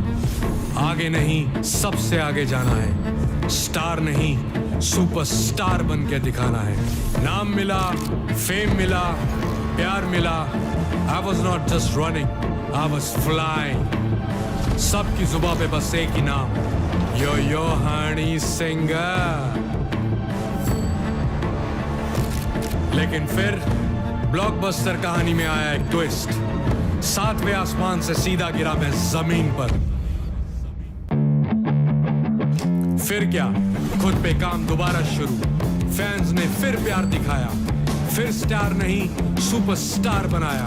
आगे नहीं सबसे आगे जाना है, स्टार नहीं सुपरस्टार बन के दिखाना है। नाम मिला, फेम मिला, प्यार मिला, I was not just running, I was flying। सबकी जुबां पे बस एक ही नाम, यो हनी सिंगर। लेकिन फिर ब्लॉकबस्टर कहानी में आया एक ट्विस्ट, 7वें आसमान से सीधा गिरा मैं जमीन पर। फिर क्या, खुद पे काम दोबारा शुरू, फैंस ने फिर प्यार दिखाया, फिर स्टार नहीं सुपरस्टार बनाया।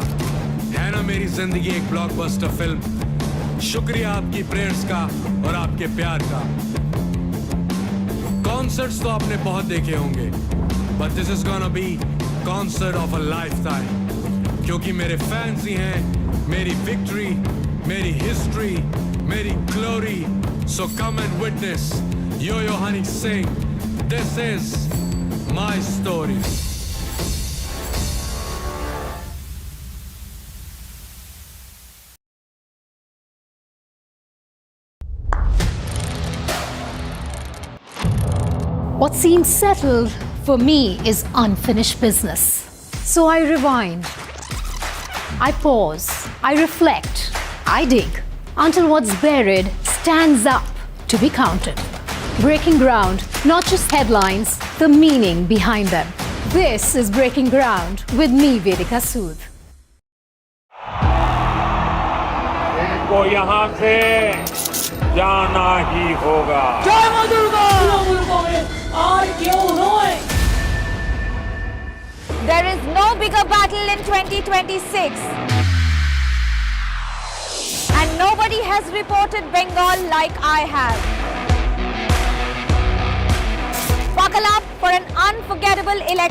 है ना मेरी जिंदगी एक ब्लॉकबस्टर फिल्म। शुक्रिया आपकी प्रेयर्स का और आपके प्यार का। कॉन्सर्ट्स तो आपने बहुत देखे होंगे, but this is gonna be concert of a lifetime, क्योंकि मेरे फैंस ही हैं मेरी विक्ट्री, मेरी हिस्ट्री, मेरी glory. So come and witness Yo Honey Singh, this is my story. What seems settled for me is unfinished business. So I rewind, I pause, I reflect, I dig until what's buried stands up to be counted. Breaking ground, not just headlines, the meaning behind them. This is Breaking Ground with me, Vedika Sood. इनको यहाँ से जाना ही होगा। जय मां Durga! There is no bigger battle in 2026. And nobody has reported Bengal like I have. Buckle up for an unforgettable election.